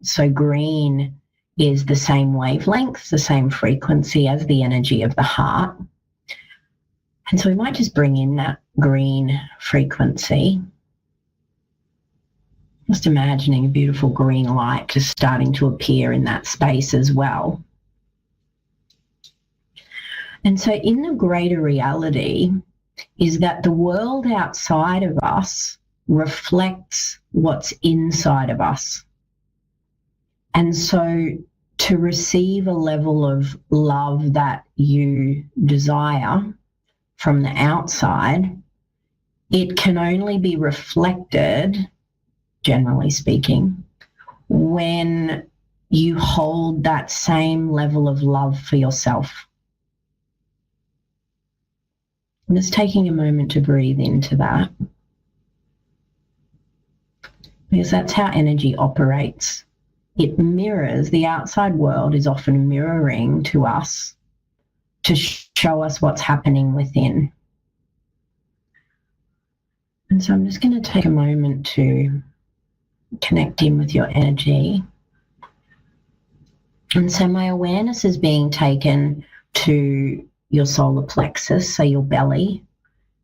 So green is the same wavelength, the same frequency as the energy of the heart. And so we might just bring in that green frequency. Just imagining a beautiful green light just starting to appear in that space as well. And so in the greater reality is that the world outside of us reflects what's inside of us. And so to receive a level of love that you desire from the outside, it can only be reflected, generally speaking, when you hold that same level of love for yourself. I'm just taking a moment to breathe into that, because that's how energy operates. It mirrors, the outside world is often mirroring to us to show us what's happening within. And so I'm just going to take a moment to connect in with your energy. And so my awareness is being taken to your solar plexus, so your belly,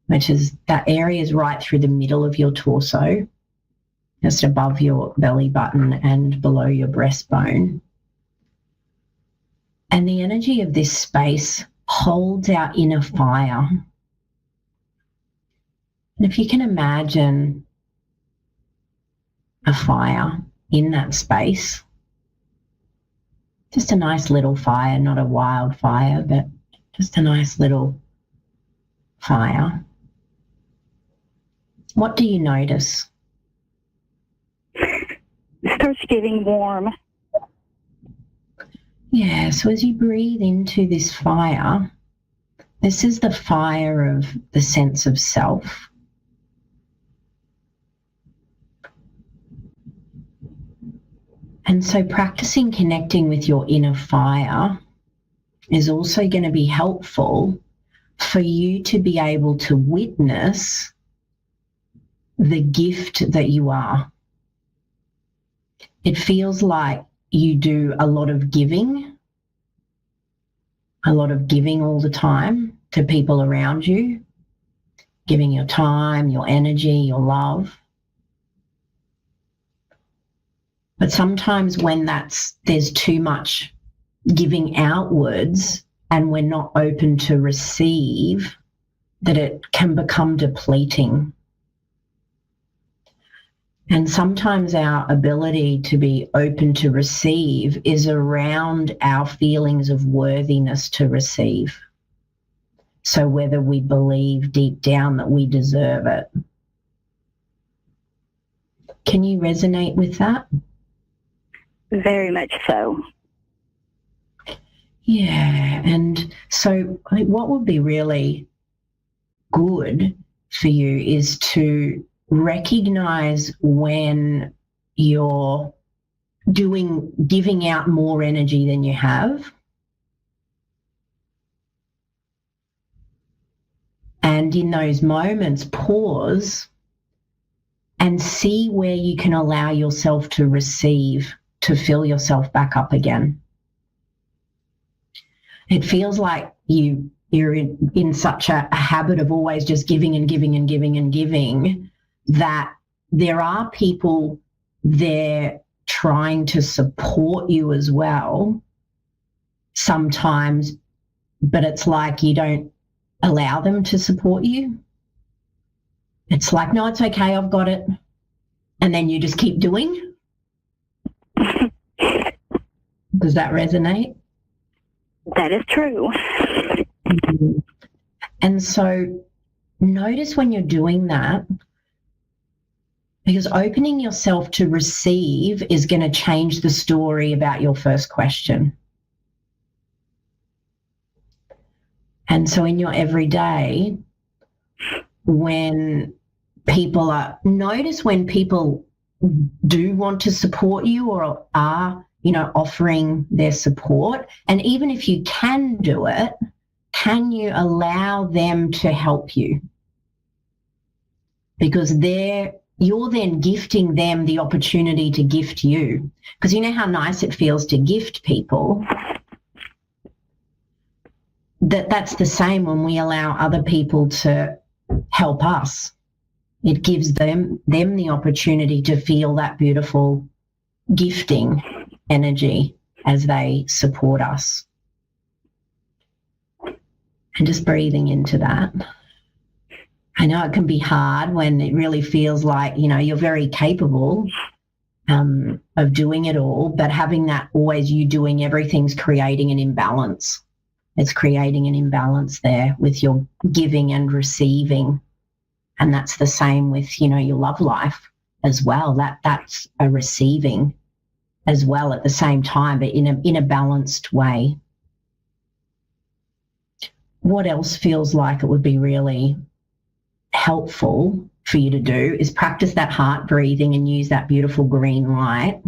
which is that area is right through the middle of your torso, just above your belly button and below your breastbone. And the energy of this space holds our inner fire. And if you can imagine a fire in that space, just a nice little fire, not a wildfire, but just a nice little fire. What do you notice? It starts getting warm. Yeah, so as you breathe into this fire, this is the fire of the sense of self. And so practicing connecting with your inner fire is also going to be helpful for you to be able to witness the gift that you are. It feels like you do a lot of giving all the time to people around you, giving your time, your energy, your love. But sometimes when there's too much giving outwards and we're not open to receive, that it can become depleting. And sometimes our ability to be open to receive is around our feelings of worthiness to receive. So whether we believe deep down that we deserve it. Can you resonate with that? Very much so. Yeah, and so what would be really good for you is to recognize when you're giving out more energy than you have. And in those moments, pause and see where you can allow yourself to receive, to fill yourself back up again. It feels like you're in such a habit of always just giving and giving and giving and giving that there are people there trying to support you as well sometimes, but it's like you don't allow them to support you. It's like, no, it's okay, I've got it. And then you just keep doing. Does that resonate? That is true. And so notice when you're doing that, because opening yourself to receive is going to change the story about your first question. And so in your everyday, when notice when people do want to support you or are, offering their support. And even if you can do it, can you allow them to help you? Because they're you're then gifting them the opportunity to gift you. Because you know how nice it feels to gift people? That's the same when we allow other people to help us. It gives them the opportunity to feel that beautiful gifting energy as they support us. And just breathing into that. I know it can be hard when it really feels like, you know, you're very capable of doing it all, but having that always you doing everything's creating an imbalance. It's creating an imbalance there with your giving and receiving. And that's the same with, you know, your love life as well. That's a receiving as well at the same time, but in a balanced way. What else feels like it would be really helpful for you to do is practice that heart breathing and use that beautiful green light.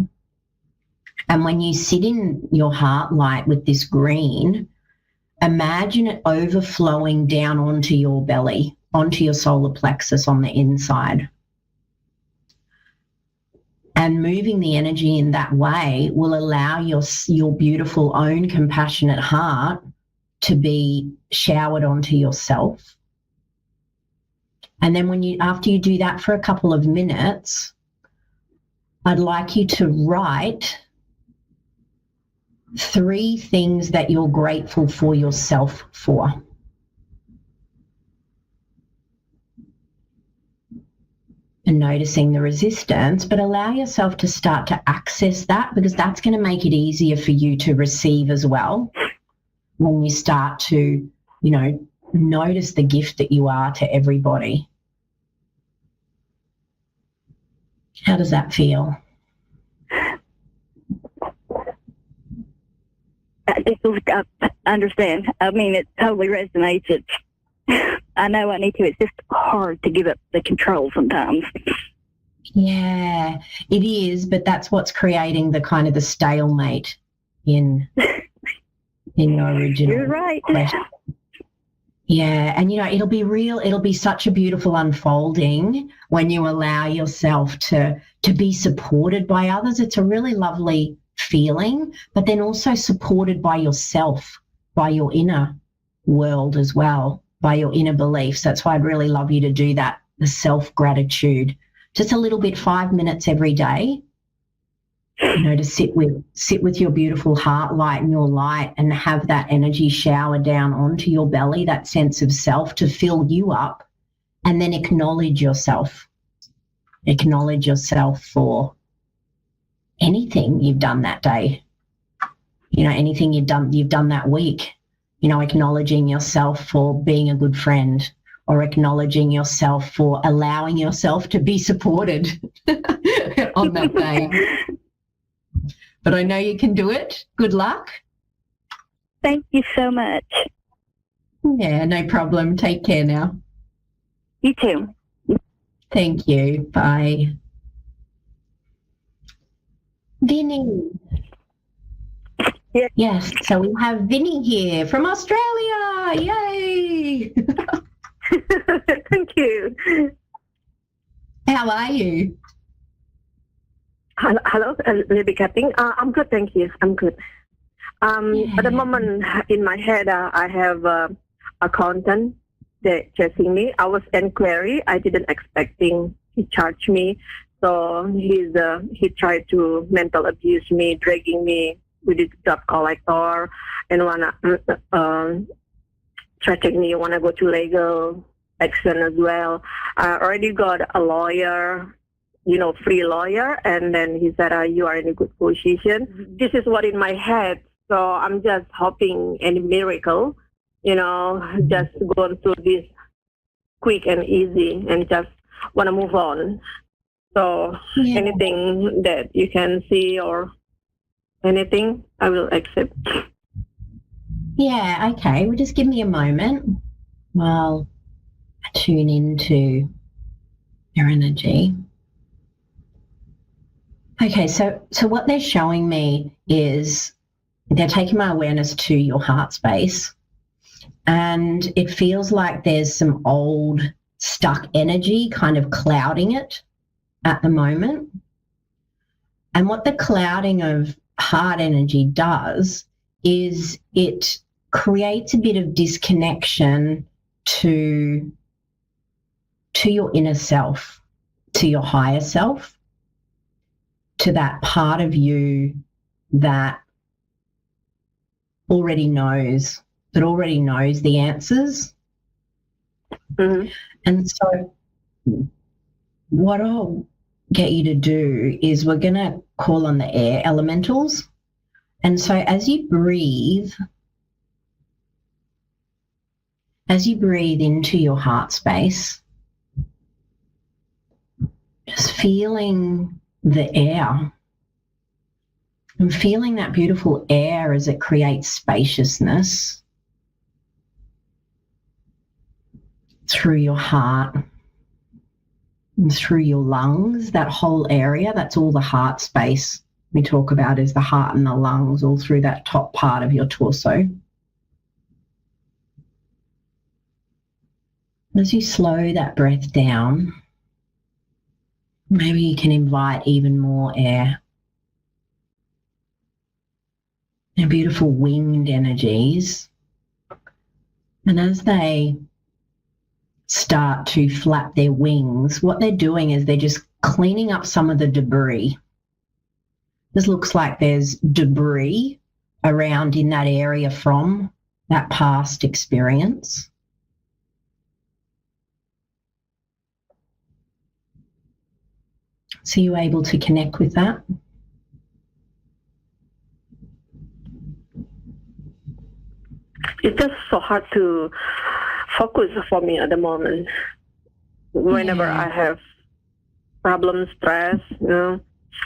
And when you sit in your heart light with this green, imagine it overflowing down onto your belly, onto your solar plexus on the inside. And moving the energy in that way will allow your beautiful own compassionate heart to be showered onto yourself. And then after you do that for a couple of minutes, I'd like you to write 3 things that you're grateful for yourself for. And noticing the resistance, but allow yourself to start to access that, because that's going to make it easier for you to receive as well. When you start to, you know, notice the gift that you are to everybody. How does that feel? I understand. I mean, it totally resonates. I know I need to. It's just hard to give up the control sometimes. Yeah, it is, but that's what's creating the kind of the stalemate in your original You're right. question. Yeah, and you know, it'll be such a beautiful unfolding when you allow yourself to be supported by others. It's a really lovely feeling, but then also supported by yourself, by your inner world as well, by your inner beliefs. That's why I'd really love you to do that, the self-gratitude. Just a little bit, 5 minutes every day, you know, to sit with your beautiful heart light and your light and have that energy shower down onto your belly, that sense of self to fill you up, and then acknowledge yourself. Acknowledge yourself for anything you've done that day, you know, anything you've done that week, you know, acknowledging yourself for being a good friend, or acknowledging yourself for allowing yourself to be supported on that day. But I know you can do it. Good luck. Thank you so much. Yeah, no problem. Take care now. You too. Thank you. Bye. Vinny. Yeah. Yes, so we have Vinny here from Australia. Yay! Thank you. How are you? Hello, Libby Cutting. I'm good, thank you. I'm good. At the moment, in my head, I have a accountant that chasing me. I was inquiry. I didn't expecting he charged me. So he tried to mental abuse me, dragging me with his job collector, and wanna threatening me. Wanna go to legal action as well. I already got a lawyer, free lawyer, and then he said, you are in a good position. This is what in my head. So I'm just hoping any miracle, just going through this quick and easy and just want to move on. So anything that you can see or anything, I will accept. Yeah, okay. Well, just give me a moment while I tune into your energy. Okay, so what they're showing me is they're taking my awareness to your heart space, and it feels like there's some old stuck energy kind of clouding it. at the moment. And what the clouding of heart energy does is it creates a bit of disconnection to your inner self, to your higher self, to that part of you that already knows the answers. Mm-hmm. And so what I'll get you to do is we're going to call on the air elementals. And so as you breathe into your heart space, just feeling the air and feeling that beautiful air as it creates spaciousness through your heart and through your lungs, that whole area, that's all the heart space we talk about is the heart and the lungs, all through that top part of your torso. As you slow that breath down, maybe you can invite even more air and beautiful winged energies. And as they start to flap their wings, what they're doing is they're just cleaning up some of the debris. This looks like there's debris around in that area from that past experience. So you're able to connect with that? It's just so hard to focus for me at the moment. Whenever I have problems, stress,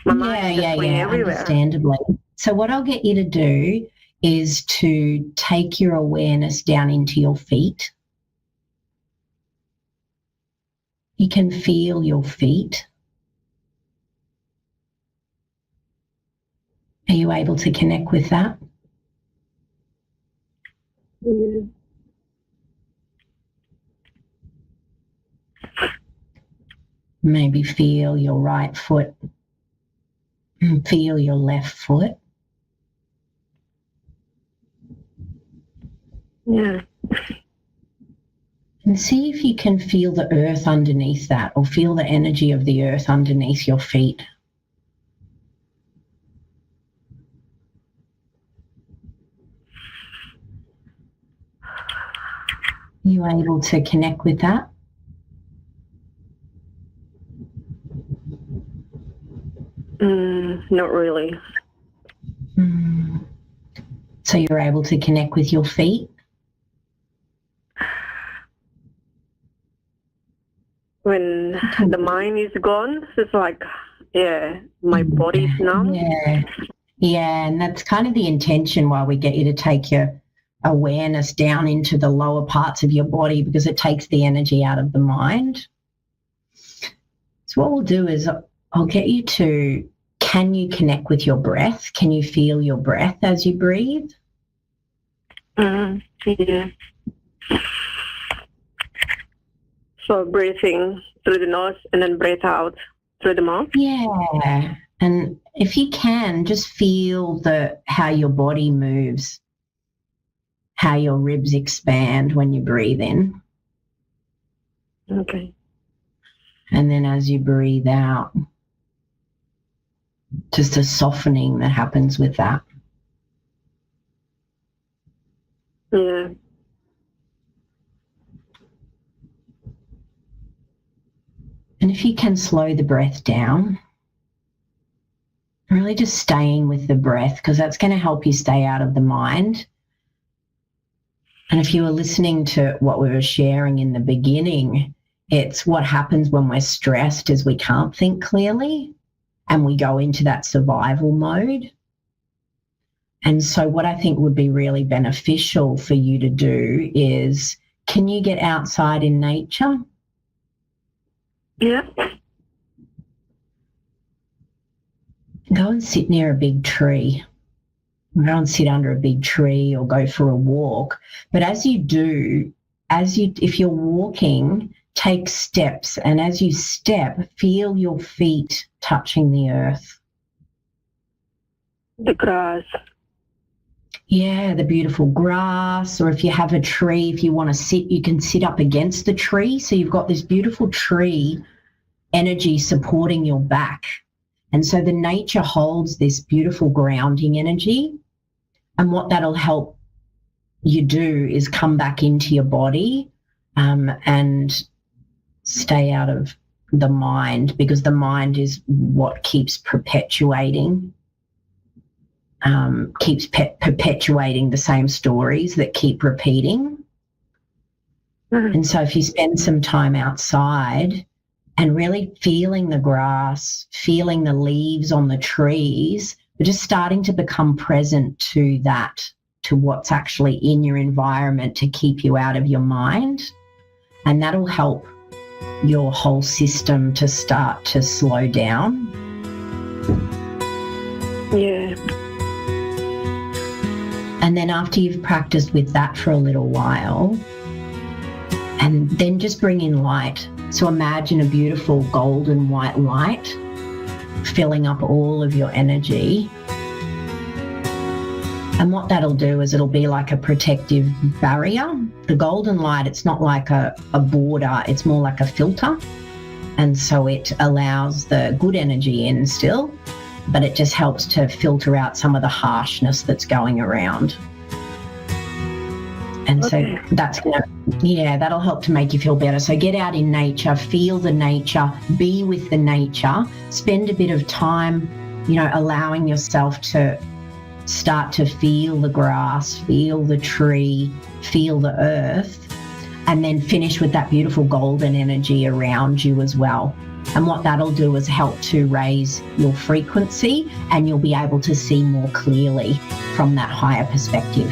my mind is just going everywhere. Understandably. So what I'll get you to do is to take your awareness down into your feet. You can feel your feet. Are you able to connect with that? Mm. Maybe feel your right foot, feel your left foot. Yeah. And see if you can feel the earth underneath that, or feel the energy of the earth underneath your feet. Are you able to connect with that? Not really. So you're able to connect with your feet? When the mind is gone, it's like, my body's numb. Yeah, and that's kind of the intention why we get you to take your awareness down into the lower parts of your body, because it takes the energy out of the mind. So what we'll do is I'll get you to, can you connect with your breath? Can you feel your breath as you breathe? Yeah. So breathing through the nose and then breathe out through the mouth? Yeah. And if you can, just feel how your body moves, how your ribs expand when you breathe in. Okay. And then as you breathe out, just a softening that happens with that. Yeah. And if you can slow the breath down, really just staying with the breath, because that's going to help you stay out of the mind. And if you were listening to what we were sharing in the beginning, it's what happens when we're stressed is we can't think clearly and we go into that survival mode. And so what I think would be really beneficial for you to do is, can you get outside in nature? Yeah. Go and sit near a big tree. Go and sit under a big tree or go for a walk. But as you do, if you're walking, take steps, and as you step, feel your feet touching the earth. The grass. Yeah, the beautiful grass, or if you have a tree, if you want to sit, you can sit up against the tree. So you've got this beautiful tree energy supporting your back. And so the nature holds this beautiful grounding energy. And what that'll help you do is come back into your body and stay out of the mind, because the mind is what keeps perpetuating the same stories that keep repeating. And so if you spend some time outside and really feeling the grass, feeling the leaves on the trees, but just starting to become present to that, to what's actually in your environment to keep you out of your mind. And that'll help your whole system to start to slow down. Yeah. And then after you've practiced with that for a little while, and then just bring in light. So imagine a beautiful golden white light filling up all of your energy. And what that'll do is it'll be like a protective barrier. The golden light, it's not like a border, it's more like a filter. And so it allows the good energy in still, but it just helps to filter out some of the harshness that's going around. And so that's that'll help to make you feel better. So get out in nature, feel the nature, be with the nature, spend a bit of time, allowing yourself to start to feel the grass, feel the tree, feel the earth, and then finish with that beautiful golden energy around you as well. And what that'll do is help to raise your frequency, and you'll be able to see more clearly from that higher perspective.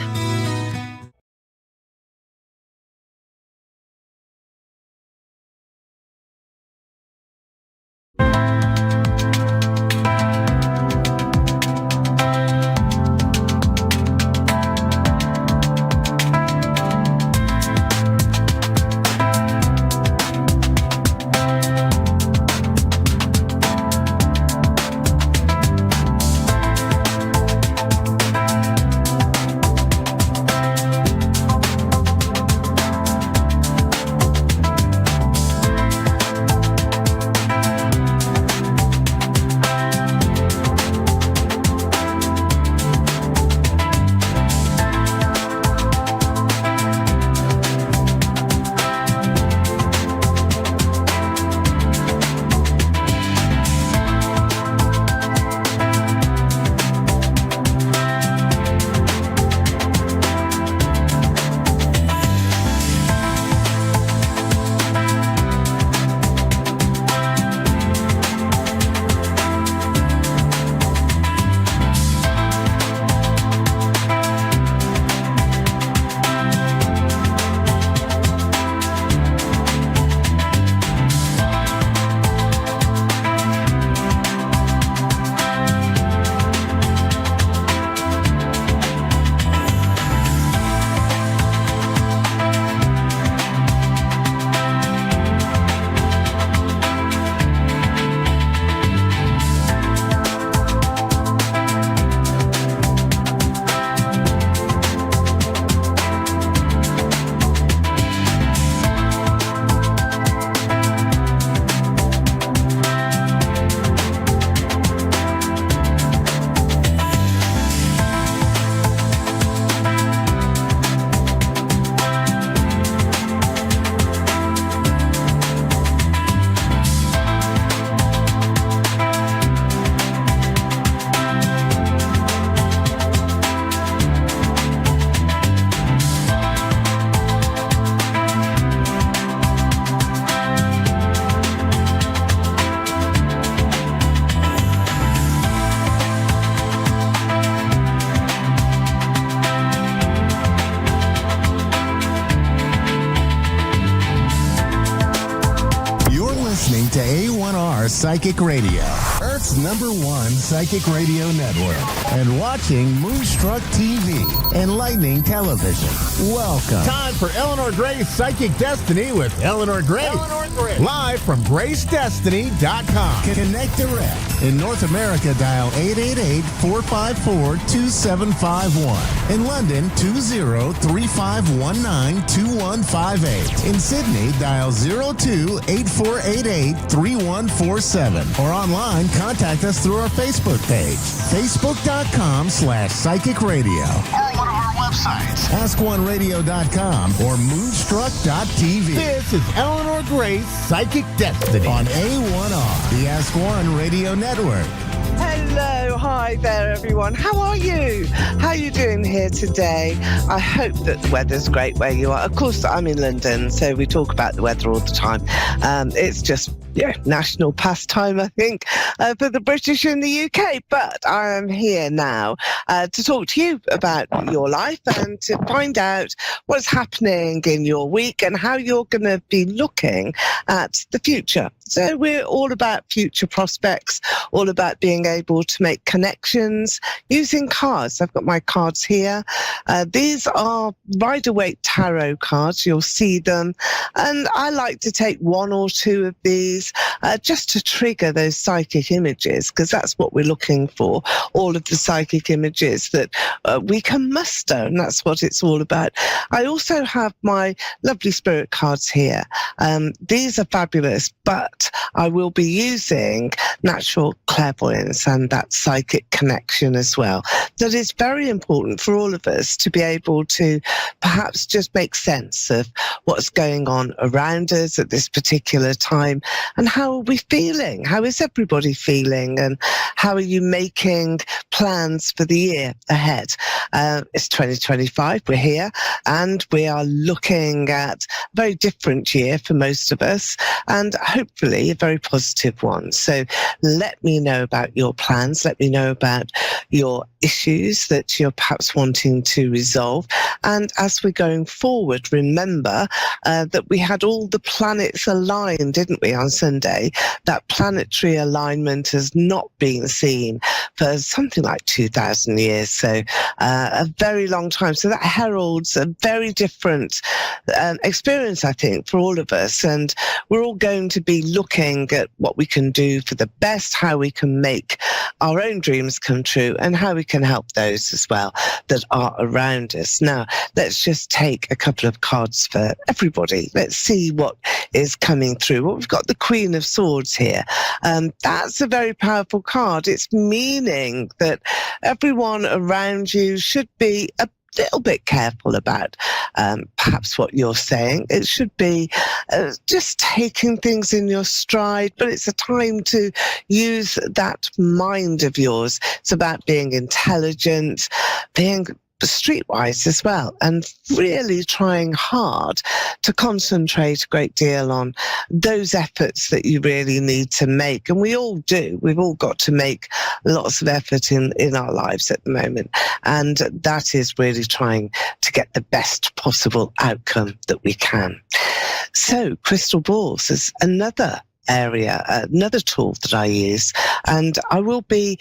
To A1R Psychic Radio, Earth's Internet's #1 psychic radio network, and watching Moonstruck TV, enlightening television. Welcome. Time for Eleanor Gray's Psychic Destiny with Eleanor Gray. Live from GraceDestiny.com. Connect direct. In North America, dial 888-454-2751. In London, 20-3519-2158. In Sydney, dial 02-8488-3147. Or online, contact us through our Facebook page, facebook.com/psychic radio. Or one of our websites, askoneradio.com or moonstruck.tv. This is Eleanor Gray's Psychic Destiny on A1R, the Ask One Radio Network. Hello, hi there everyone. How are you? How are you doing here today? I hope that the weather's great where you are. Of course, I'm in London, so we talk about the weather all the time. It's just national pastime, I think, for the British in the UK. But I am here now to talk to you about your life and to find out what's happening in your week and how you're going to be looking at the future. So we're all about future prospects, all about being able to make connections using cards. I've got my cards here. These are Rider-Waite tarot cards. You'll see them. And I like to take one or two of these just to trigger those psychic images, because that's what we're looking for, all of the psychic images that we can muster, and that's what it's all about. I also have my lovely spirit cards here. These are fabulous, but I will be using natural clairvoyance and that psychic connection as well. That is very important for all of us to be able to perhaps just make sense of what's going on around us at this particular time, and how are we feeling? How is everybody feeling? And how are you making plans for the year ahead? It's 2025, we're here, and we are looking at a very different year for most of us, and hopefully a very positive one. So let me know about your plans. Let me know about your issues that you're perhaps wanting to resolve. And as we're going forward, remember that we had all the planets aligned, didn't we, on Sunday? That planetary alignment has not been seen for something like 2,000 years, so a very long time. So that heralds a very different experience, I think, for all of us. And we're all going to be looking at what we can do for the best, how we can make our own dreams come true, and how we can help those as well that are around us. Now, let's just take a couple of cards for everybody. Let's see what is coming through. Well, we've got the Queen of Swords here. That's a very powerful card. It's meaning that everyone around you should be a little bit careful about perhaps what you're saying. It should be just taking things in your stride, but it's a time to use that mind of yours. It's about being intelligent, being streetwise as well, and really trying hard to concentrate a great deal on those efforts that you really need to make. And we all do. We've all got to make lots of effort in our lives at the moment. And that is really trying to get the best possible outcome that we can. So crystal balls is another area, another tool that I use, and I will be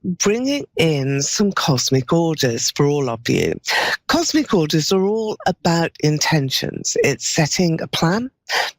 bringing in some cosmic orders for all of you. Cosmic orders are all about intentions. It's setting a plan,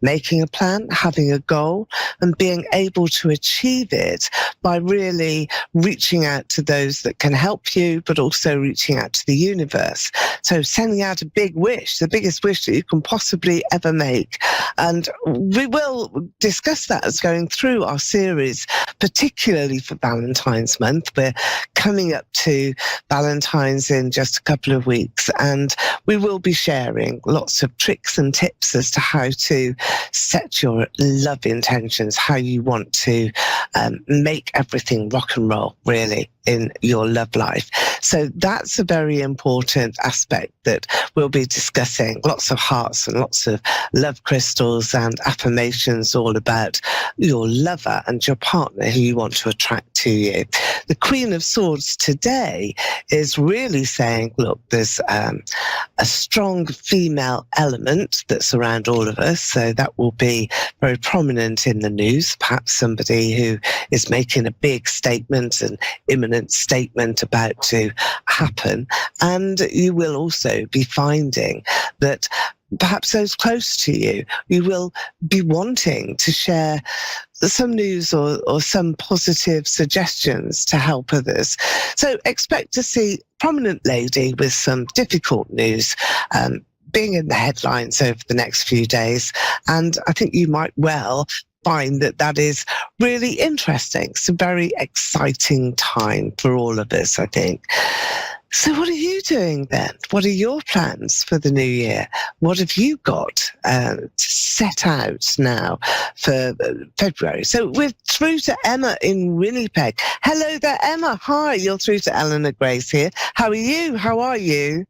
making a plan, having a goal, and being able to achieve it by really reaching out to those that can help you, but also reaching out to the universe. So sending out a big wish, the biggest wish that you can possibly ever make. And we will discuss that as going through our series, particularly for Valentine's month. We're coming up to Valentine's in just a couple of weeks, and we will be sharing lots of tricks and tips as to how to set your love intentions, how you want to make everything rock and roll, really, in your love life. So that's a very important aspect that we'll be discussing lots of hearts and lots of love crystals and affirmations all about your lover and your partner who you want to attract to you. The Queen of Swords today is really saying, look, there's a strong female element that's around all of us, so that will be very prominent in the news. Perhaps somebody who is making a big statement, an imminent statement about to happen. And you will also be finding that perhaps those close to you, you will be wanting to share some news or some positive suggestions to help others. So expect to see prominent lady with some difficult news being in the headlines over the next few days. And I think you might well find that that is really interesting. It's a very exciting time for all of us, I think. So what are you doing then? What are your plans for the new year? What have you got set out now for February? So we're through to Emma in Winnipeg. Hello there, Emma. Hi, you're through to Eleanor Grace here. How are you? How are you?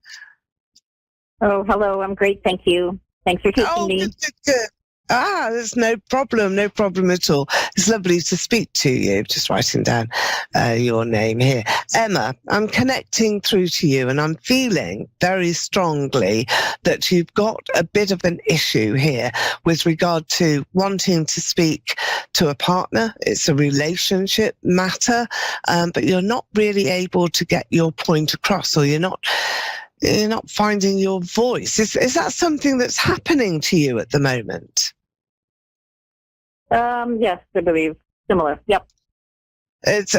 Oh, hello. I'm great. Thank you. Thanks for taking me. Good. There's no problem at all. It's lovely to speak to you. Just writing down your name here. Emma, I'm connecting through to you and I'm feeling very strongly that you've got a bit of an issue here with regard to wanting to speak to a partner. It's a relationship matter, but you're not really able to get your point across, or you're not finding your voice. Is that something that's happening to you at the moment? Yes, I believe. Similar. Yep. Is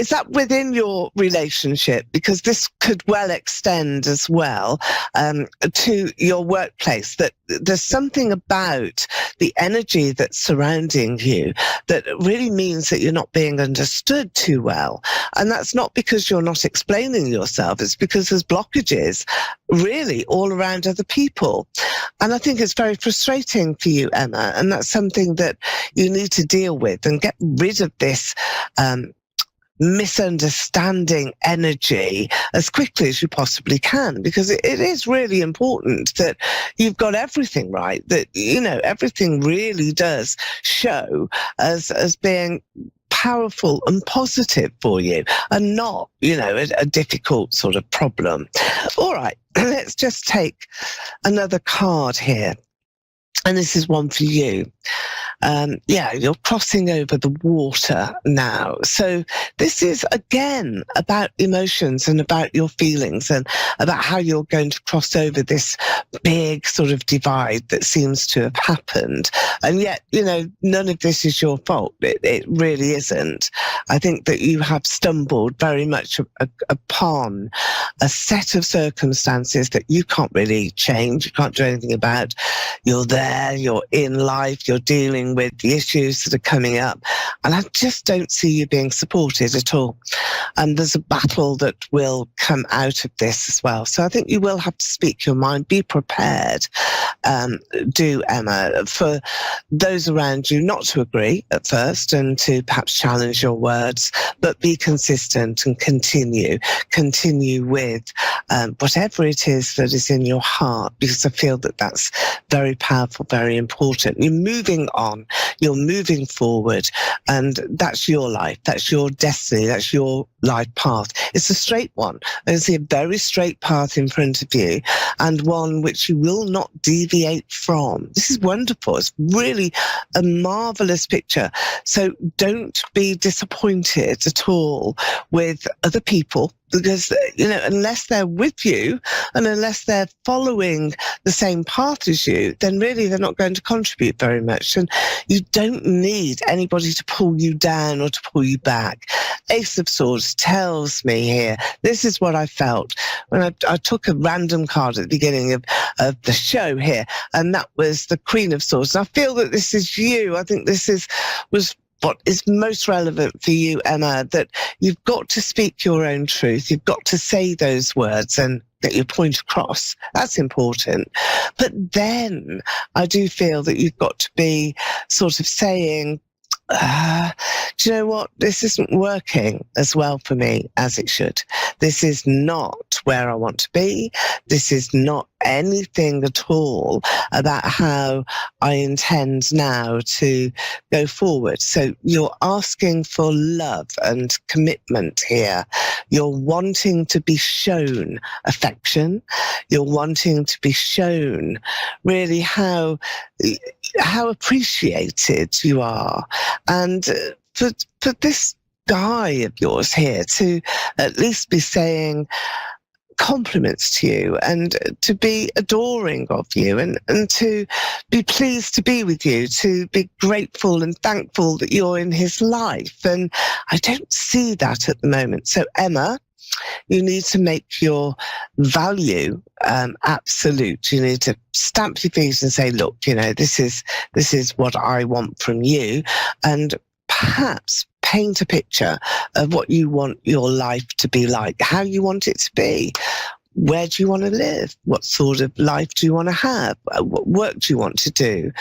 that within your relationship? Because this could well extend as well to your workplace, that there's something about the energy that's surrounding you that really means that you're not being understood too well. And that's not because you're not explaining yourself, it's because there's blockages really all around other people. And I think it's very frustrating for you, Emma, and that's something that you need to deal with and get rid of this misunderstanding energy as quickly as you possibly can, because it is really important that you've got everything right, that everything really does show as being powerful and positive for you, and not a difficult sort of problem. All right, let's just take another card here. And this is one for you. You're crossing over the water now. So this is, again, about emotions and about your feelings and about how you're going to cross over this big sort of divide that seems to have happened. And yet, none of this is your fault. It really isn't. I think that you have stumbled very much upon a set of circumstances that you can't really change. You can't do anything about. You're there, you're in life, you're dealing with the issues that are coming up. And I just don't see you being supported at all. And there's a battle that will come out of this as well. So I think you will have to speak your mind. Be prepared, Emma, for those around you not to agree at first and to perhaps challenge your words, but be consistent and continue with whatever it is that is in your heart, because I feel that that's very powerful, very important. You're moving on, you're moving forward, and that's your life, that's your destiny, that's your life path. It's a straight one. I see a very straight path in front of you, and one which you will not deviate from. This is wonderful. It's really a marvelous picture. So don't be disappointed at all with other people, because, unless they're with you and unless they're following the same path as you, then really they're not going to contribute very much. And you don't need anybody to pull you down or to pull you back. Ace of Swords tells me here, this is what I felt when I took a random card at the beginning of the show here, and that was the Queen of Swords. And I feel that this is you. I think this was what is most relevant for you, Emma, that you've got to speak your own truth. You've got to say those words and get your point across. That's important. But then I do feel that you've got to be sort of saying, do you know what? This isn't working as well for me as it should. This is not where I want to be. This is not anything at all about how I intend now to go forward. So you're asking for love and commitment here. You're wanting to be shown affection. You're wanting to be shown really how appreciated you are. And for this guy of yours here to at least be saying compliments to you and to be adoring of you and to be pleased to be with you, to be grateful and thankful that you're in his life. And I don't see that at the moment. So Emma, you need to make your value absolute. You need to stamp your feet and say, look, this is what I want from you. And perhaps paint a picture of what you want your life to be like, how you want it to be. Where do you want to live? What sort of life do you want to have? What work do you want to do?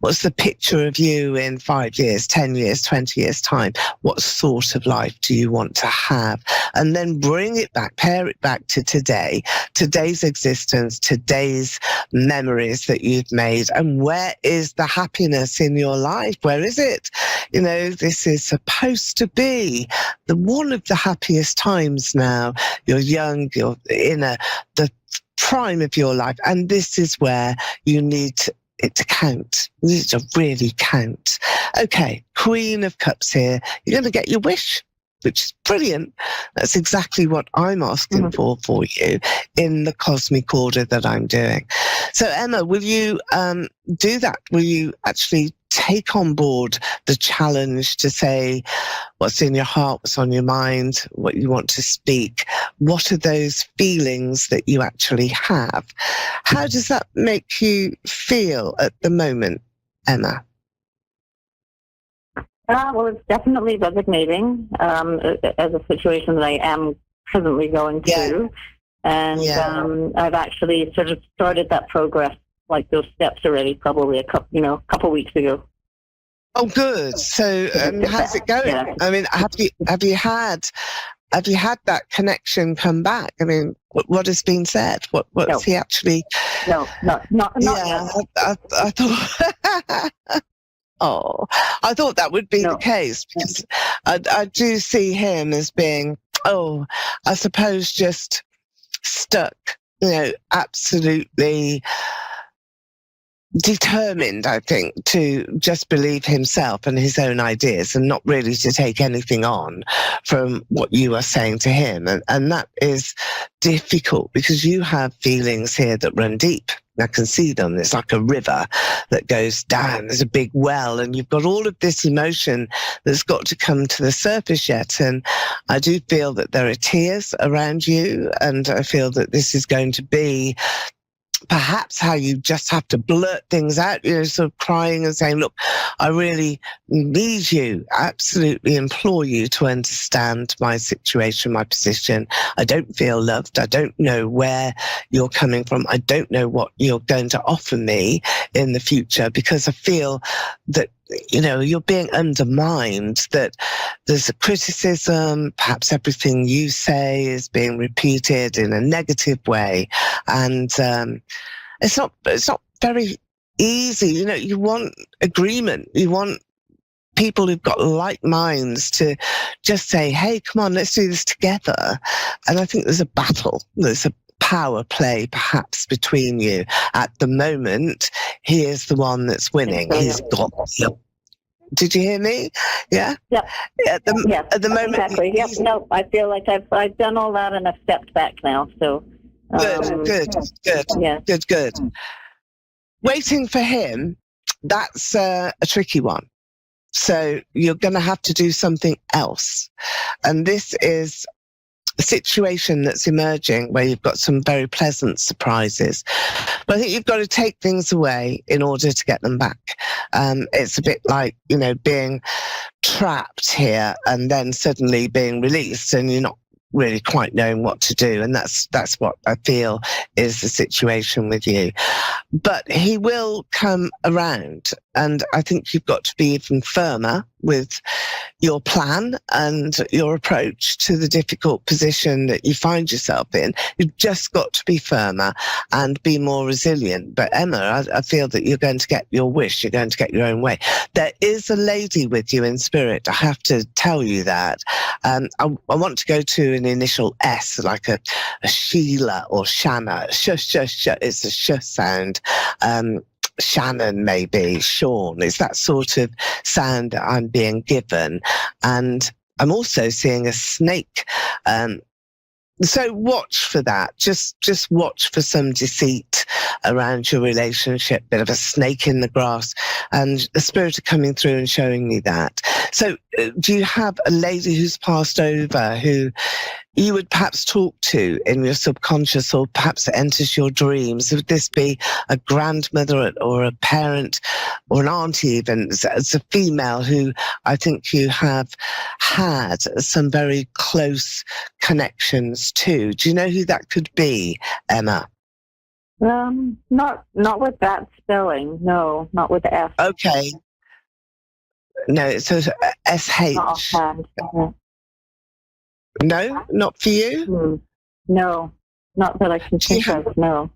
What's the picture of you in 5 years, 10 years, 20 years' time? What sort of life do you want to have? And then bring it back, pair it back to today, today's existence, today's memories that you've made. And where is the happiness in your life? Where is it? This is supposed to be one of the happiest times now. You're young, you're in the prime of your life, and this is where you need it to count. You need to really count. Okay, Queen of Cups here. You're going to get your wish, which is brilliant. That's exactly what I'm asking for you in the cosmic order that I'm doing. So Emma, will you do that? Will you actually take on board the challenge to say what's in your heart, what's on your mind, what you want to speak? What are those feelings that you actually have? How does that make you feel at the moment, Emma? Well, it's definitely resonating as a situation that I am presently going through. And I've actually sort of started that progress, like those steps already, probably a couple weeks ago. Oh, good. So how's it going? Yeah. I mean, have you had that connection come back? I mean, what has been said? What's he actually? No, not yeah, yet. I thought. Oh, I thought that would be the case, because I do see him as being, I suppose, just stuck, absolutely determined, I think, to just believe himself and his own ideas and not really to take anything on from what you are saying to him. And that is difficult, because you have feelings here that run deep. I can see them. It's like a river that goes down. There's a big well, and you've got all of this emotion that's got to come to the surface yet. And I do feel that there are tears around you, and I feel that this is going to be perhaps how you just have to blurt things out, sort of crying and saying, look, I really need you, absolutely implore you to understand my situation, my position. I don't feel loved. I don't know where you're coming from. I don't know what you're going to offer me in the future, because I feel that you're being undermined, that there's a criticism, perhaps everything you say is being repeated in a negative way. And it's not very easy. You want agreement. You want people who've got like minds to just say, hey, come on, let's do this together. And I think there's a battle. There's a power play perhaps between you. At the moment, he is the one that's winning. He's got Did you hear me? Yeah? Yep. At the moment. Exactly. Yep. No, I feel like I've done all that and I've stepped back now. So good. Yeah. Good. Waiting for him, that's a tricky one. So you're going to have to do something else. And this is a situation that's emerging where you've got some very pleasant surprises. But I think you've got to take things away in order to get them back. It's a bit like, being trapped here and then suddenly being released, and you're not really quite knowing what to do. And that's what I feel is the situation with you. But he will come around, and I think you've got to be even firmer with your plan and your approach to the difficult position that you find yourself in. You've just got to be firmer and be more resilient. But Emma, I feel that you're going to get your wish. You're going to get your own way. There is a lady with you in spirit. I have to tell you that. I want to go to an initial S, like a Sheila or Shanna. It's a sh sound. Shannon, maybe Sean. It's that sort of sound that I'm being given. And I'm also seeing a snake. So watch for that. Just watch for some deceit around your relationship, bit of a snake in the grass, and the spirit are coming through and showing me that. So do you have a lady who's passed over who you would perhaps talk to in your subconscious, or perhaps it enters your dreams? Would this be a grandmother or a parent or an auntie even? It's a female who I think you have had some very close connections to. Do you know who that could be, Emma? Not with that spelling. No, not with the F. Okay. No, it's a SH. Not offhand. No, not for you? No, not that I can think of, no.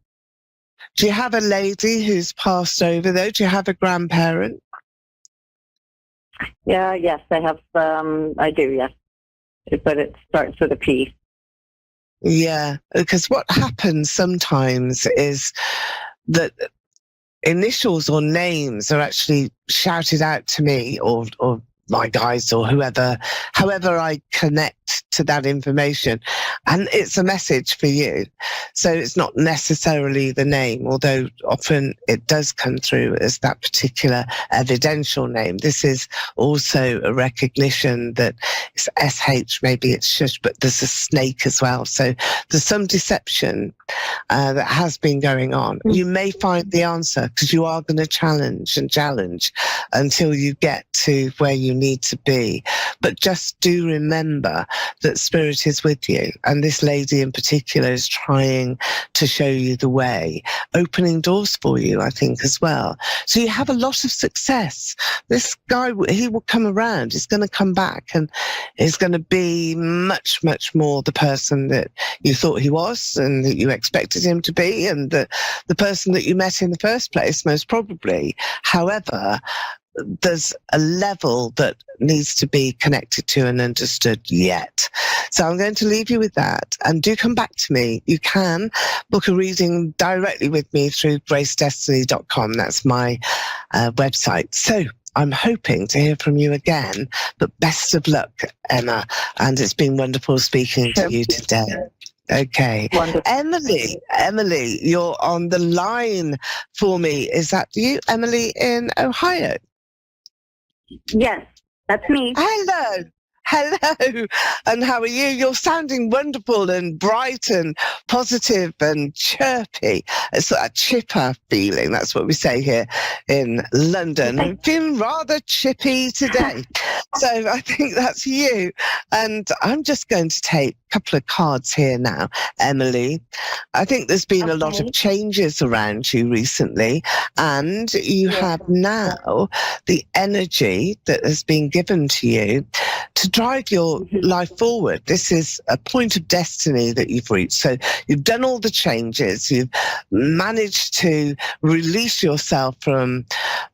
Do you have a lady who's passed over, though? Do you have a grandparent? Yeah, yes, I have, I do, yes. But it starts with a P. Yeah, because what happens sometimes is that initials or names are actually shouted out to me or my guys or however I connect to that information, and it's a message for you. So it's not necessarily the name, although often it does come through as that particular evidential name. This is also a recognition that it's SH, maybe it's shush, but there's a snake as well. So there's some deception that has been going on. You may find the answer, because you are going to challenge until you get to where you need to be. But just do remember that spirit is with you, and this lady in particular is trying to show you the way, opening doors for you, I think, as well. So you have a lot of success. This guy, he will come around, he's going to come back, and he's going to be much, much more the person that you thought he was and that you expected him to be, and the person that you met in the first place, most probably. However, there's a level that needs to be connected to and understood yet. So I'm going to leave you with that, and do come back to me. You can book a reading directly with me through gracedestiny.com. That's my website. So I'm hoping to hear from you again, but best of luck, Emma, and it's been wonderful speaking to you today. Okay. Wonderful. Emily, you're on the line for me. Is that you, Emily, in Ohio? Yes, that's me. Hello. And how are you? You're sounding wonderful and bright and positive and chirpy. It's that chipper feeling. That's what we say here in London. I'm feeling rather chippy today. So I think that's you. And I'm just going to take a couple of cards here now, Emily. I think there's been a lot of changes around you recently, and you have now the energy that has been given to you to drive your life forward. This is a point of destiny that you've reached. So you've done all the changes. You've managed to release yourself from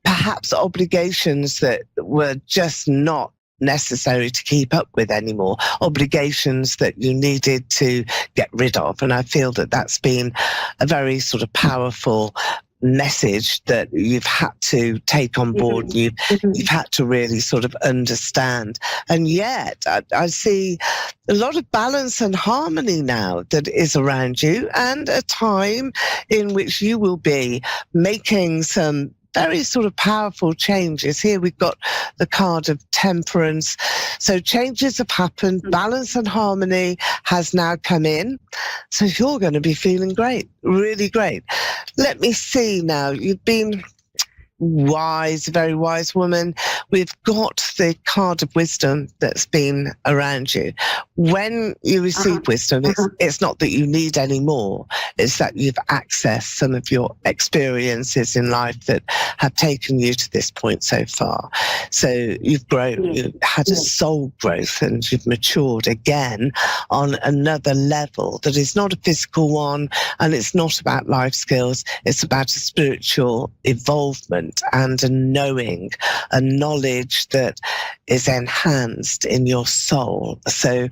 perhaps obligations that were just not necessary to keep up with anymore, obligations that you needed to get rid of. And I feel that that's been a very sort of powerful message that you've had to take on board. You've had to really sort of understand. And yet I see a lot of balance and harmony now that is around you, and a time in which you will be making some very sort of powerful changes. Here we've got the card of Temperance. So changes have happened. Balance and harmony has now come in. So you're going to be feeling great, really great. Let me see now. You've been wise, very wise woman. We've got the card of wisdom that's been around you. When you receive wisdom, it's not that you need any more. It's that you've accessed some of your experiences in life that have taken you to this point so far. So you've grown, you've had a soul growth, and you've matured again on another level that is not a physical one, and it's not about life skills. It's about a spiritual evolvement and a knowing, a knowledge that is enhanced in your soul. So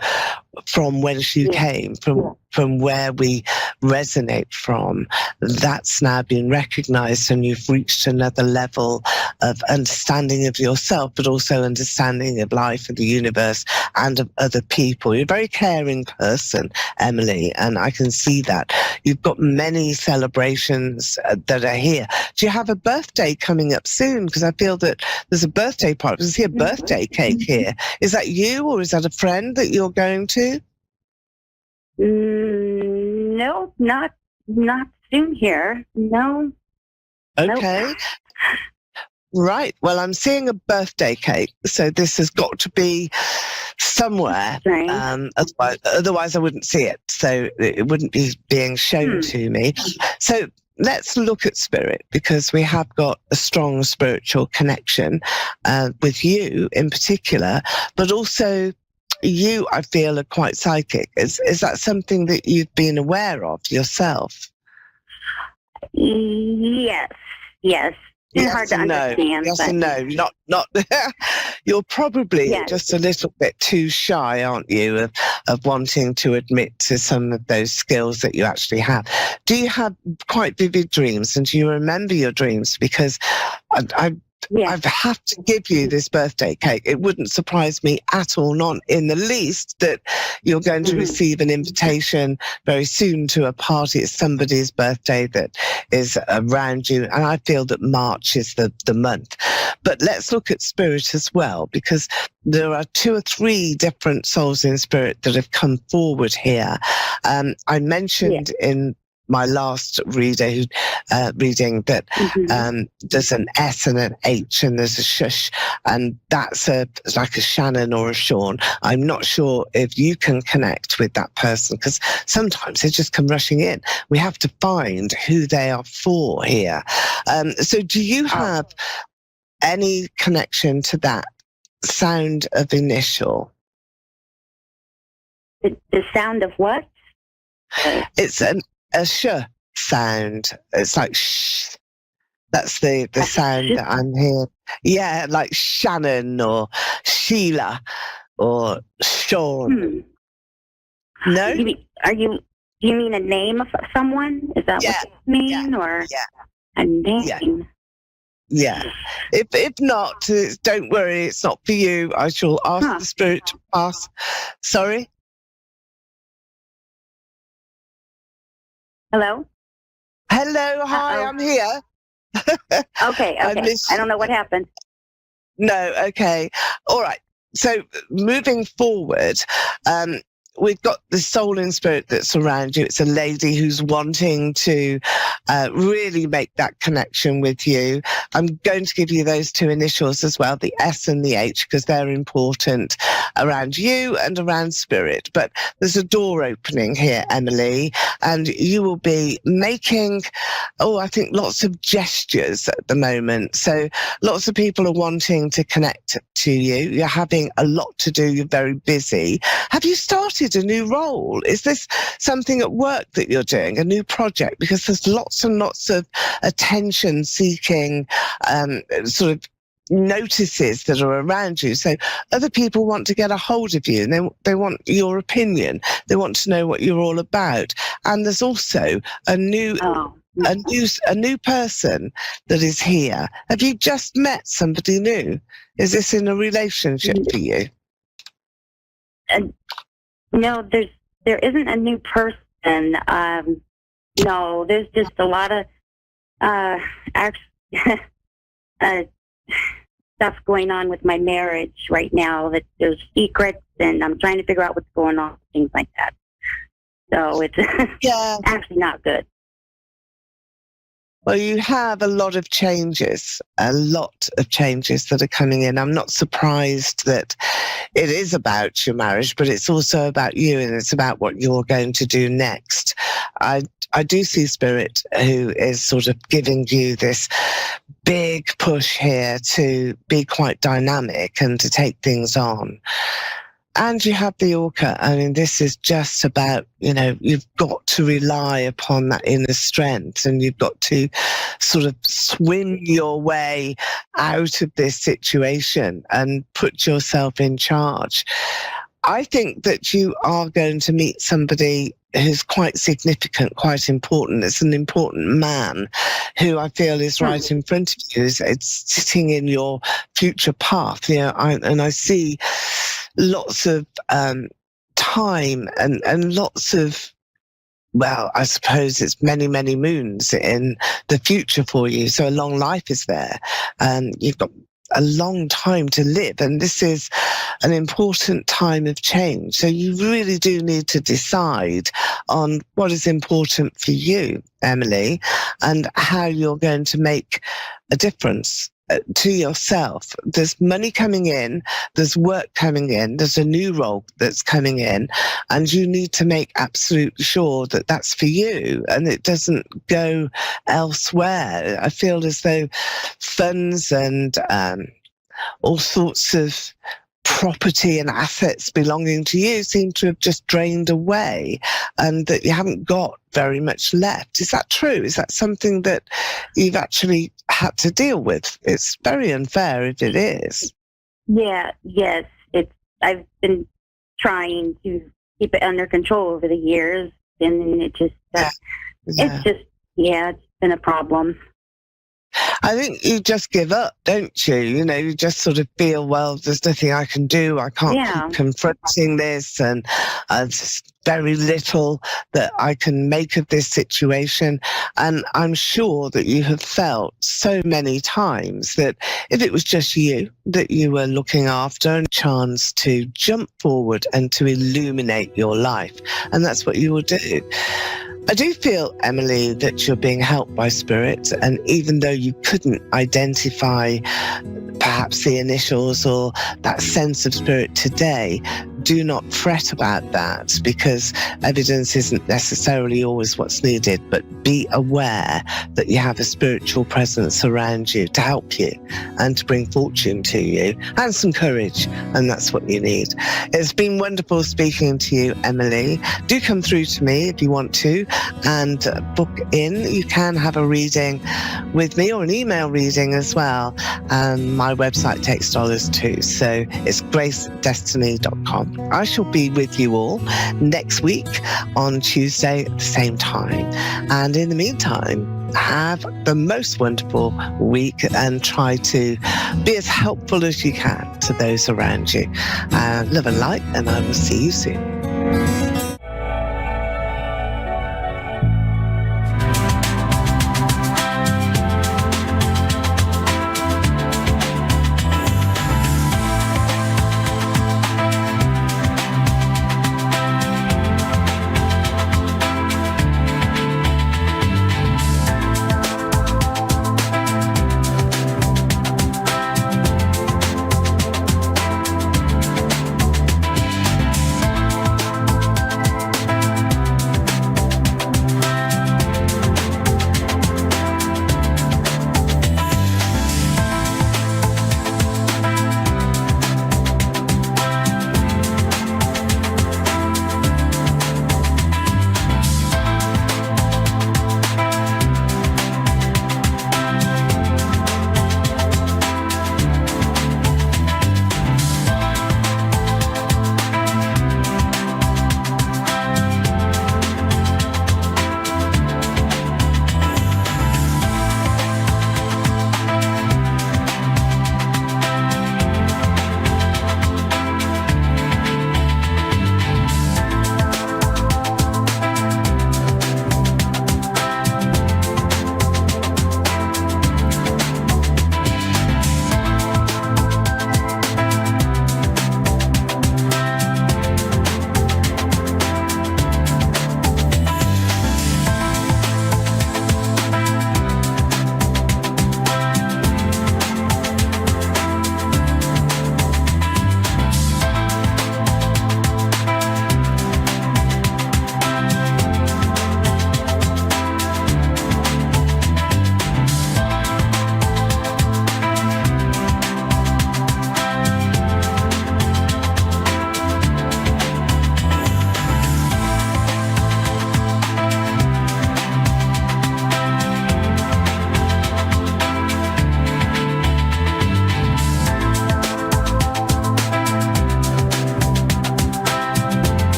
from whence you came, from where we resonate from, that's now been recognized, and you've reached another level of understanding of yourself, but also understanding of life and the universe and of other people. You're a very caring person, Emily, and I can see that. You've got many celebrations that are here. Do you have a birthday coming up soon? Because I feel that there's a birthday party. There's a birthday cake here. Is that you, or is that a friend that you're going to? No, not soon here. No. Okay. Nope. Right. Well, I'm seeing a birthday cake, so this has got to be somewhere. Otherwise I wouldn't see it. So it wouldn't be being shown to me. So let's look at spirit, because we have got a strong spiritual connection with you in particular, but also you, I feel, are quite psychic. Is that something that you've been aware of yourself? Yes. It's hard to understand. Yes and no. Not. You're probably just a little bit too shy, aren't you, of wanting to admit to some of those skills that you actually have. Do you have quite vivid dreams, and do you remember your dreams? Because I have to give you this birthday cake. It wouldn't surprise me at all, not in the least, that you're going to receive an invitation very soon to a party. It's somebody's birthday that is around you. And I feel that March is the month. But let's look at spirit as well, because there are 2 or 3 different souls in spirit that have come forward here. I mentioned in my last reading that there's an S and an H, and there's a shush, and that's like a Shannon or a Sean. I'm not sure if you can connect with that person, because sometimes they just come rushing in. We have to find who they are for here. So do you have any connection to that sound of initial? The sound of what? It's a sh sound. It's like shh. That's the sound that I'm hearing. Yeah, like Shannon or Sheila or Sean. No? Do you mean a name of someone? Is that what you mean? Or a name? Yeah. If not, don't worry, it's not for you. I shall ask the spirit to pass. Sorry? Hello? Hello, hi, I'm here. Okay. I don't know what happened. No, okay. All right. So moving forward, we've got the soul and spirit that's around you. It's a lady who's wanting to really make that connection with you. I'm going to give you those 2 initials as well, the S and the H, because they're important around you and around spirit. But there's a door opening here, Emily, and you will be making, I think lots of gestures at the moment. So lots of people are wanting to connect to you. You're having a lot to do. You're very busy. Have you started a new role? Is this something at work that you're doing, a new project? Because there's lots and lots of attention seeking sort of notices that are around you. So other people want to get a hold of you, and they want your opinion. They want to know what you're all about. And there's also a new person that is here. Have you just met somebody new? Is this in a relationship for you? No, there isn't a new person. No, there's just a lot of stuff going on with my marriage right now. That there's secrets, and I'm trying to figure out what's going on, things like that. So it's actually not good. Well, you have a lot of changes that are coming in. I'm not surprised that it is about your marriage, but it's also about you, and it's about what you're going to do next. I do see Spirit, who is sort of giving you this big push here to be quite dynamic and to take things on. And you have the Orca. I mean, this is just about, you've got to rely upon that inner strength, and you've got to sort of swim your way out of this situation and put yourself in charge. I think that you are going to meet somebody who's quite significant, quite important. It's an important man who I feel is right in front of you. It's sitting in your future path. And I see lots of time and lots of, well, I suppose it's many, many moons in the future for you. So a long life is there, and you've got a long time to live. And this is an important time of change. So you really do need to decide on what is important for you, Emily, and how you're going to make a difference to yourself. There's money coming in, there's work coming in, there's a new role that's coming in, and you need to make absolutely sure that that's for you and it doesn't go elsewhere. I feel as though funds and all sorts of property and assets belonging to you seem to have just drained away, and that you haven't got very much left. Is that true? Is that something that you've actually had to deal with? It's very unfair if it is. Yes. I've been trying to keep it under control over the years, and it just, it's been a problem. I think you just give up, don't you? You just sort of feel, well, there's nothing I can do. I can't keep confronting this, and there's very little that I can make of this situation. And I'm sure that you have felt so many times that if it was just you that you were looking after, a chance to jump forward and to illuminate your life. And that's what you will do. I do feel, Emily, that you're being helped by Spirit, and even though you couldn't identify perhaps the initials or that sense of Spirit today, do not fret about that, because evidence isn't necessarily always what's needed, but be aware that you have a spiritual presence around you to help you and to bring fortune to you and some courage, and that's what you need. It's been wonderful speaking to you, Emily. Do come through to me if you want to and book in. You can have a reading with me or an email reading as well, and my website takes dollars too, so it's gracedestiny.com. I shall be with you all next week on Tuesday at the same time. And in the meantime, have the most wonderful week and try to be as helpful as you can to those around you. Love and light, and I will see you soon.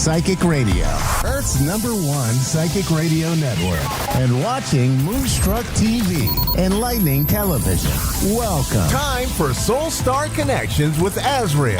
Psychic Radio, Earth's #1 psychic radio network, and watching Moonstruck TV, Enlightening Television. Welcome. Time for Soul Star Connections with Azrael.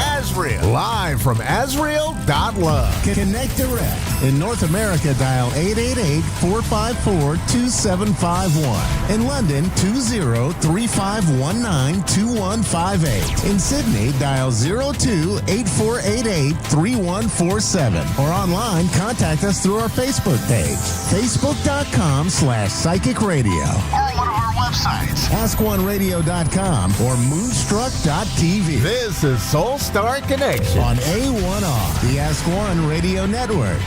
Live from Azrael.love. Connect direct. In North America, dial 888-454-2751. In London, 20-3519-2158. In Sydney, dial 02-8488-3147. Or online, contact us through our Facebook page, facebook.com/psychic radio. Or one of our websites, askoneradio.com or moonstruck.tv. This is Soul Star Connection on A1R, the Ask One Radio Network.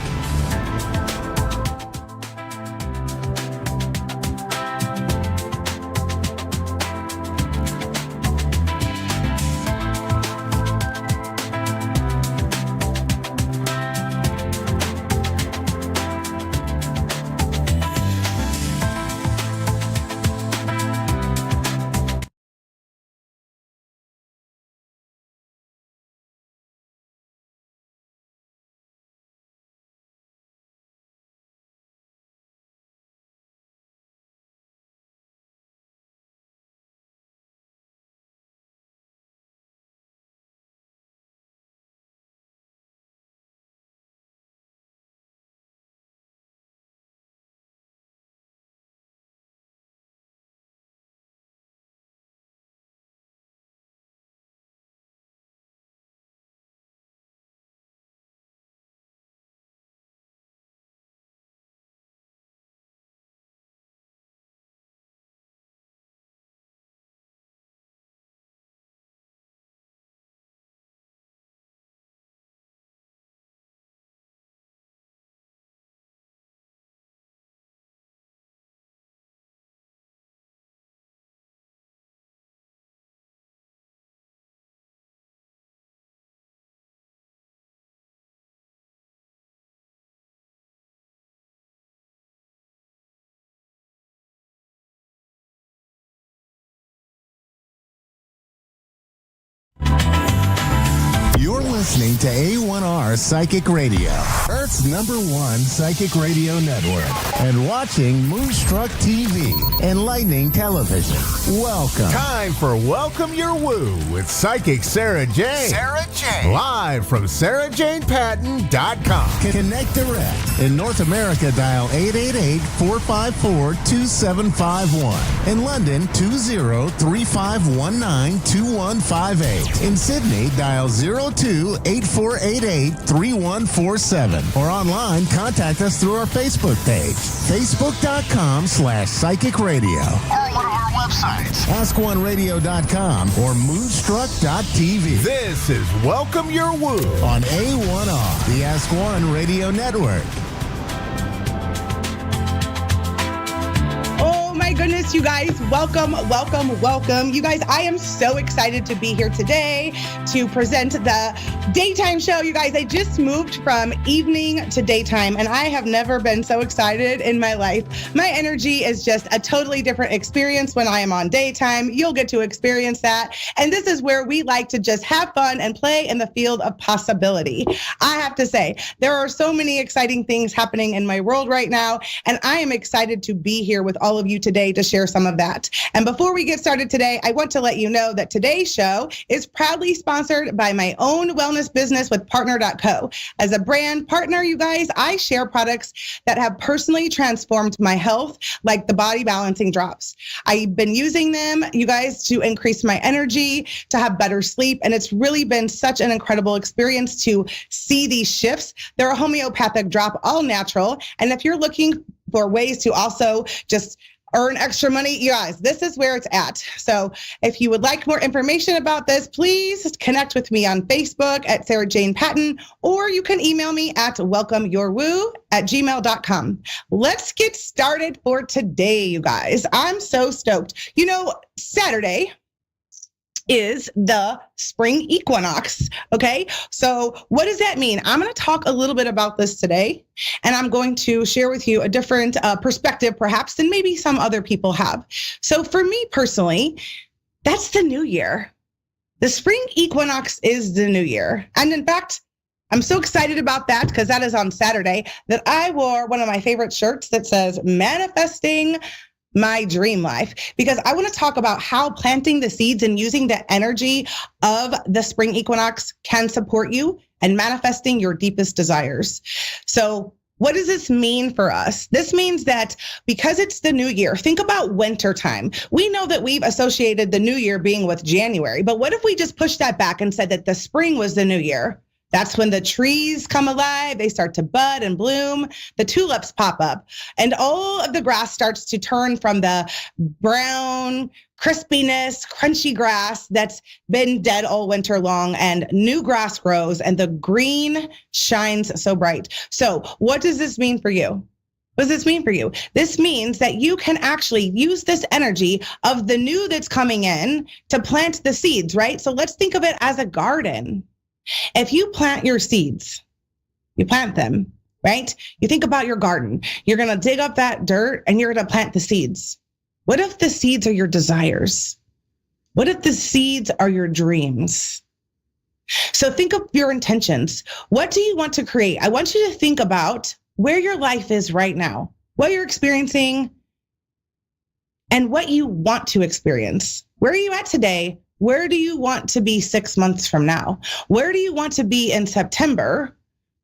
You're listening to A1R Psychic Radio, Earth's #1 psychic radio network, and watching Moonstruck TV, Enlightening Television. Welcome. Time for Welcome Your Woo with Psychic Sarah Jane. Live from SarahJanePatton.com. Connect direct. In North America, dial 888-454-2751. In London, 20-3519-2158. In Sydney, dial 02-8488-3147. Or online, contact us through our Facebook page, facebook.com/psychic radio. Or one of our websites, askoneradio.com or moonstruck.tv. This is Welcome Your Woo on A1R, the Ask One Radio Network. My goodness, you guys, welcome. You guys, I am so excited to be here today to present the daytime show. You guys, I just moved from evening to daytime, and I have never been so excited in my life. My energy is just a totally different experience when I am on daytime. You'll get to experience that. And this is where we like to just have fun and play in the field of possibility. I have to say, there are so many exciting things happening in my world right now, and I am excited to be here with all of you today to share some of that. And before we get started today, I want to let you know that today's show is proudly sponsored by my own wellness business with Partner.co. As a brand partner, you guys, I share products that have personally transformed my health, like the body balancing drops. I've been using them, you guys, to increase my energy, to have better sleep, and it's really been such an incredible experience to see these shifts. They're a homeopathic drop, all natural, and if you're looking for ways to also just earn extra money, you guys, this is where it's at. So if you would like more information about this, please connect with me on Facebook at Sarah Jane Patton, or you can email me at welcomeyourwoo@gmail.com. Let's get started for today, you guys. I'm so stoked. You know, Saturday is the spring equinox, okay? So what does that mean? I'm going to talk a little bit about this today, and I'm going to share with you a different perspective perhaps than maybe some other people have. So for me personally, that's the new year. The spring equinox is the new year. And in fact, I'm so excited about that because that is on Saturday that I wore one of my favorite shirts that says manifesting my dream life, because I want to talk about how planting the seeds and using the energy of the spring equinox can support you and manifesting your deepest desires. So what does this mean for us? This means that because it's the new year, think about winter time. We know that we've associated the new year being with January, but what if we just pushed that back and said that the spring was the new year? That's when the trees come alive, they start to bud and bloom, the tulips pop up, and all of the grass starts to turn from the brown crispiness, crunchy grass that's been dead all winter long, and new grass grows and the green shines so bright. So what does this mean for you? What does this mean for you? This means that you can actually use this energy of the new that's coming in to plant the seeds, right? So let's think of it as a garden. If you plant your seeds, you plant them, right? You think about your garden. You're going to dig up that dirt and you're going to plant the seeds. What if the seeds are your desires? What if the seeds are your dreams? So think of your intentions. What do you want to create? I want you to think about where your life is right now, what you're experiencing, and what you want to experience. Where are you at today? Where do you want to be 6 months from now? Where do you want to be in September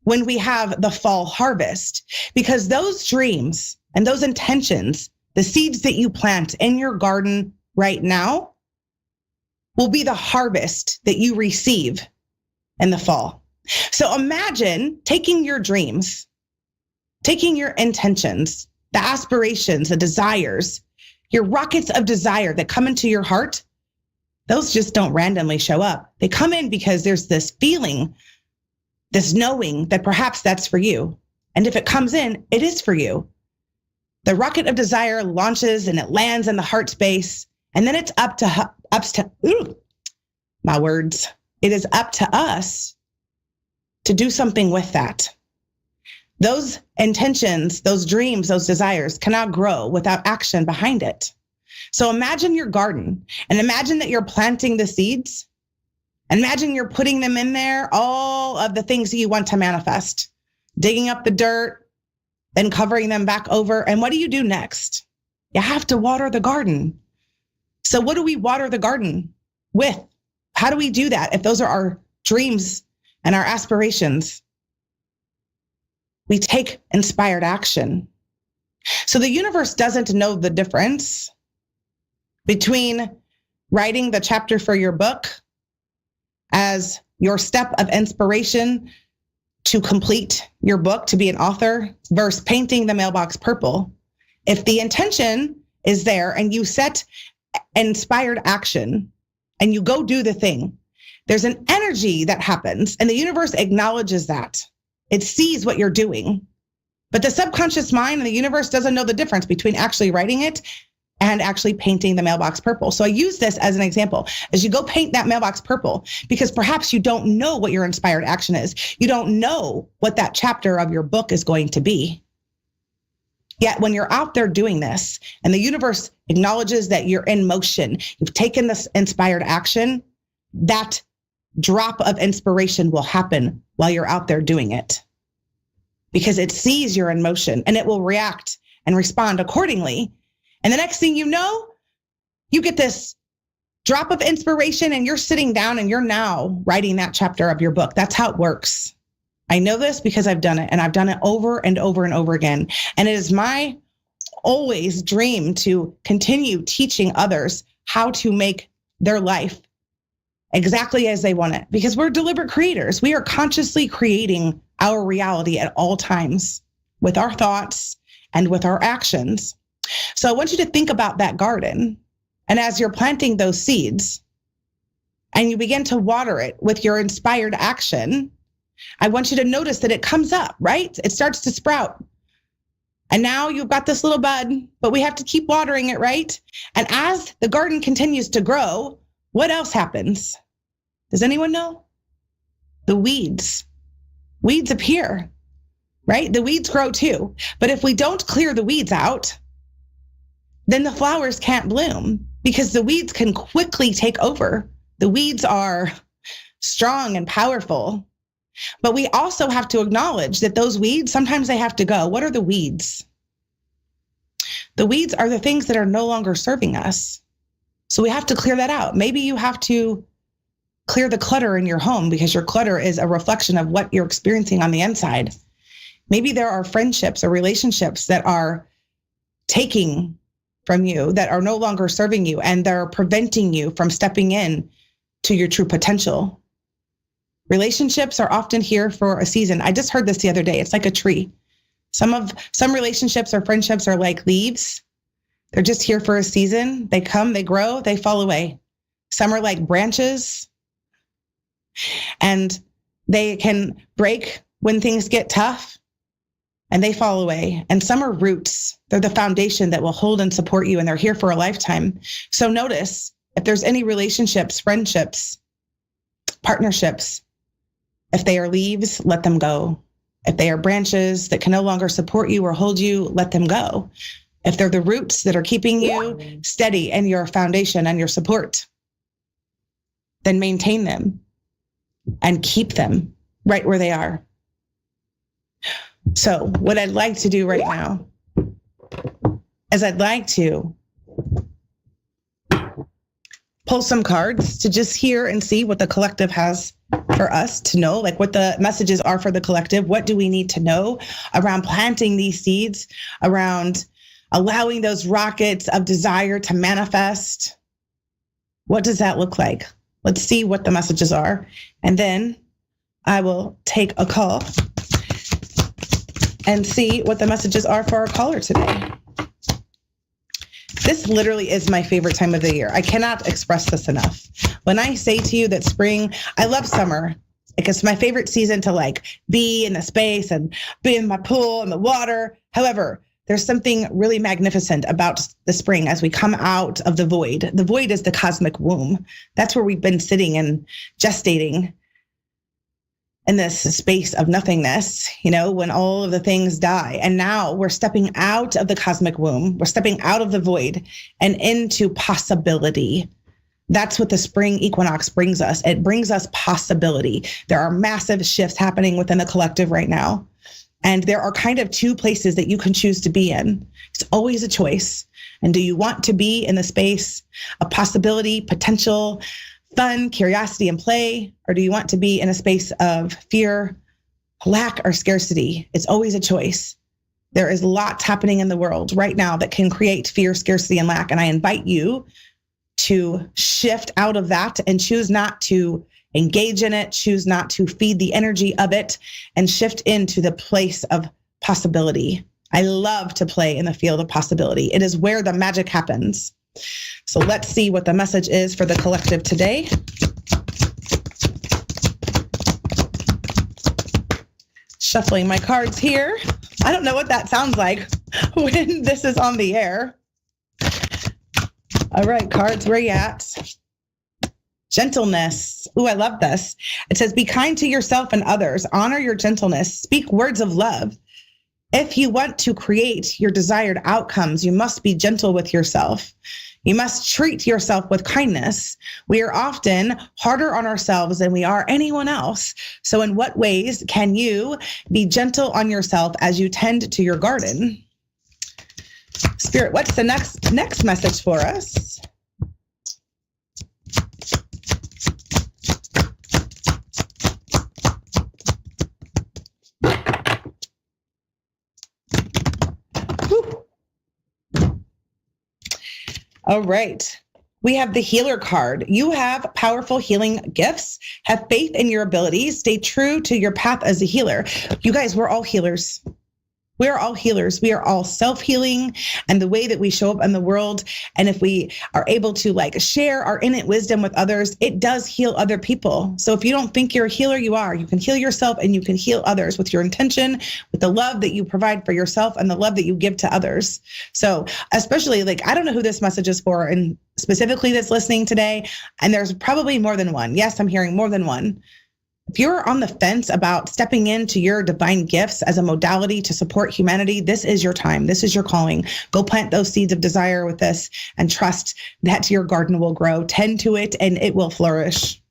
when we have the fall harvest? Because those dreams and those intentions, the seeds that you plant in your garden right now, will be the harvest that you receive in the fall. So imagine taking your dreams, taking your intentions, the aspirations, the desires, your rockets of desire that come into your heart. Those just don't randomly show up. They come in because there's this feeling, this knowing that perhaps that's for you. And if it comes in, it is for you. The rocket of desire launches and it lands in the heart space. And then it's up to my words. It is up to us to do something with that. Those intentions, those dreams, those desires cannot grow without action behind it. So imagine your garden and imagine that you're planting the seeds. Imagine you're putting them in there, all of the things that you want to manifest, digging up the dirt, then covering them back over. And what do you do next? You have to water the garden. So what do we water the garden with? How do we do that if those are our dreams and our aspirations? We take inspired action. So the universe doesn't know the difference between writing the chapter for your book as your step of inspiration to complete your book, to be an author, versus painting the mailbox purple. If the intention is there and you set inspired action and you go do the thing, there's an energy that happens and the universe acknowledges that. It sees what you're doing. But the subconscious mind and the universe doesn't know the difference between actually writing it and actually painting the mailbox purple. So I use this as an example. As you go paint that mailbox purple, because perhaps you don't know what your inspired action is. You don't know what that chapter of your book is going to be. Yet when you're out there doing this and the universe acknowledges that you're in motion, you've taken this inspired action, that drop of inspiration will happen while you're out there doing it. Because it sees you're in motion and it will react and respond accordingly. And the next thing you know, you get this drop of inspiration and you're sitting down and you're now writing that chapter of your book. That's how it works. I know this because I've done it and I've done it over and over and over again. And it is my always dream to continue teaching others how to make their life exactly as they want it, because we're deliberate creators. We are consciously creating our reality at all times with our thoughts and with our actions. So I want you to think about that garden. And as you're planting those seeds and you begin to water it with your inspired action, I want you to notice that it comes up, right? It starts to sprout. And now you've got this little bud, but we have to keep watering it, right? And as the garden continues to grow, what else happens? Does anyone know? The weeds. Weeds appear, right? The weeds grow too. But if we don't clear the weeds out, then the flowers can't bloom because the weeds can quickly take over. The weeds are strong and powerful. But we also have to acknowledge that those weeds, sometimes they have to go. What are the weeds? The weeds are the things that are no longer serving us. So we have to clear that out. Maybe you have to clear the clutter in your home because your clutter is a reflection of what you're experiencing on the inside. Maybe there are friendships or relationships that are taking from you, that are no longer serving you, and they're preventing you from stepping in to your true potential. Relationships are often here for a season. I just heard this the other day. It's like a tree. Some relationships or friendships are like leaves. They're just here for a season. They come, they grow, they fall away. Some are like branches, and they can break when things get tough, and they fall away. And some are roots. They're the foundation that will hold and support you, and they're here for a lifetime. So notice if there's any relationships, friendships, partnerships, if they are leaves, let them go. If they are branches that can no longer support you or hold you, let them go. If they're the roots that are keeping you steady and your foundation and your support, then maintain them and keep them right where they are. So what I'd like to do right now is I'd like to pull some cards to just hear and see what the collective has for us to know, like what the messages are for the collective. What do we need to know around planting these seeds, around allowing those rockets of desire to manifest? What does that look like? Let's see what the messages are. And then I will take a call and see what the messages are for our caller today. This literally is my favorite time of the year. I cannot express this enough. When I say to you that spring, I love summer. Like it's my favorite season to like be in the space and be in my pool and the water. However, there's something really magnificent about the spring as we come out of the void. The void is the cosmic womb. That's where we've been sitting and gestating in this space of nothingness, when all of the things die. And now we're stepping out of the cosmic womb. We're stepping out of the void and into possibility. That's what the spring equinox brings us. It brings us possibility. There are massive shifts happening within the collective right now. And there are kind of two places that you can choose to be in. It's always a choice. And do you want to be in the space of possibility, potential, fun, curiosity, and play? Or do you want to be in a space of fear, lack, or scarcity? It's always a choice. There is lots happening in the world right now that can create fear, scarcity, and lack. And I invite you to shift out of that and choose not to engage in it, choose not to feed the energy of it, and shift into the place of possibility. I love to play in the field of possibility. It is where the magic happens. So let's see what the message is for the collective today. Shuffling my cards here. I don't know what that sounds like when this is on the air. All right, cards, where you at? Gentleness. Ooh, I love this. It says, be kind to yourself and others. Honor your gentleness. Speak words of love. If you want to create your desired outcomes, you must be gentle with yourself. You must treat yourself with kindness. We are often harder on ourselves than we are anyone else. So in what ways can you be gentle on yourself as you tend to your garden? Spirit, what's the next message for us? All right. We have the healer card. You have powerful healing gifts. Have faith in your abilities. Stay true to your path as a healer. You guys, we're all healers. We are all healers. We are all self-healing, and the way that we show up in the world, and if we are able to share our innate wisdom with others, it does heal other people. So if you don't think you're a healer, you are. You can heal yourself and you can heal others with your intention, with the love that you provide for yourself and the love that you give to others. So especially I don't know who this message is for and specifically that's listening today, and there's probably more than one. Yes, I'm hearing more than one. If you're on the fence about stepping into your divine gifts as a modality to support humanity, this is your time. This is your calling. Go plant those seeds of desire with this and trust that your garden will grow. Tend to it and it will flourish.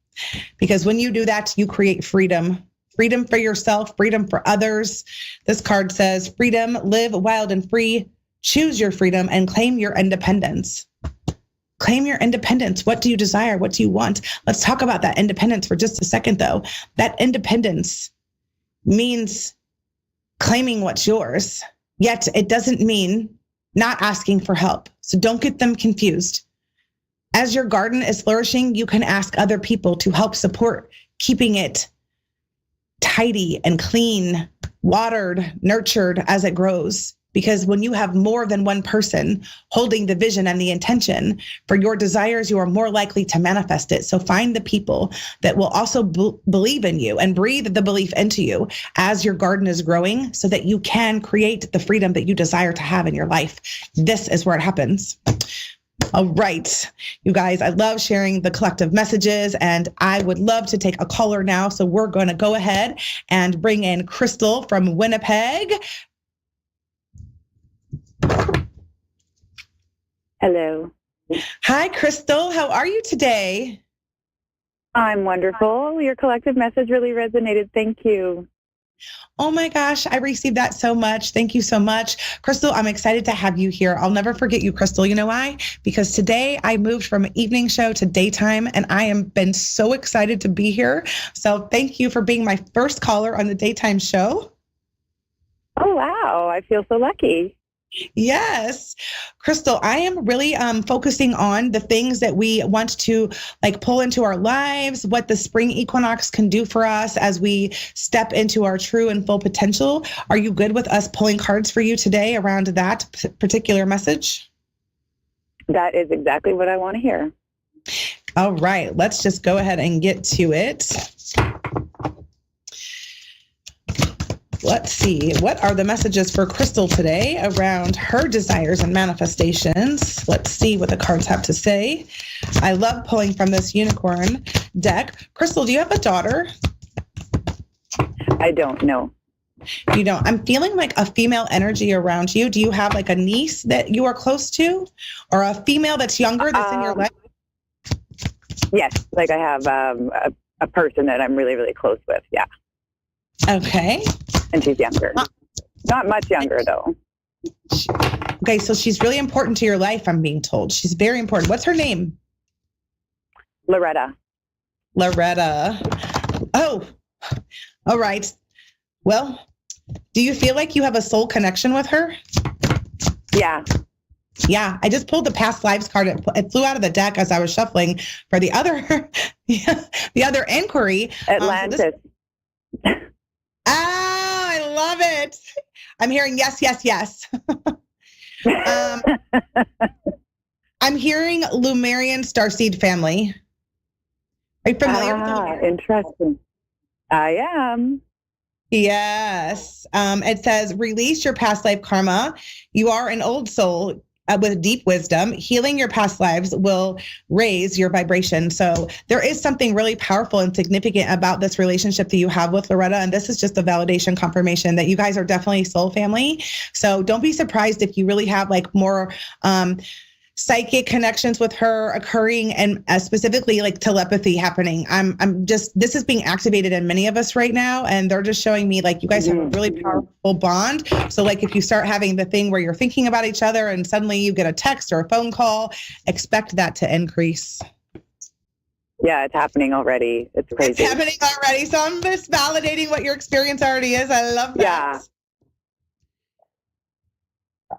Because when you do that, you create freedom freedom for yourself, freedom for others. This card says, freedom, live wild and free, choose your freedom, and claim your independence. Claim your independence. What do you desire? What do you want? Let's talk about that independence for just a second, though. That independence means claiming what's yours, yet it doesn't mean not asking for help. So don't get them confused. As your garden is flourishing, you can ask other people to help support keeping it tidy and clean, watered, nurtured as it grows. Because when you have more than one person holding the vision and the intention for your desires, you are more likely to manifest it. So find the people that will also believe in you and breathe the belief into you as your garden is growing so that you can create the freedom that you desire to have in your life. This is where it happens. All right, you guys, I love sharing the collective messages, and I would love to take a caller now. So we're going to go ahead and bring in Crystal from Winnipeg. Hello. Hi, Crystal. How are you today? I'm wonderful. Your collective message really resonated. Thank you. Oh my gosh, I received that so much. Thank you so much. Crystal, I'm excited to have you here. I'll never forget you, Crystal. You know why? Because today I moved from an evening show to daytime, and I am been so excited to be here. So thank you for being my first caller on the daytime show. Oh, wow. I feel so lucky. Yes. Crystal, I am really focusing on the things that we want to pull into our lives, what the spring equinox can do for us as we step into our true and full potential. Are you good with us pulling cards for you today around that particular message? That is exactly what I want to hear. All right, let's just go ahead and get to it. Let's see, what are the messages for Crystal today around her desires and manifestations? Let's see what the cards have to say. I love pulling from this unicorn deck. Crystal, do you have a daughter? I don't know. You don't. I'm feeling like a female energy around you. Do you have like a niece that you are close to, or a female that's younger that's in your life? Yes, like I have a person that I'm really, really close with. Yeah. Okay. And she's younger. Not much younger, though. Okay, so she's really important to your life, I'm being told. She's very important. What's her name? Loretta. Oh, all right. Well, do you feel like you have a soul connection with her? Yeah. Yeah, I just pulled the past lives card. It flew out of the deck as I was shuffling for the other, the other inquiry. Atlantis. I love it. I'm hearing yes, yes, yes. I'm hearing Lumerian Starseed family. Are you familiar with Lumerian? Interesting. I am. Yes. It says, release your past life karma. You are an old soul with deep wisdom. Healing your past lives will raise your vibration. So there is something really powerful and significant about this relationship that you have with Loretta. And this is just a validation confirmation that you guys are definitely soul family. So don't be surprised if you really have more psychic connections with her occurring, and specifically telepathy happening. This is being activated in many of us right now, and they're just showing me you guys have a really powerful bond. So if you start having the thing where you're thinking about each other and suddenly you get a text or a phone call, expect that to increase. Yeah, it's happening already. It's crazy. It's happening already. So I'm just validating what your experience already is. I love that. Yeah.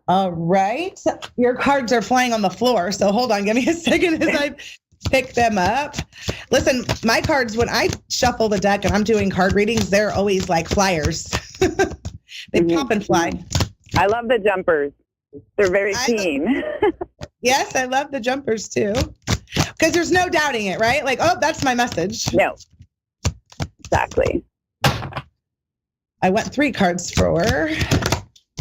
All right. Your cards are flying on the floor. So hold on. Give me a second as I pick them up. Listen, my cards, when I shuffle the deck and I'm doing card readings, they're always like flyers. They pop and fly. I love the jumpers. They're very keen. Yes, I love the jumpers too. Because there's no doubting it, right? Oh, that's my message. No. Exactly. I went 3 cards for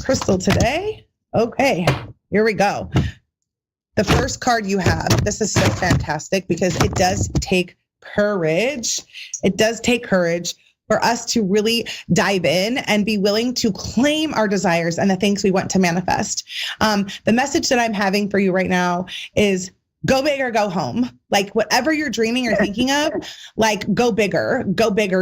Crystal today. Okay, here we go. The first card you have, this is so fantastic because it does take courage. It does take courage for us to really dive in and be willing to claim our desires and the things we want to manifest. The message that I'm having for you right now is go big or go home. Like whatever you're dreaming or thinking of, like go bigger,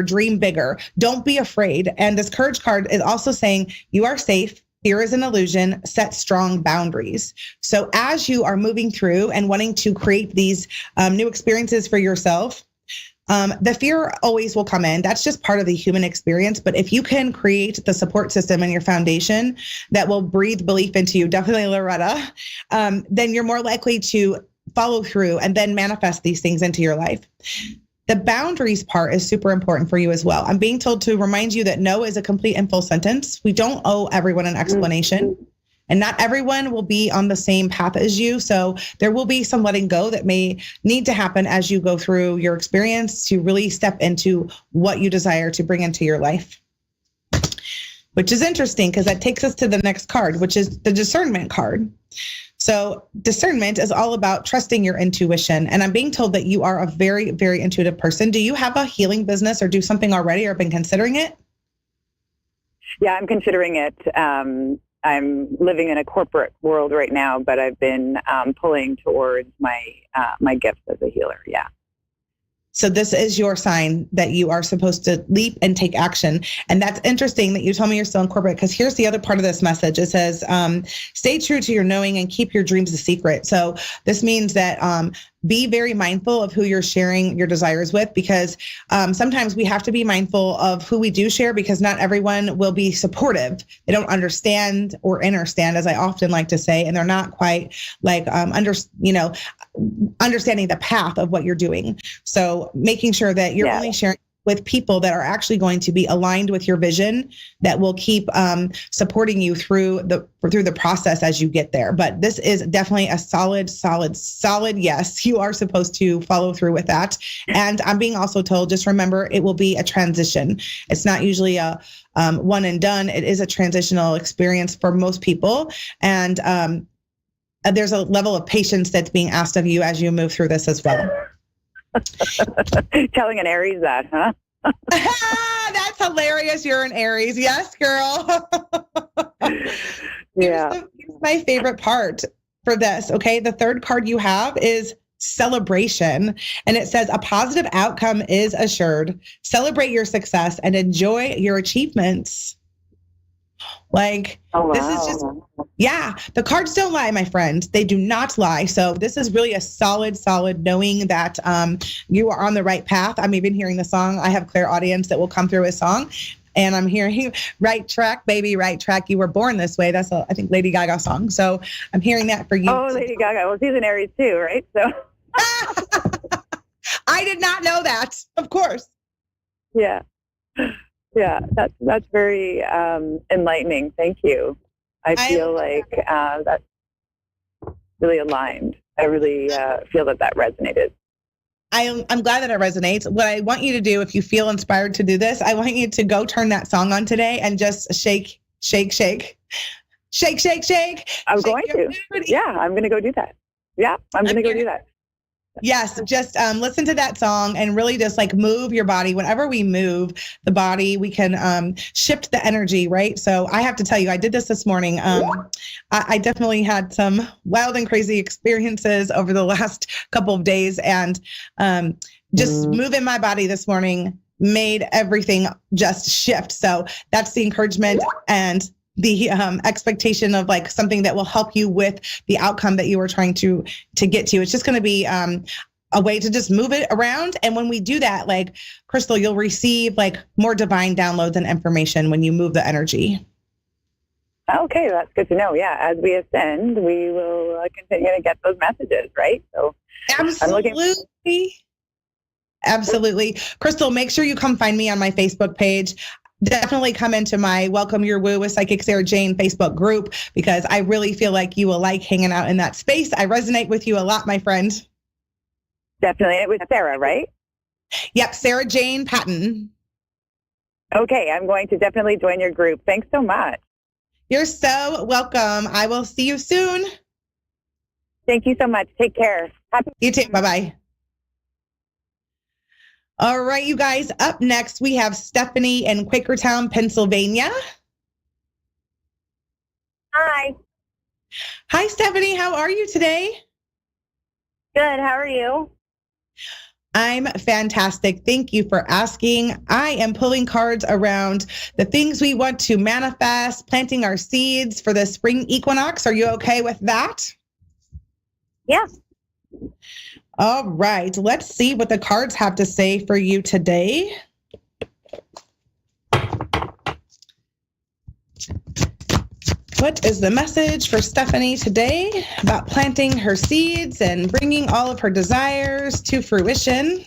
dream bigger. Don't be afraid. And this courage card is also saying you are safe. Fear is an illusion. Set strong boundaries. So as you are moving through and wanting to create these new experiences for yourself, the fear always will come in. That's just part of the human experience. But if you can create the support system and your foundation that will breathe belief into you, definitely Loretta, then you're more likely to follow through and then manifest these things into your life. The boundaries part is super important for you as well. I'm being told to remind you that no is a complete and full sentence. We don't owe everyone an explanation. And not everyone will be on the same path as you. So there will be some letting go that may need to happen as you go through your experience to really step into what you desire to bring into your life. Which is interesting because that takes us to the next card, which is the discernment card. So discernment is all about trusting your intuition. And I'm being told that you are a very, very intuitive person. Do you have a healing business or do something already or been considering it? Yeah, I'm considering it. I'm living in a corporate world right now, but I've been pulling towards my gifts as a healer. Yeah. So this is your sign that you are supposed to leap and take action. And that's interesting that you tell me you're still in corporate, because here's the other part of this message. It says, stay true to your knowing and keep your dreams a secret. So this means that be very mindful of who you're sharing your desires with, because sometimes we have to be mindful of who we do share, because not everyone will be supportive. They don't understand or understand, as I often like to say, and they're not quite like understanding the path of what you're doing. So making sure that you're only sharing with people that are actually going to be aligned with your vision, that will keep supporting you through the process as you get there. But this is definitely a solid yes. You are supposed to follow through with that. And I'm being also told, just remember, it will be a transition. It's not usually a one and done. It is a transitional experience for most people. And there's a level of patience that's being asked of you as you move through this as well. Telling an Aries that, huh? That's hilarious. You're an Aries. Yes, girl. Yeah. Here's my favorite part for this. Okay. The third card you have is celebration. And it says a positive outcome is assured. Celebrate your success and enjoy your achievements. Like, This is just, the cards don't lie, my friend. They do not lie. So this is really a solid knowing that you are on the right path. I'm even hearing the song. I have clairaudience that will come through a song. And I'm hearing right track, baby, right track. You were born this way. That's I think Lady Gaga song. So I'm hearing that for you. Oh, Lady Gaga. Well, she's an Aries too, right? So I did not know that. Of course. Yeah. Yeah, that's very enlightening. Thank you. I feel like that's really aligned. I really feel that resonated. I'm glad that it resonates. What I want you to do, if you feel inspired to do this, I want you to go turn that song on today and just shake, shake, shake, shake, shake, shake. I'm going to. Yeah, I'm going to go do that. Yeah, I'm going to go do that. Yes, just listen to that song and really just like move your body. Whenever we move the body, we can shift the energy, right? So I have to tell you, I did this morning. I definitely had some wild and crazy experiences over the last couple of days, and just moving my body this morning made everything just shift. So that's the encouragement and the expectation of like something that will help you with the outcome that you are trying to get to. It's just going to be a way to just move it around. And when we do that, like Crystal, you'll receive like more divine downloads and information when you move the energy. Okay, that's good to know. Yeah, as we ascend, we will continue to get those messages, right? So Absolutely. Crystal, make sure you come find me on my Facebook page. Definitely come into my Welcome Your Woo with Psychic Sarah Jane Facebook group, because I really feel like you will like hanging out in that space. I resonate with you a lot, my friend. Definitely. It was Sarah, right? Yep, Sarah Jane Patton. Okay, I'm going to definitely join your group. Thanks so much. You're so welcome. I will see you soon. Thank you so much. Take care. You too. Bye-bye. All right, you guys, up next, we have Stephanie in Quakertown, Pennsylvania. Hi. Hi, Stephanie. How are you today? Good. How are you? I'm fantastic. Thank you for asking. I am pulling cards around the things we want to manifest, planting our seeds for the spring equinox. Are you okay with that? Yeah. All right. Let's see what the cards have to say for you today. What is the message for Stephanie today about planting her seeds and bringing all of her desires to fruition?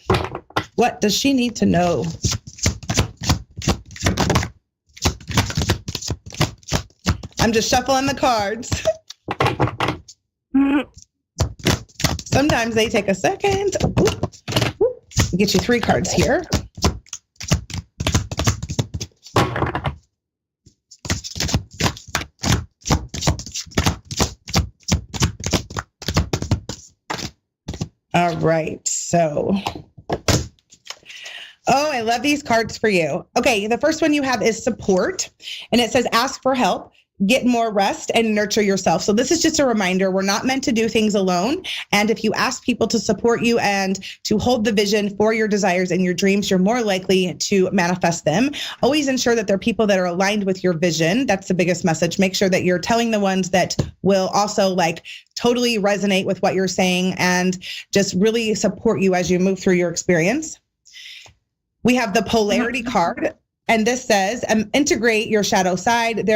What does she need to know? I'm just shuffling the cards. Sometimes they take a second. Get you 3 cards here. All right, so, I love these cards for you. Okay, the first one you have is support, and it says ask for help, get more rest, and nurture yourself. So this is just a reminder, we're not meant to do things alone, and if you ask people to support you and to hold the vision for your desires and your dreams, you're more likely to manifest them. Always ensure that they're people that are aligned with your vision. That's the biggest message. Make sure that you're telling the ones that will also totally resonate with what you're saying and just really support you as you move through your experience. We have the polarity card, and this says, integrate your shadow side.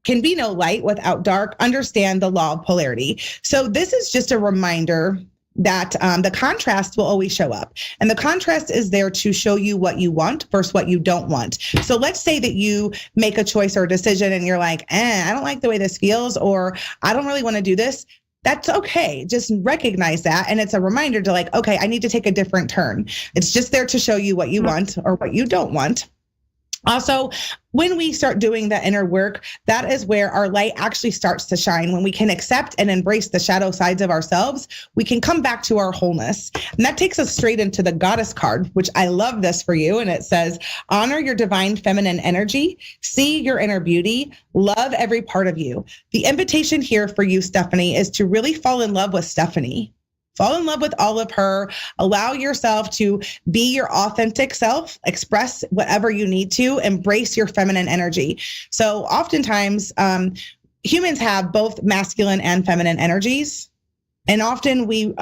Can be no light without dark. Understand the law of polarity. So this is just a reminder that the contrast will always show up. And the contrast is there to show you what you want versus what you don't want. So let's say that you make a choice or a decision and you're like, I don't like the way this feels, or I don't really want to do this. That's okay. Just recognize that. And it's a reminder to okay, I need to take a different turn. It's just there to show you what you want or what you don't want. Also, when we start doing the inner work, that is where our light actually starts to shine. When we can accept and embrace the shadow sides of ourselves, we can come back to our wholeness. And that takes us straight into the goddess card, which I love this for you. And it says, honor your divine feminine energy, see your inner beauty, love every part of you. The invitation here for you, Stephanie, is to really fall in love with Stephanie. Fall in love with all of her. Allow yourself to be your authentic self, express whatever you need to, embrace your feminine energy. So oftentimes, humans have both masculine and feminine energies. And often we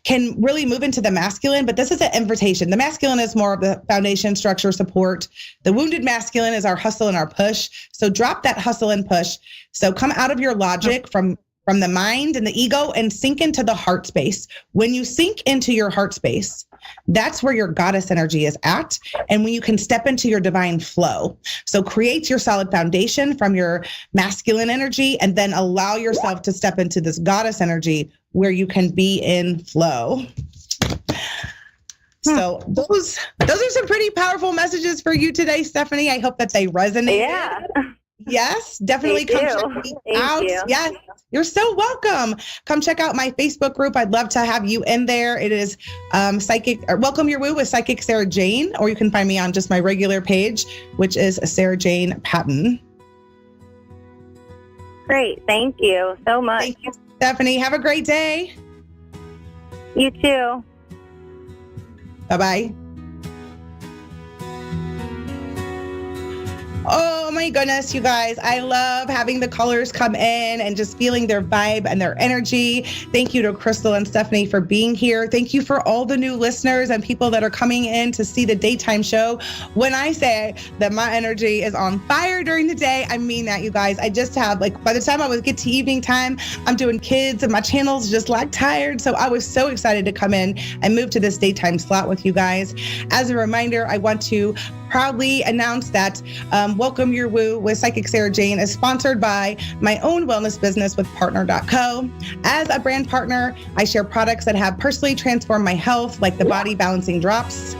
can really move into the masculine, but this is an invitation. The masculine is more of the foundation, structure, support. The wounded masculine is our hustle and our push. So drop that hustle and push. So come out of your logic from the mind and the ego and sink into the heart space. When you sink into your heart space, that's where your goddess energy is at. And when you can step into your divine flow. So create your solid foundation from your masculine energy and then allow yourself to step into this goddess energy where you can be in flow. So those are some pretty powerful messages for you today, Stephanie. I hope that they resonate. Yeah. Yes, definitely come check me out. You. Yes, you're so welcome. Come check out my Facebook group. I'd love to have you in there. It is Welcome Your Woo with Psychic Sarah Jane, or you can find me on just my regular page, which is Sarah Jane Patton. Great. Thank you so much. Thank you, Stephanie. Have a great day. You too. Bye-bye. Oh my goodness, you guys. I love having the callers come in and just feeling their vibe and their energy. Thank you to Crystal and Stephanie for being here. Thank you for all the new listeners and people that are coming in to see the daytime show. When I say that my energy is on fire during the day, I mean that, you guys. I just have, by the time I would get to evening time, I'm doing kids and my channel's just tired. So I was so excited to come in and move to this daytime slot with you guys. As a reminder, I want to proudly announce that Welcome Your Woo with Psychic Sarah Jane is sponsored by my own wellness business with partner.co. As a brand partner, I share products that have personally transformed my health, like the body balancing drops,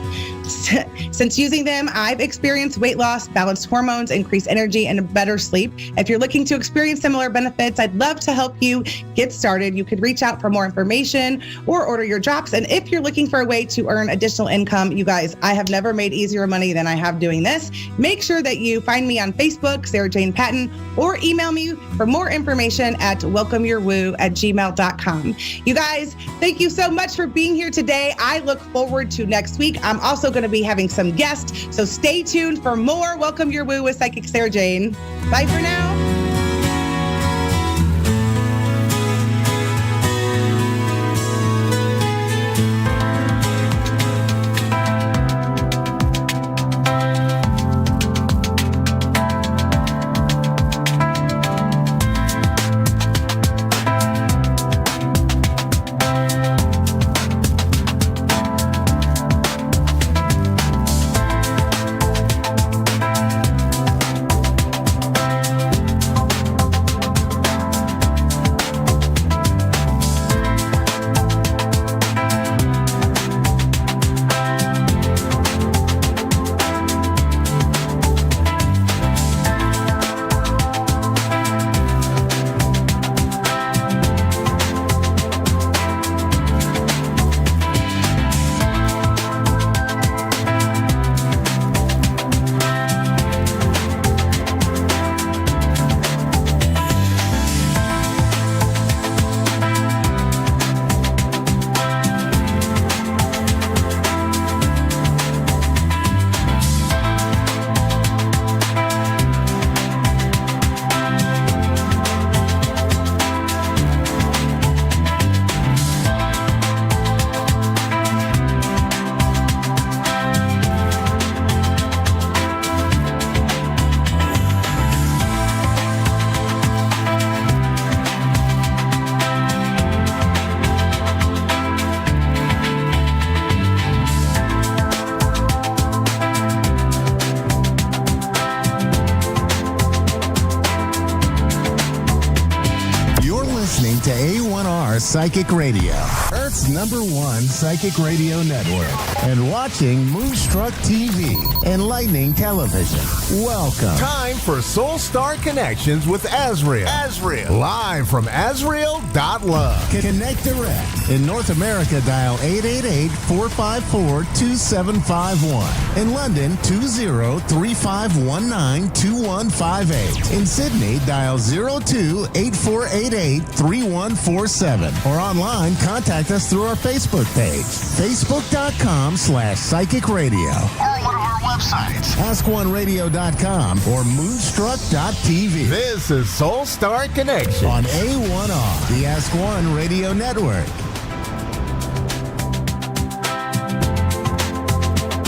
Since using them, I've experienced weight loss, balanced hormones, increased energy, and better sleep. If you're looking to experience similar benefits, I'd love to help you get started. You could reach out for more information or order your drops. And if you're looking for a way to earn additional income, you guys, I have never made easier money than I have doing this. Make sure that you find me on Facebook, Sarah Jane Patton, or email me for more information at welcomeyourwoo@gmail.com. You guys, thank you so much for being here today. I look forward to next week. I'm also going to be having some guests, so stay tuned for more Welcome Your Woo with Psychic Sarah Jane. Bye for now. To A1R Psychic Radio, Earth's #1 psychic radio network, and watching Moonstruck TV and Lightning Television. Welcome. Time for Soul Star Connections with Azrael. Live from Azrael.love. Connect direct. In North America, dial 888-454-2751. In London, 20-3519-2158. In Sydney, dial 02-8488-3147. Or online, contact us through our Facebook page, facebook.com/psychic radio. Or one of our websites, askoneradio.com or moonstruck.tv. This is Soul Star Connection on A1R, the Ask One Radio Network.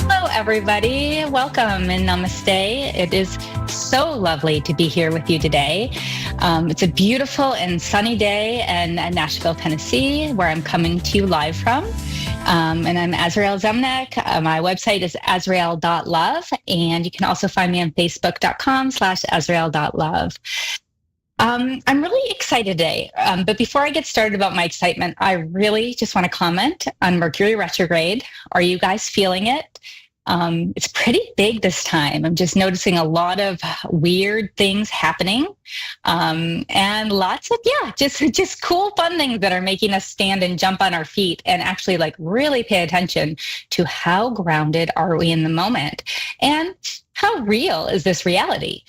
Hello, everybody. Welcome and namaste. It is so lovely to be here with you today. It's a beautiful and sunny day in Nashville, Tennessee, where I'm coming to you live from. And I'm Azrael Zemnek. My website is azrael.love, and you can also find me on facebook.com/azrael.love. I'm really excited today, but before I get started about my excitement, I really just want to comment on Mercury retrograde. Are you guys feeling it? It's pretty big this time. I'm just noticing a lot of weird things happening, and lots of, just cool, fun things that are making us stand and jump on our feet and actually really pay attention to how grounded are we in the moment and how real is this reality.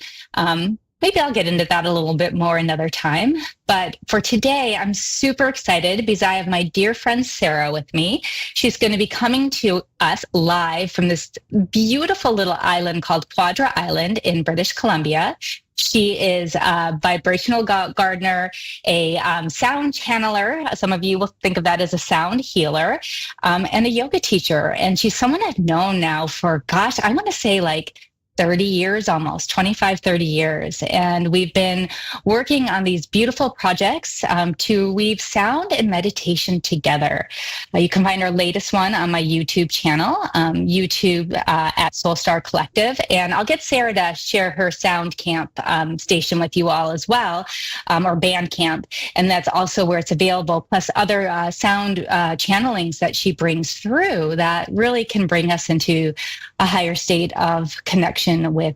Maybe I'll get into that a little bit more another time. But for today, I'm super excited because I have my dear friend Sarah with me. She's going to be coming to us live from this beautiful little island called Quadra Island in British Columbia. She is a vibrational gardener, a sound channeler. Some of you will think of that as a sound healer, and a yoga teacher. And she's someone I've known now for, I want to say 30 years, almost 25, 30 years. And we've been working on these beautiful projects to weave sound and meditation together. You can find our latest one on my YouTube channel, YouTube at Soulstar Collective. And I'll get Sarah to share her sound camp station with you all as well, or band camp. And that's also where it's available, plus other sound channelings that she brings through that really can bring us into a higher state of connection with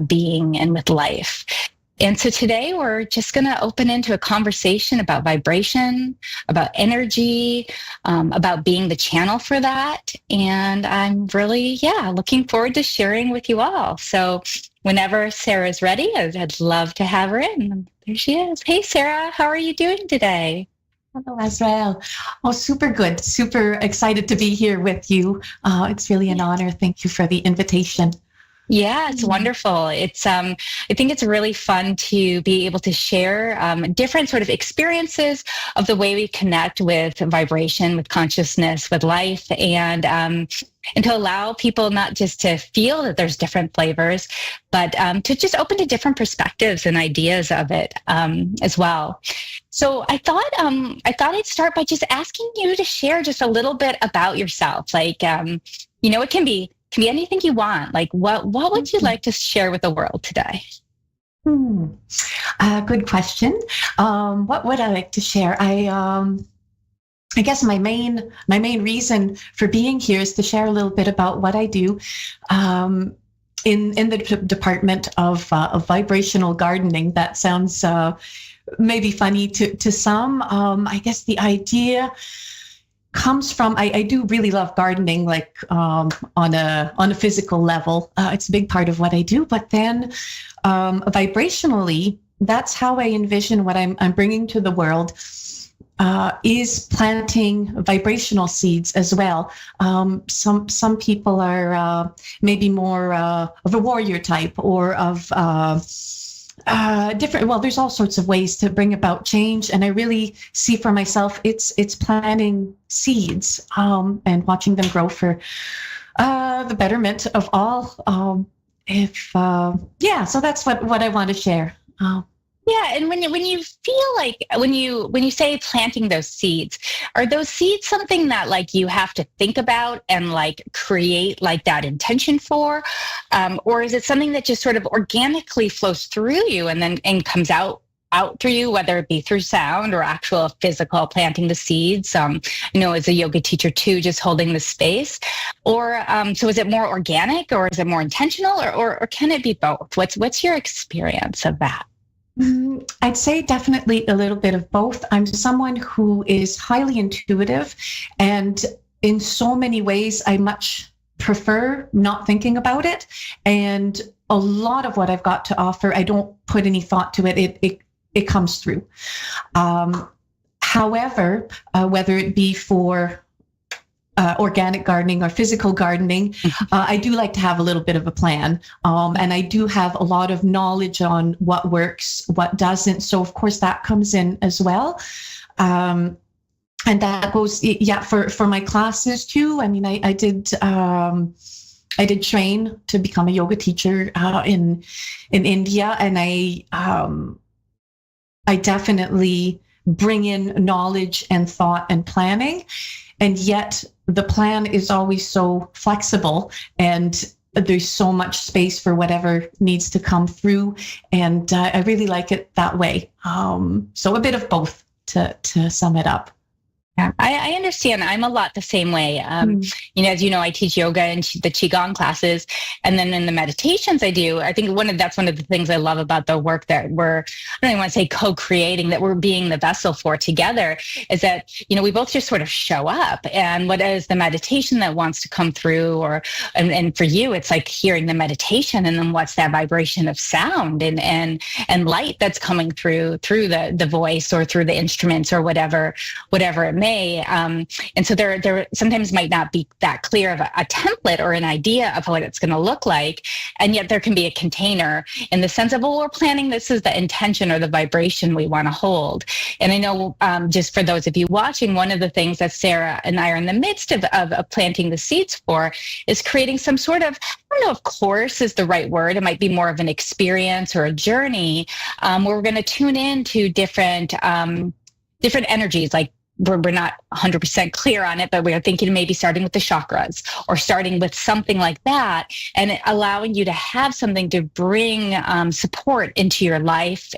being and with life. And so today we're just going to open into a conversation about vibration, about energy, about being the channel for that. And I'm really, looking forward to sharing with you all. So whenever Sarah's ready, I'd love to have her in. There she is. Hey, Sarah, how are you doing today? Hello, Azrael. Oh, super good. Super excited to be here with you. It's really an honor. Thank you for the invitation. Yeah, it's wonderful. It's I think it's really fun to be able to share different sort of experiences of the way we connect with vibration, with consciousness, with life, and to allow people not just to feel that there's different flavors, but to just open to different perspectives and ideas of it as well. So I thought I'd start by just asking you to share just a little bit about yourself. Like, it can be anything you want. Like, what would you like to share with the world today? Good question. What would I like to share? I guess my main reason for being here is to share a little bit about what I do in the department of vibrational gardening. That sounds maybe funny to some. I guess the idea comes from I do really love gardening, like on a physical level. It's a big part of what I do. But then vibrationally, that's how I envision what I'm bringing to the world. Is planting vibrational seeds as well. Some people are maybe more of a warrior type or of different. Well, there's all sorts of ways to bring about change, and I really see for myself it's planting seeds and watching them grow for the betterment of all. So that's what I want to share. Yeah, and when you feel like when you say planting those seeds, are those seeds something that like you have to think about and like create like that intention for, or is it something that just sort of organically flows through you and comes out through you, whether it be through sound or actual physical planting the seeds? As a yoga teacher too, just holding the space, or so is it more organic or is it more intentional, or can it be both? What's your experience of that? I'd say definitely a little bit of both. I'm someone who is highly intuitive, and in so many ways, I much prefer not thinking about it. And a lot of what I've got to offer, I don't put any thought to it. It comes through. However, whether it be for organic gardening or physical gardening, I do like to have a little bit of a plan. And I do have a lot of knowledge on what works, what doesn't. So of course that comes in as well. And that goes, for my classes too. I mean, I did train to become a yoga teacher in India, and I definitely bring in knowledge and thought and planning. And yet the plan is always so flexible, and there's so much space for whatever needs to come through. And I really like it that way. So a bit of both to sum it up. Yeah, I understand. I'm a lot the same way. As you know, I teach yoga and the Qigong classes. And then in the meditations I do, I think that's one of the things I love about the work that I don't even want to say co-creating, that we're being the vessel for together, is that, we both just sort of show up. And what is the meditation that wants to come through, and for you, it's like hearing the meditation, and then what's that vibration of sound and light that's coming through the voice or through the instruments or whatever it may. And so there sometimes might not be that clear of a template or an idea of what it's going to look like. And yet there can be a container in the sense of, well, we're planning, this is the intention or the vibration we want to hold. And I know just for those of you watching, one of the things that Sarah and I are in the midst of planting the seeds for is creating some sort of, I don't know if course is the right word. It might be more of an experience or a journey where we're going to tune into different energies. Like we're not 100% clear on it, but we're thinking maybe starting with the chakras or starting with something like that, and allowing you to have something to bring support into your life,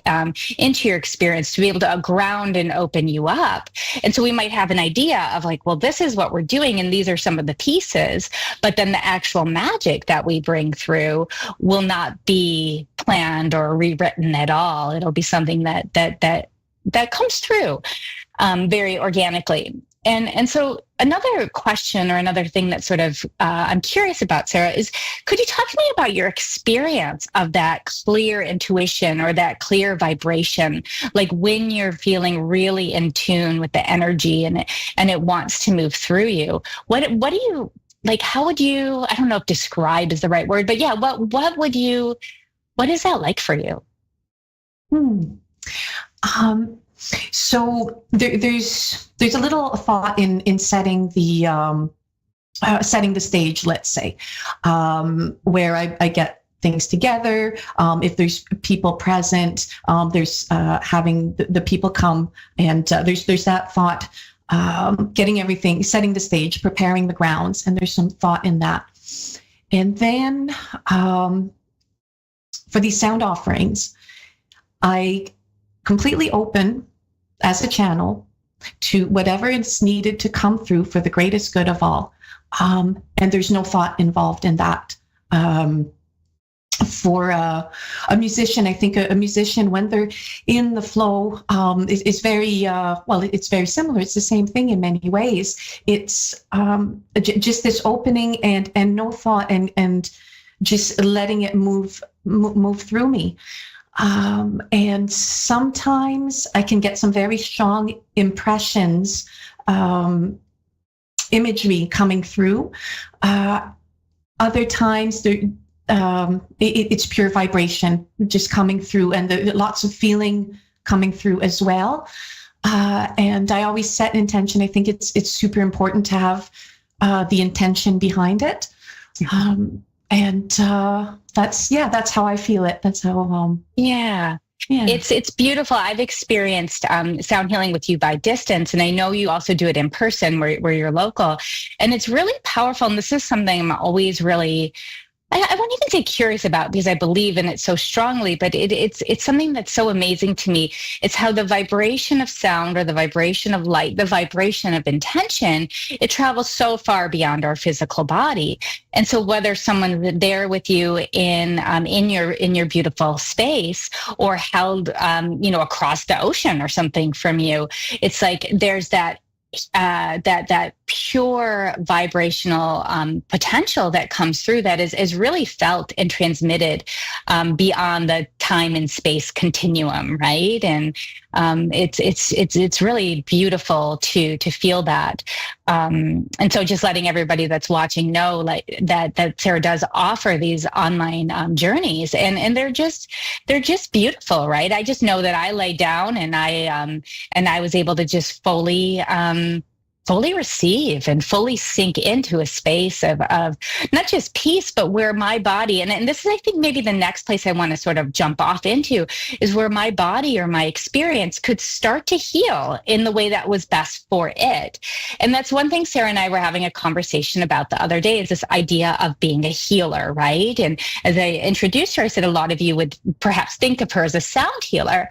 into your experience, to be able to ground and open you up. And so we might have an idea of like, well, this is what we're doing, and these are some of the pieces, but then the actual magic that we bring through will not be planned or rewritten at all. It'll be something that comes through very organically. And so another question or another thing that sort of I'm curious about, Sarah, is could you talk to me about your experience of that clear intuition or that clear vibration, like when you're feeling really in tune with the energy and it wants to move through you? What do you, like, how would you, I don't know if describe is the right word, but yeah, what is that like for you? So there's a little thought in setting the stage, let's say, where I get things together. If there's people present, there's having the people come, and there's that thought, getting everything, setting the stage, preparing the grounds, and there's some thought in that. And then for these sound offerings, I completely open as a channel to whatever is needed to come through for the greatest good of all. And there's no thought involved in that. For a musician, I think a musician, when they're in the flow, is very, it's very similar. It's the same thing in many ways. It's just this opening and no thought and just letting it move through me. And sometimes I can get some very strong impressions, imagery coming through. Other times it's pure vibration just coming through, and lots of feeling coming through as well. And I always set intention. I think it's super important to have the intention behind it. And that's how I feel it. That's how yeah. It's beautiful. I've experienced sound healing with you by distance, and I know you also do it in person where you're local, and it's really powerful. And this is something I'm always really, I won't even say curious about, because I believe in it so strongly, but it's something that's so amazing to me. It's how the vibration of sound or the vibration of light, the vibration of intention, it travels so far beyond our physical body. And so whether someone's there with you in your beautiful space, or held across the ocean or something from you, it's like there's that pure vibrational potential that comes through that is really felt and transmitted beyond the time and space continuum, right? And it's really beautiful to feel that. And so just letting everybody that's watching know, like that Sarah does offer these online journeys, and they're just beautiful, right? I just know that I lay down and I was able to just fully receive and fully sink into a space of not just peace, but where my body, and this is, I think, maybe the next place I want to sort of jump off into, is where my body or my experience could start to heal in the way that was best for it. And that's one thing Sarah and I were having a conversation about the other day, is this idea of being a healer, right? And as I introduced her, I said a lot of you would perhaps think of her as a sound healer,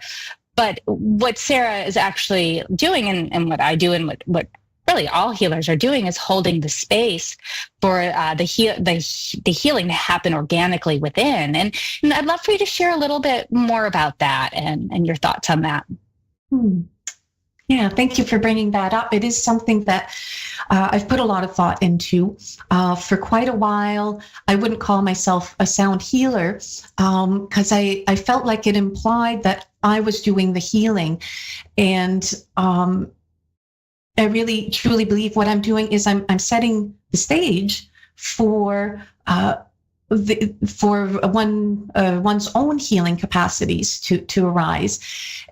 but what Sarah is actually doing, and what I do, and what really all healers are doing, is holding the space for the healing to happen organically within. And I'd love for you to share a little bit more about that and your thoughts on that. Yeah, thank you for bringing that up. It is something that I've put a lot of thought into for quite a while. I wouldn't call myself a sound healer because I felt like it implied that I was doing the healing. And really truly believe what I'm doing is I'm setting the stage for one's own healing capacities to arise.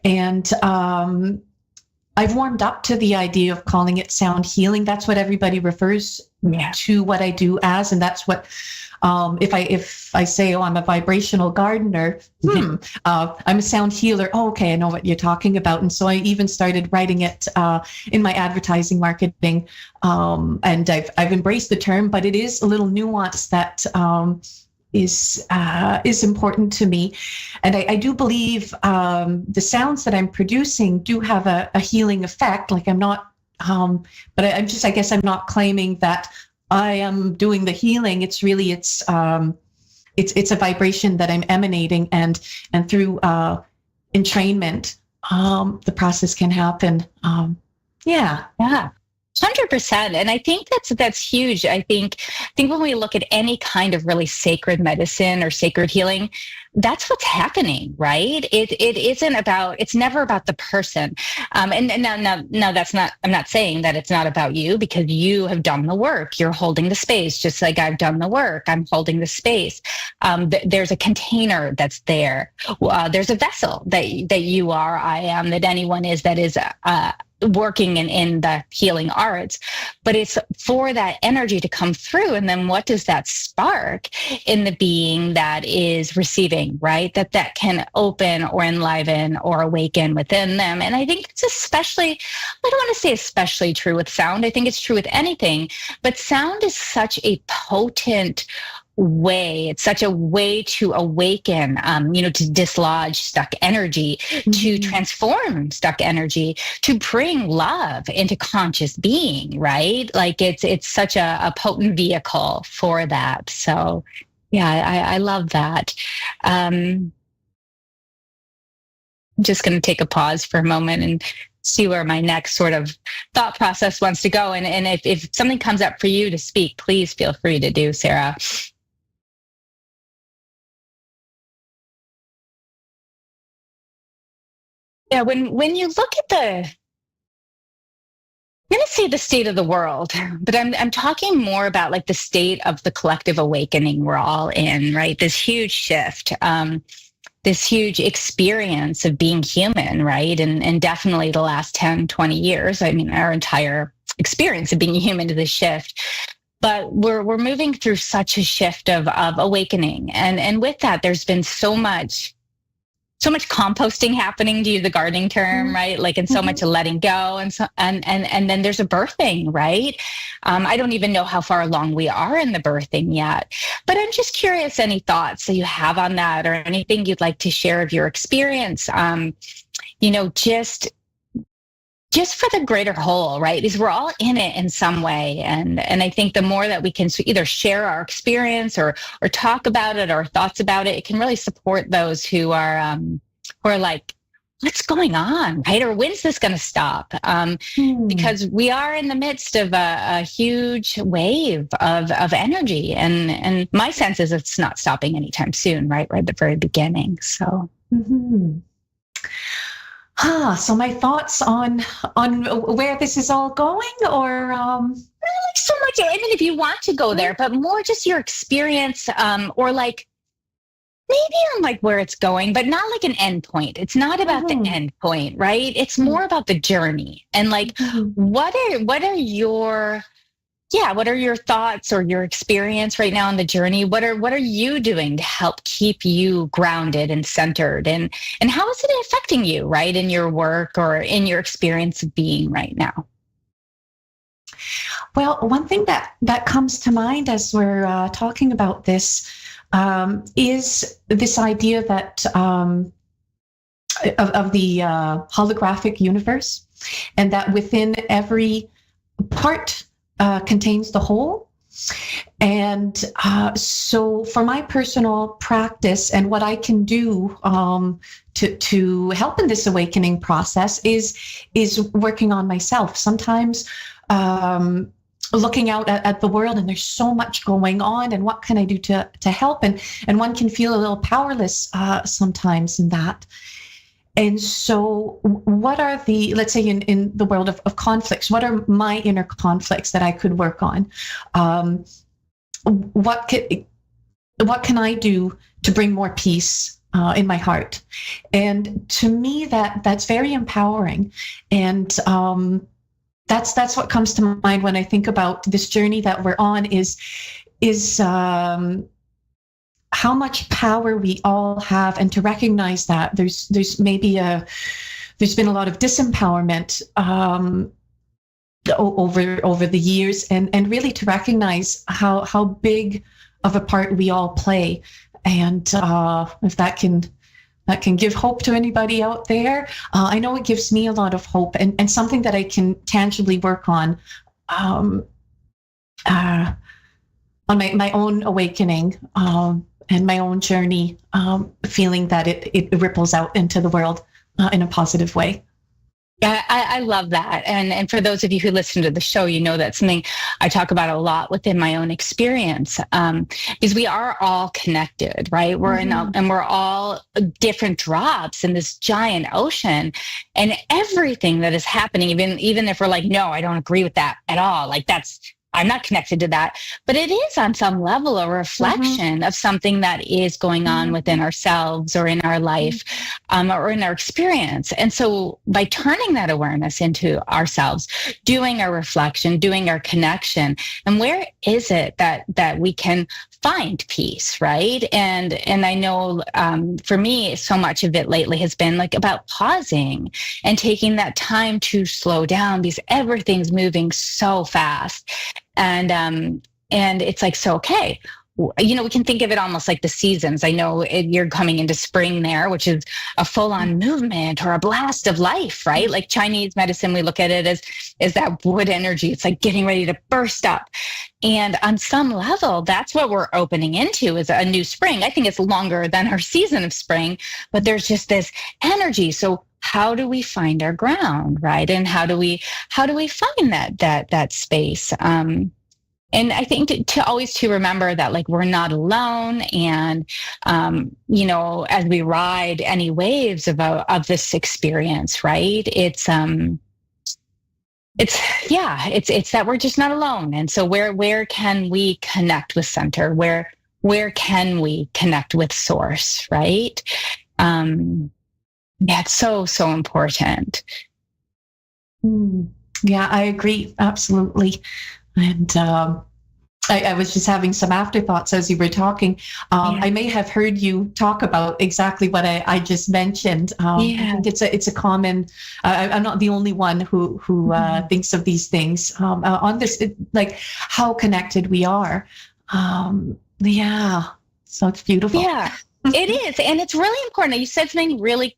And I've warmed up to the idea of calling it sound healing. That's what everybody refers to what I do as, and that's what if I say, oh, I'm a vibrational gardener, I'm a sound healer. Oh, okay, I know what you're talking about. And so I even started writing it in my advertising marketing, and I've embraced the term, but it is a little nuance that is important to me. And I do believe the sounds that I'm producing do have a healing effect. Like I'm not, but I guess I'm not claiming that I am doing the healing. It's really, it's a vibration that I'm emanating, and through entrainment, the process can happen. Yeah. 100%. And I think that's huge. I think when we look at any kind of really sacred medicine or sacred healing, that's what's happening, right? It's never about the person. And now that's not, I'm not saying that it's not about you, because you have done the work. You're holding the space, just like I've done the work. I'm holding the space. There's a container that's there. There's a vessel that you are, I am, that anyone is, that is, working in the healing arts, but it's for that energy to come through. And then what does that spark in the being that is receiving, right? That can open or enliven or awaken within them. And I think it's especially, I don't want to say especially true with sound. I think it's true with anything, but sound is such a potent way. It's such a way to awaken, to dislodge stuck energy, to transform stuck energy, to bring love into conscious being, right? Like it's such a potent vehicle for that. So yeah, I love that. I'm just going to take a pause for a moment and see where my next sort of thought process wants to go. And if something comes up for you to speak, please feel free to do, Sarah. Yeah, when you look at I'm going to say the state of the world, but I'm talking more about like the state of the collective awakening we're all in, right? This huge shift, this huge experience of being human, right? And definitely the last 10, 20 years, I mean, our entire experience of being human to this shift. But we're moving through such a shift of awakening. And with that, there's been so much composting happening, to use the gardening term, right? Like, and so much letting go, and then there's a birthing, right? I don't even know how far along we are in the birthing yet, but I'm just curious, any thoughts that you have on that, or anything you'd like to share of your experience? Just for the greater whole, right? Because we're all in it in some way. And I think the more that we can either share our experience or talk about it or thoughts about it, it can really support those who are like, what's going on, right? Or when's this going to stop? Because we are in the midst of a huge wave of energy. And my sense is it's not stopping anytime soon, right? We're at the very beginning, so. So my thoughts on where this is all going, or not like so much. I mean, if you want to go there, but more just your experience, or like maybe on like where it's going, but not like an end point. It's not about the end point, right? It's more about the journey, and like what are your thoughts or your experience right now on the journey? What are you doing to help keep you grounded and centered? And how is it affecting you, right, in your work or in your experience of being right now? Well, one thing that comes to mind as we're talking about this is this idea that of the holographic universe, and that within every part contains the whole. And so for my personal practice, and what I can do to help in this awakening process is working on myself. Sometimes looking out at the world, and there's so much going on, and what can I do to help? And one can feel a little powerless sometimes in that. And so what are the, let's say in the world of conflicts, what are my inner conflicts that I could work on? What can I do to bring more peace in my heart? And to me, that's very empowering. And that's what comes to mind when I think about this journey that we're on is how much power we all have, and to recognize that there's maybe there's been a lot of disempowerment over the years, and really to recognize how big of a part we all play. And if that can give hope to anybody out there, I know it gives me a lot of hope, and something that I can tangibly work on my own awakening and my own journey, feeling that it ripples out into the world in a positive way. Yeah, I love that. And for those of you who listen to the show, you know that's something I talk about a lot within my own experience, because we are all connected, right? We're and we're all different drops in this giant ocean, and everything that is happening, even if we're like, no, I don't agree with that at all. Like I'm not connected to that, but it is on some level a reflection of something that is going on within ourselves or in our life, or in our experience. And so by turning that awareness into ourselves, doing our reflection, doing our connection, and where is it that we can find peace, right? And I know for me, so much of it lately has been like about pausing and taking that time to slow down, because everything's moving so fast. And it's like, so, okay, you know, we can think of it almost like the seasons. I know you're coming into spring there, which is a full-on movement or a blast of life, right? Like Chinese medicine, we look at it as that wood energy. It's like getting ready to burst up. And on some level, that's what we're opening into, is a new spring. I think it's longer than our season of spring, but there's just this energy. So how do we find our ground, right? And how do we find that space? And I think to always remember that, like, we're not alone. And, you know, as we ride any waves of this experience, right? It's that we're just not alone. And so where can we connect with center? Where can we connect with source, right? Yeah, it's so important. Yeah, I agree. Absolutely. And I was just having some afterthoughts as you were talking. I may have heard you talk about exactly what I just mentioned. I think it's a common. I'm not the only one who thinks of these things on this, like how connected we are. So it's beautiful. Yeah, it is, and it's really important. You said something really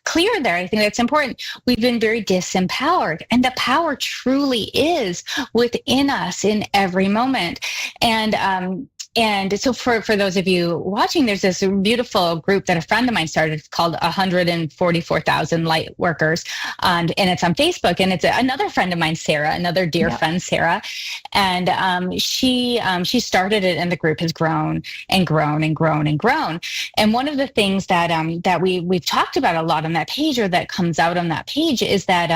clear there. I think that's important. We've been very disempowered, and the power truly is within us in every moment. And so for those of you watching, there's this beautiful group that a friend of mine started called 144,000 Light Workers. And it's on Facebook. And it's another friend of mine, Sarah, another dear friend, Sarah. And she started it, and the group has grown and grown and grown and grown. And one of the things that we've talked about a lot on that page, or that comes out on that page, is that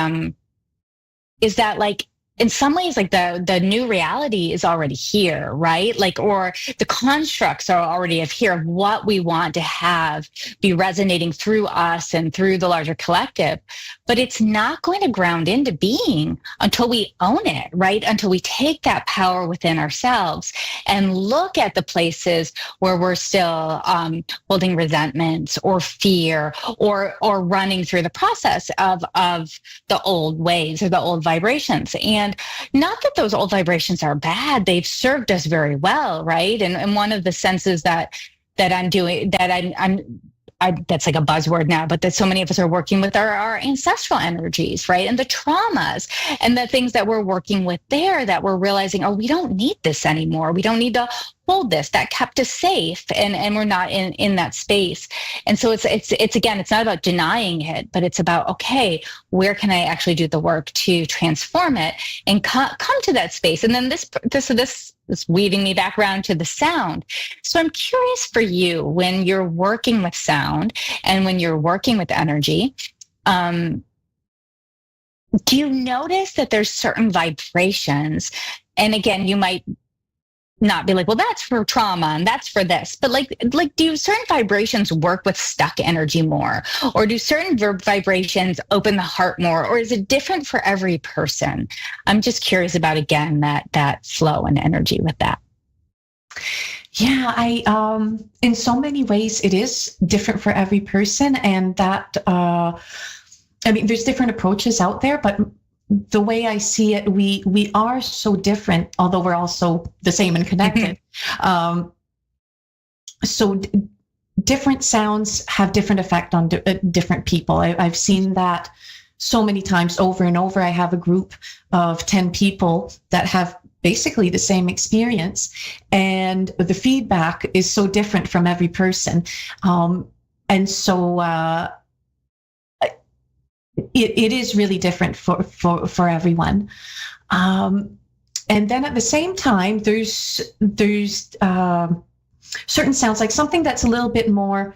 like, in some ways, like the new reality is already here, right? Like, or the constructs are already here of what we want to have be resonating through us and through the larger collective. But it's not going to ground into being until we own it, right? Until we take that power within ourselves and look at the places where we're still holding resentments or fear or running through the process of the old ways or the old vibrations. And not that those old vibrations are bad. They've served us very well, right? And one of the senses that I'm doing, that I'm that's like a buzzword now, but that so many of us are working with our ancestral energies, right? And the traumas and the things that we're working with there, that we're realizing, oh, we don't need this anymore. We don't need to hold this, that kept us safe, and we're not in that space. And so it's again, it's not about denying it, but it's about, okay, where can I actually do the work to transform it and come to that space? And then this is weaving me back around to the sound. So I'm curious for you, when you're working with sound and when you're working with energy, do you notice that there's certain vibrations? And again, you might not be like, well, that's for trauma and that's for this, but like do certain vibrations work with stuck energy more, or do certain vibrations open the heart more, or is it different for every person? I'm just curious about, again, that flow and energy with that. Yeah, I in so many ways it is different for every person, and that I mean, there's different approaches out there, but the way I see it, we are so different, although we're also the same and connected. So different sounds have different effect on different people. I've seen that so many times over and over. I have a group of 10 people that have basically the same experience, and the feedback is so different from every person. And so it is really different for everyone. And then at the same time, there's certain sounds, like something that's a little bit more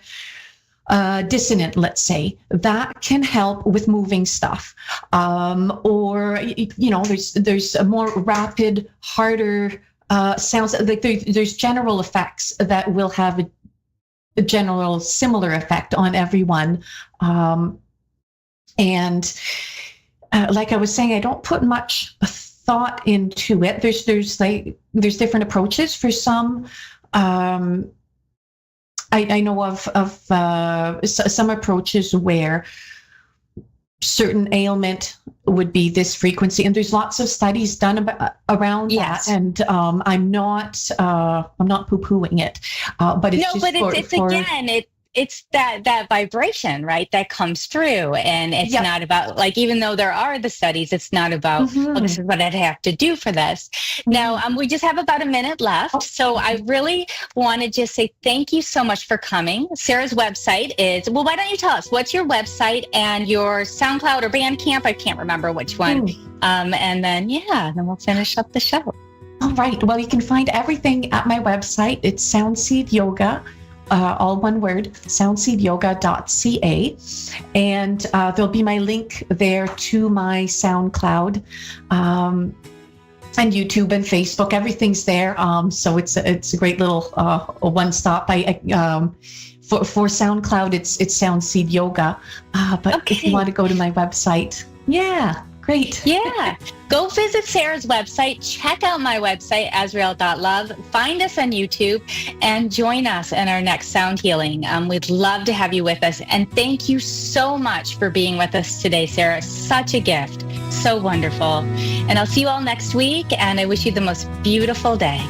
dissonant, let's say, that can help with moving stuff. Or, you know, there's a more rapid, harder sounds. Like there's general effects that will have a general similar effect on everyone. And like I was saying, I don't put much thought into it. There's different approaches for some. I know of some approaches where certain ailment would be this frequency, and there's lots of studies done around that. And I'm not poo-pooing it, but it's it's that vibration, right, that comes through. And it's not about, like, even though there are the studies, it's not about, well, this is what I'd have to do for this. Now, we just have about a minute left. So I really want to just say thank you so much for coming. Sarah's website is, well, why don't you tell us, what's your website and your SoundCloud or Bandcamp? I can't remember which one. And then we'll finish up the show. All right. Well, you can find everything at my website. It's Soundseed Yoga. All one word, soundseedyoga.ca. And there'll be my link there to my SoundCloud and YouTube and Facebook. Everything's there. So it's a great little one-stop. For SoundCloud, it's Soundseed Yoga. But if you want to go to my website, great. Go visit Sarah's website. Check out my website, Azrael.love. Find us on YouTube and join us in our next sound healing. We'd love to have you with us. And thank you so much for being with us today, Sarah. Such a gift. So wonderful. And I'll see you all next week. And I wish you the most beautiful day.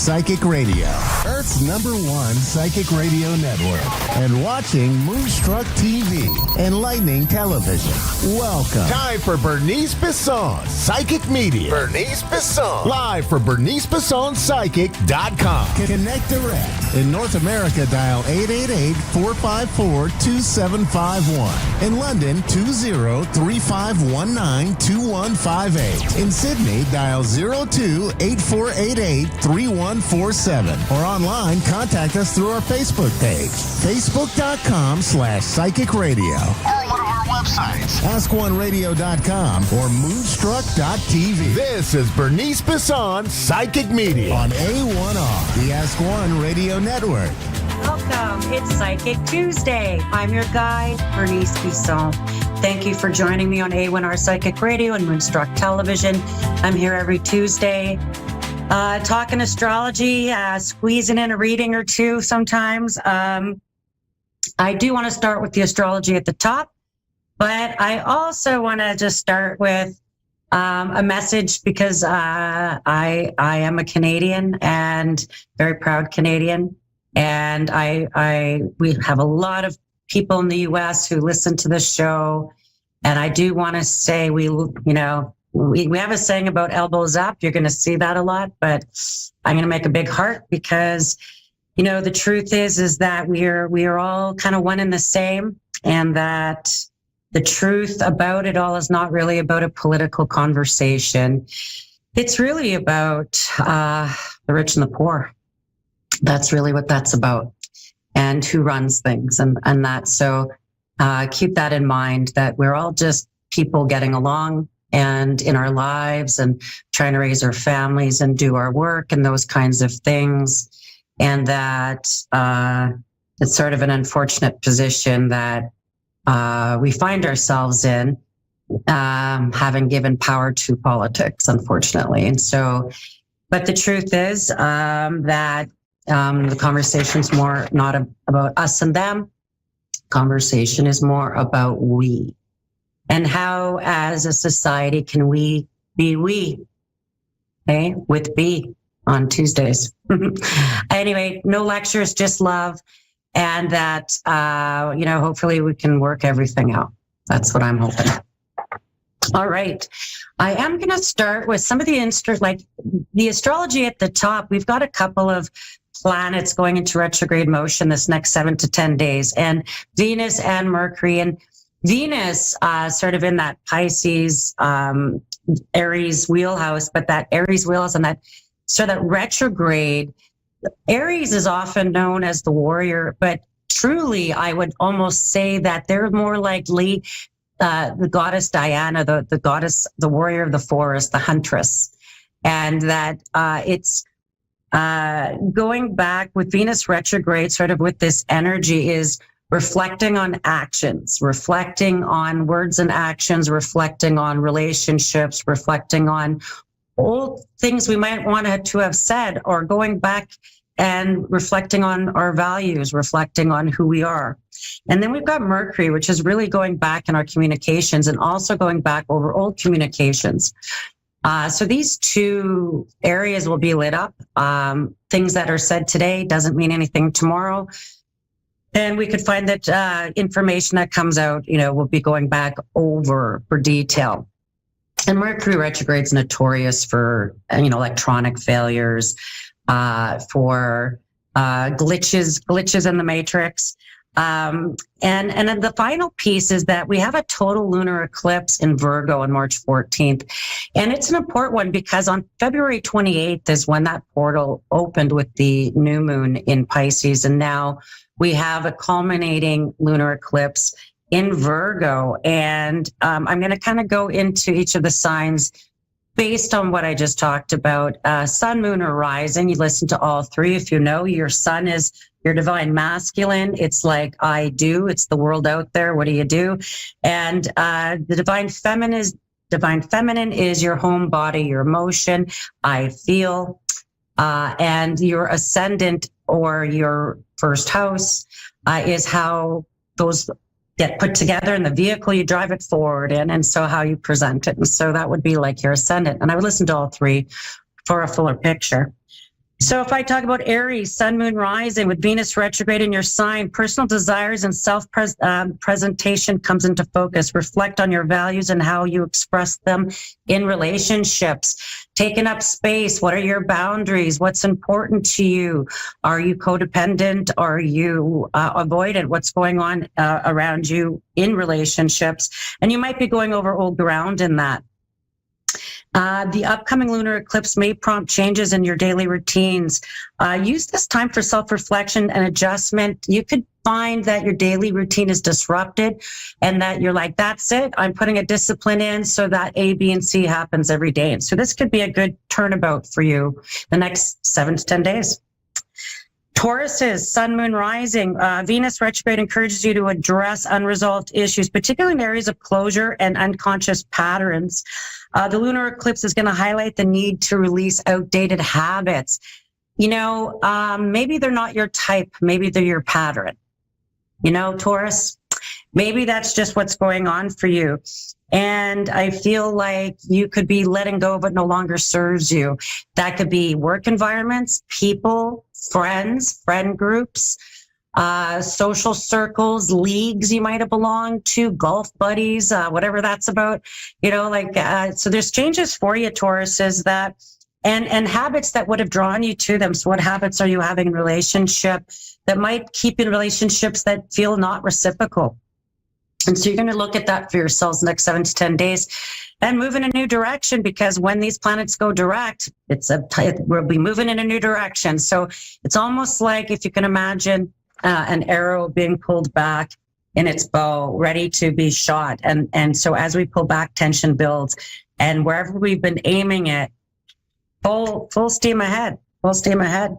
Psychic Radio, Earth's #1 psychic radio network, and watching Moonstruck TV, Enlightening Television. Welcome. Time for Bernice Bisson, Psychic Media. Bernice Bisson. Live for BerniceBissonPsychic.com. Connect direct. In North America, dial 888-454-2751. In London, 20-3519-2158. In Sydney, dial 02-8488-3147. Or online, contact us through our Facebook page, facebook.com/Psychic Radio. Or one of our websites, askoneradio.com or moonstruck.tv. This is Bernice Bisson, Psychic Media on A1R, the Ask One Radio Network. Welcome. It's Psychic Tuesday. I'm your guide, Bernice Bisson. Thank you for joining me on A1R Psychic Radio and Moonstruck Television. I'm here every Tuesday talking astrology, squeezing in a reading or two sometimes. I do want to start with the astrology at the top, but I also want to just start with a message because I am a Canadian and very proud Canadian. And we have a lot of people in the U.S. who listen to this show. And I do want to say we have a saying about elbows up. You're going to see that a lot, but I'm going to make a big heart because, the truth is that we are all kind of one and the same, and that the truth about it all is not really about a political conversation. It's really about the rich and the poor. That's really what that's about, and who runs things and that. So keep that in mind, that we're all just people getting along and in our lives and trying to raise our families and do our work and those kinds of things. And that it's sort of an unfortunate position that we find ourselves in, having given power to politics, unfortunately. And so, but the truth is that the conversation's more not about us and them. Conversation is more about we, and how as a society can we be we, okay, with B on Tuesdays. Anyway, no lectures, just love. And that, hopefully we can work everything out. That's what I'm hoping. All right. I am going to start with some of the the astrology at the top. We've got a couple of planets going into retrograde motion this next 7 to 10 days, and Venus and Mercury. And Venus sort of in that Pisces, Aries wheelhouse, but that Aries wheelhouse and that retrograde. Aries is often known as the warrior, but truly I would almost say that they're more likely the goddess Diana, the goddess, the warrior of the forest, the huntress. And that it's going back with Venus retrograde, sort of with this energy, is reflecting on actions, reflecting on words and actions, reflecting on relationships, reflecting on old things we might want to have said, or going back and reflecting on our values, reflecting on who we are. And then we've got Mercury, which is really going back in our communications and also going back over old communications. So these two areas will be lit up. Things that are said today doesn't mean anything tomorrow. And we could find that information that comes out, will be going back over for detail. And Mercury retrograde is notorious for, electronic failures, for glitches in the matrix. And then the final piece is that we have a total lunar eclipse in Virgo on March 14th. And it's an important one because on February 28th is when that portal opened with the new moon in Pisces. And now we have a culminating lunar eclipse in Virgo. And I'm going to kind of go into each of the signs based on what I just talked about. Sun, moon, or rising. You listen to all three. If you know your sun is your divine masculine, it's like I do. It's the world out there. What do you do? And the divine feminine is your home body, your emotion. I feel. And your ascendant or your first house is how those get put together in the vehicle you drive it forward in, and so how you present it. And so that would be like your ascendant. And I would listen to all three for a fuller picture. So if I talk about Aries, Sun, Moon, Rising with Venus retrograde in your sign, personal desires and self-presentation comes into focus. Reflect on your values and how you express them in relationships. Taking up space. What are your boundaries? What's important to you? Are you codependent? Are you avoidant? What's going on around you in relationships? And you might be going over old ground in that. The upcoming lunar eclipse may prompt changes in your daily routines. Use this time for self-reflection and adjustment. You could find that your daily routine is disrupted and that you're like, that's it. I'm putting a discipline in so that A, B, and C happens every day. And so this could be a good turnabout for you the next 7 to 10 days. Tauruses, Sun, Moon, Rising. Venus retrograde encourages you to address unresolved issues, particularly in areas of closure and unconscious patterns. The lunar eclipse is going to highlight the need to release outdated habits. You know, maybe they're not your type. Maybe they're your pattern. You know, Taurus, maybe that's just what's going on for you. And I feel like you could be letting go of what no longer serves you. That could be work environments, people, friends, friend groups, social circles, leagues you might have belonged to, golf buddies, whatever that's about, you know, like, so there's changes for you, Taurus, is that, and habits that would have drawn you to them. So what habits are you having in relationship that might keep in relationships that feel not reciprocal? And so you're going to look at that for yourselves the next 7 to 10 days and move in a new direction, because when these planets go direct, we'll be moving in a new direction. So it's almost like, if you can imagine an arrow being pulled back in its bow, ready to be shot. And so as we pull back, tension builds, and wherever we've been aiming it, full steam ahead, full steam ahead.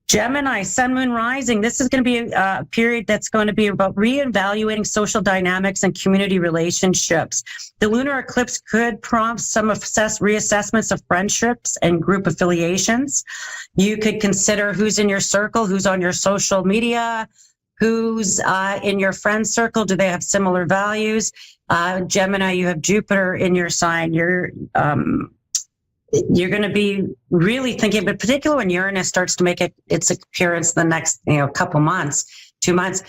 Gemini, Sun, Moon, Rising. This is going to be a period that's going to be about reevaluating social dynamics and community relationships. The lunar eclipse could prompt some reassessments of friendships and group affiliations. You could consider who's in your circle, who's on your social media, who's in your friend circle. Do they have similar values? Gemini, you have Jupiter in your sign. You're going to be really thinking, but particularly when Uranus starts to make its appearance the next, couple months, 2 months,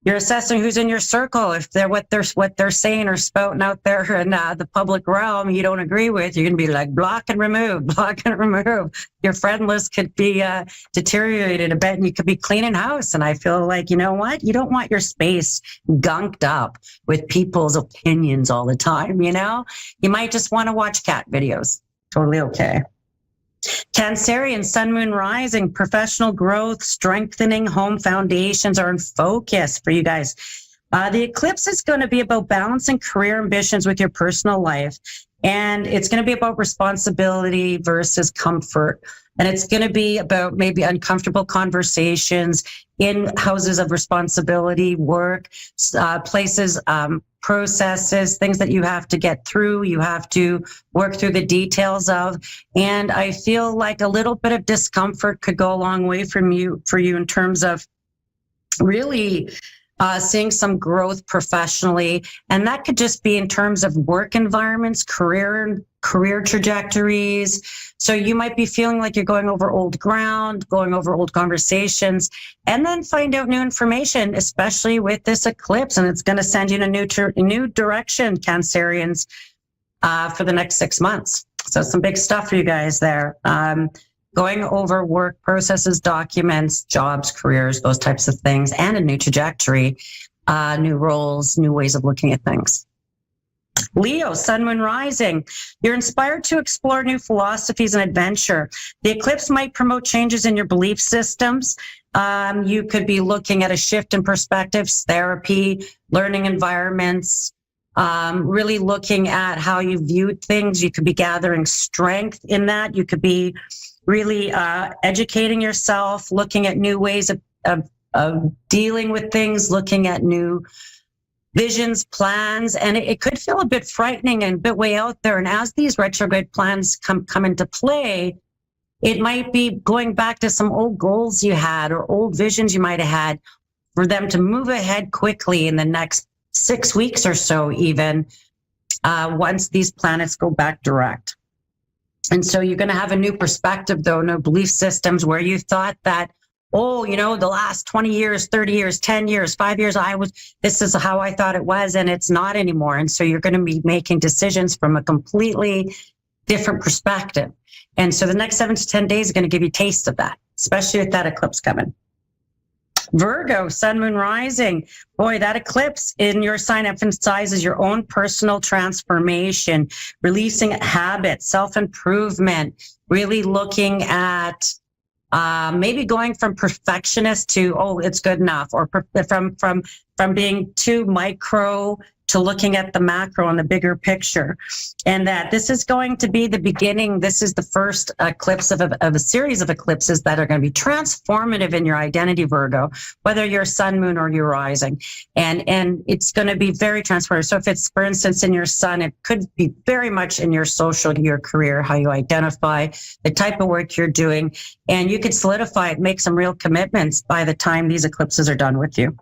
you're assessing who's in your circle. If they're what they're saying or spouting out there in the public realm you don't agree with, you're going to be like, block and remove, block and remove. Your friend list could be deteriorated a bit, and you could be cleaning house. And I feel like, you know what? You don't want your space gunked up with people's opinions all the time, you know? You might just want to watch cat videos. Totally okay. Cancerian, Sun, Moon, Rising, professional growth, strengthening home foundations are in focus for you guys. The eclipse is going to be about balancing career ambitions with your personal life. And it's going to be about responsibility versus comfort. And it's going to be about maybe uncomfortable conversations in houses of responsibility, work, places, processes, things that you have to get through, you have to work through the details of. And I feel like a little bit of discomfort could go a long way for you in terms of really seeing some growth professionally. And that could just be in terms of work environments, career trajectories. So you might be feeling like you're going over old ground, going over old conversations, and then find out new information, especially with this eclipse. And it's going to send you in a new direction, Cancerians, for the next 6 months. So some big stuff for you guys there. Going over work processes, documents, jobs, careers, those types of things, and a new trajectory, new roles, new ways of looking at things. Leo, Sun, Moon, Rising. You're inspired to explore new philosophies and adventure. The eclipse might promote changes in your belief systems. You could be looking at a shift in perspectives, therapy, learning environments, really looking at how you viewed things. You could be gathering strength in that. You could be really educating yourself, looking at new ways of dealing with things, looking at new visions, plans, and it could feel a bit frightening and a bit way out there. And as these retrograde plans come into play, it might be going back to some old goals you had or old visions you might have had, for them to move ahead quickly in the next 6 weeks or so, even once these planets go back direct. And so you're going to have a new perspective, though, no belief systems where you thought that, oh, you know, the last 20 years, 30 years, 10 years, 5 years, this is how I thought it was, and it's not anymore. And so you're going to be making decisions from a completely different perspective. And so the next 7 to 10 days are going to give you a taste of that, especially with that eclipse coming. Virgo, sun, moon, rising. Boy, that eclipse in your sign emphasizes your own personal transformation, releasing habits, self-improvement, really looking at maybe going from perfectionist to, oh, it's good enough, or from being too micro to looking at the macro and the bigger picture. And that this is going to be the beginning. This is the first eclipse of a series of eclipses that are going to be transformative in your identity, Virgo, whether you're sun, moon, or you're rising. And it's going to be very transformative. So if it's, for instance, in your sun, it could be very much in your social, your career, how you identify, the type of work you're doing. And you could solidify it, make some real commitments by the time these eclipses are done with you.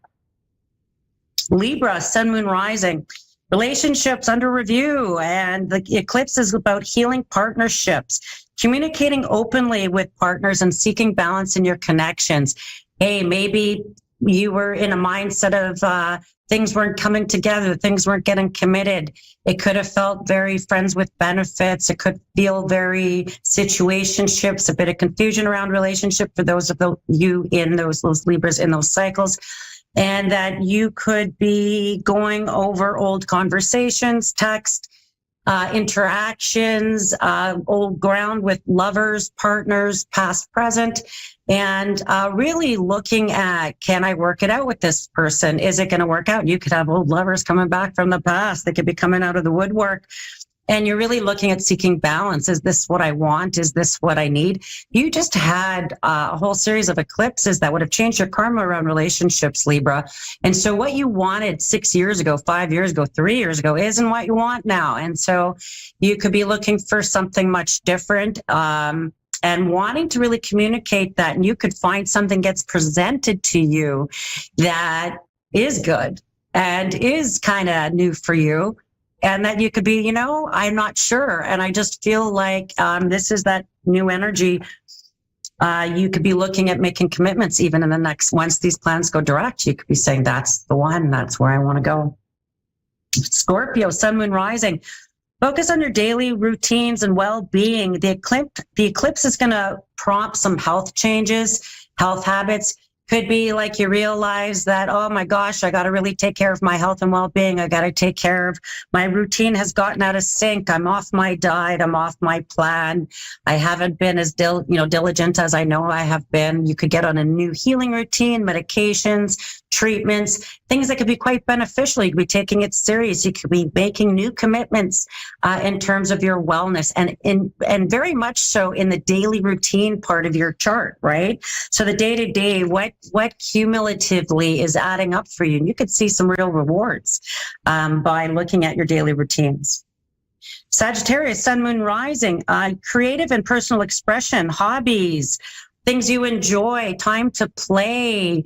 Libra, sun, moon, rising, relationships under review. And the eclipse is about healing partnerships, communicating openly with partners and seeking balance in your connections. Hey, maybe you were in a mindset of things weren't coming together, things weren't getting committed. It could have felt very friends with benefits. It could feel very situationships, a bit of confusion around relationship for those of you in those Libras in those cycles. And that you could be going over old conversations, text, interactions, old ground with lovers, partners, past, present, and really looking at, can I work it out with this person? Is it going to work out? You could have old lovers coming back from the past. They could be coming out of the woodwork. And you're really looking at seeking balance. Is this what I want? Is this what I need? You just had a whole series of eclipses that would have changed your karma around relationships, Libra. And so what you wanted 6 years ago, 5 years ago, 3 years ago isn't what you want now. And so you could be looking for something much different and wanting to really communicate that. And you could find something gets presented to you that is good and is kind of new for you. And that you could be, you know, I'm not sure. And I just feel like this is that new energy. You could be looking at making commitments even in the next, once these plans go direct, you could be saying, that's the one, that's where I want to go. Scorpio, sun, moon, rising. Focus on your daily routines and well-being. The eclipse is going to prompt some health changes, health habits. Could be like you realize that, oh my gosh, I got to really take care of my health and well-being. I got to take care of my routine has gotten out of sync. I'm off my diet. I'm off my plan. I haven't been as diligent as I know I have been. You could get on a new healing routine, medications, treatments, things that could be quite beneficial. You could be taking it serious. You could be making new commitments in terms of your wellness and very much so in the daily routine part of your chart, right? So the day-to-day, what cumulatively is adding up for you. And you could see some real rewards by looking at your daily routines. Sagittarius, sun, moon, rising, creative and personal expression, hobbies, things you enjoy, time to play.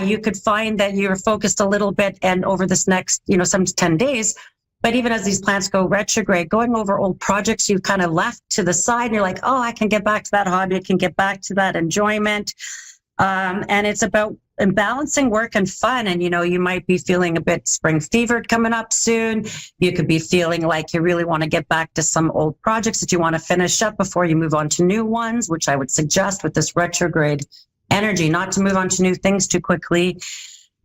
You could find that you're focused a little bit and over this next, 7 to 10 days. But even as these plants go retrograde, going over old projects you kind of left to the side, and you're like, oh, I can get back to that hobby. I can get back to that enjoyment. And it's about balancing work and fun. And, you might be feeling a bit spring fevered coming up soon. You could be feeling like you really want to get back to some old projects that you want to finish up before you move on to new ones, which I would suggest with this retrograde energy, not to move on to new things too quickly,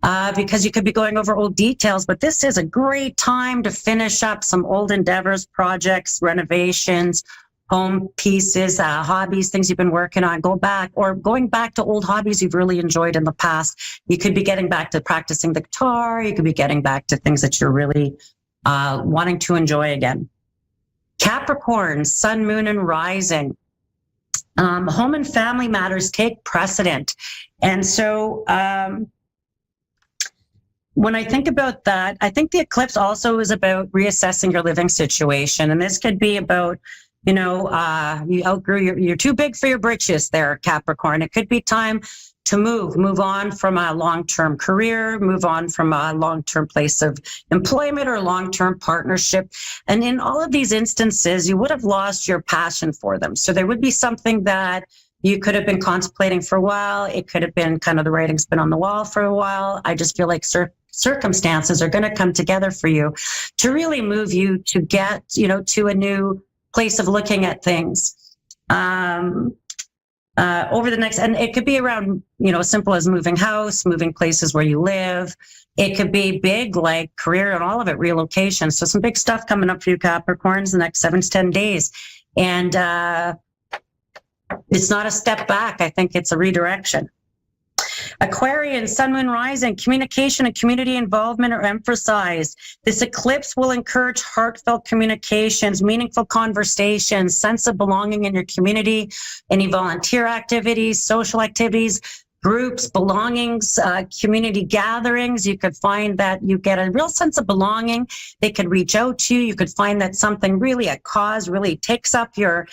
because you could be going over old details. But this is a great time to finish up some old endeavors, projects, renovations, home pieces, hobbies, things you've been working on. Going back to old hobbies you've really enjoyed in the past. You could be getting back to practicing the guitar. You could be getting back to things that you're really wanting to enjoy again. Capricorn, sun, moon, and rising. Home and family matters take precedent. And so when I think about that, I think the eclipse also is about reassessing your living situation. And this could be about, you outgrew, you're too big for your britches there, Capricorn. It could be time to move on from a long-term career, move on from a long-term place of employment or long-term partnership. And in all of these instances, you would have lost your passion for them. So there would be something that you could have been contemplating for a while. It could have been kind of the writing's been on the wall for a while. I just feel like circumstances are going to come together for you to really move you to get, to a new place of looking at things. Over the next, and it could be around, as simple as moving house, moving places where you live. It could be big, like career and all of it, relocation. So some big stuff coming up for you Capricorns the next 7 to 10 days. And it's not a step back. I think it's a redirection. Aquarian, Sun, Moon, Rising, communication and community involvement are emphasized. This eclipse will encourage heartfelt communications, meaningful conversations, sense of belonging in your community, any volunteer activities, social activities, groups, belongings, community gatherings. You could find that you get a real sense of belonging. They could reach out to you. You could find that something really, a cause really takes up your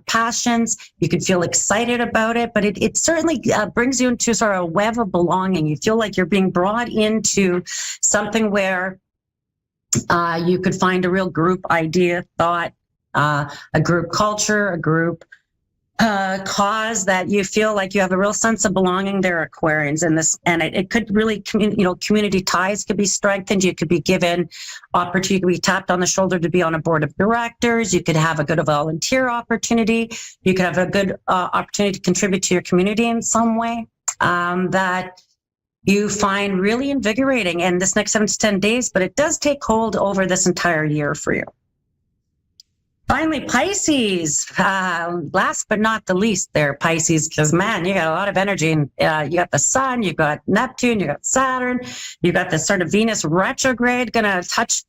passions. You could feel excited about it, but it certainly brings you into sort of a web of belonging. You feel like you're being brought into something where you could find a real group idea, thought, a group culture, a group cause that you feel like you have a real sense of belonging there, Aquarians, in this, and it could really, community ties could be strengthened. You could be given opportunity, you could be tapped on the shoulder to be on a board of directors. You could have a good volunteer opportunity. You could have a good opportunity to contribute to your community in some way that you find really invigorating in this next 7 to 10 days, but it does take hold over this entire year for you. Finally, Pisces, last but not the least there, Pisces, because man, you got a lot of energy, and you got the sun, you got Neptune, you got Saturn, you got this sort of Venus retrograde gonna touch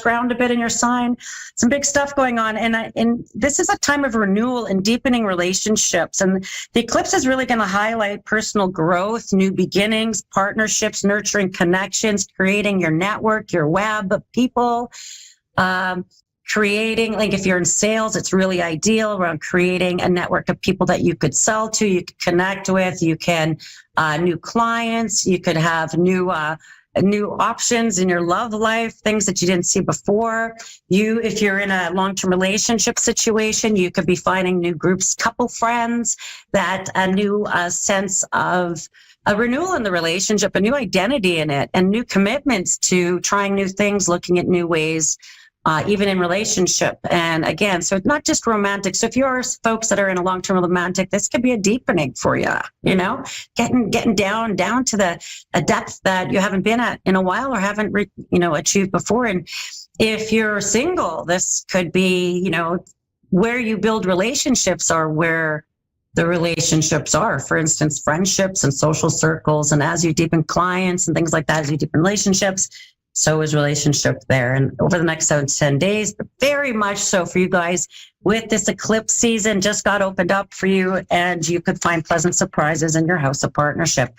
ground a bit in your sign. Some big stuff going on, and this is a time of renewal and deepening relationships, and the eclipse is really going to highlight personal growth, new beginnings, partnerships, nurturing connections, creating your network, your web of people. Creating, like if you're in sales, it's really ideal around creating a network of people that you could sell to, you could connect with, you can, new clients, you could have new options in your love life, things that you didn't see before. If you're in a long-term relationship situation, you could be finding new groups, couple friends, that a new sense of a renewal in the relationship, a new identity in it, and new commitments to trying new things, looking at new ways, even in relationship. And again, so it's not just romantic. So if you're folks that are in a long-term romantic, this could be a deepening for you, getting down to a depth that you haven't been at in a while or haven't, achieved before. And if you're single, this could be, where you build relationships or where the relationships are. For instance, friendships and social circles. And as you deepen clients and things like that, as you deepen relationships, so is relationship there. And over the next 7 to 10 days, but very much so for you guys, with this eclipse season just got opened up for you, and you could find pleasant surprises in your house of partnership,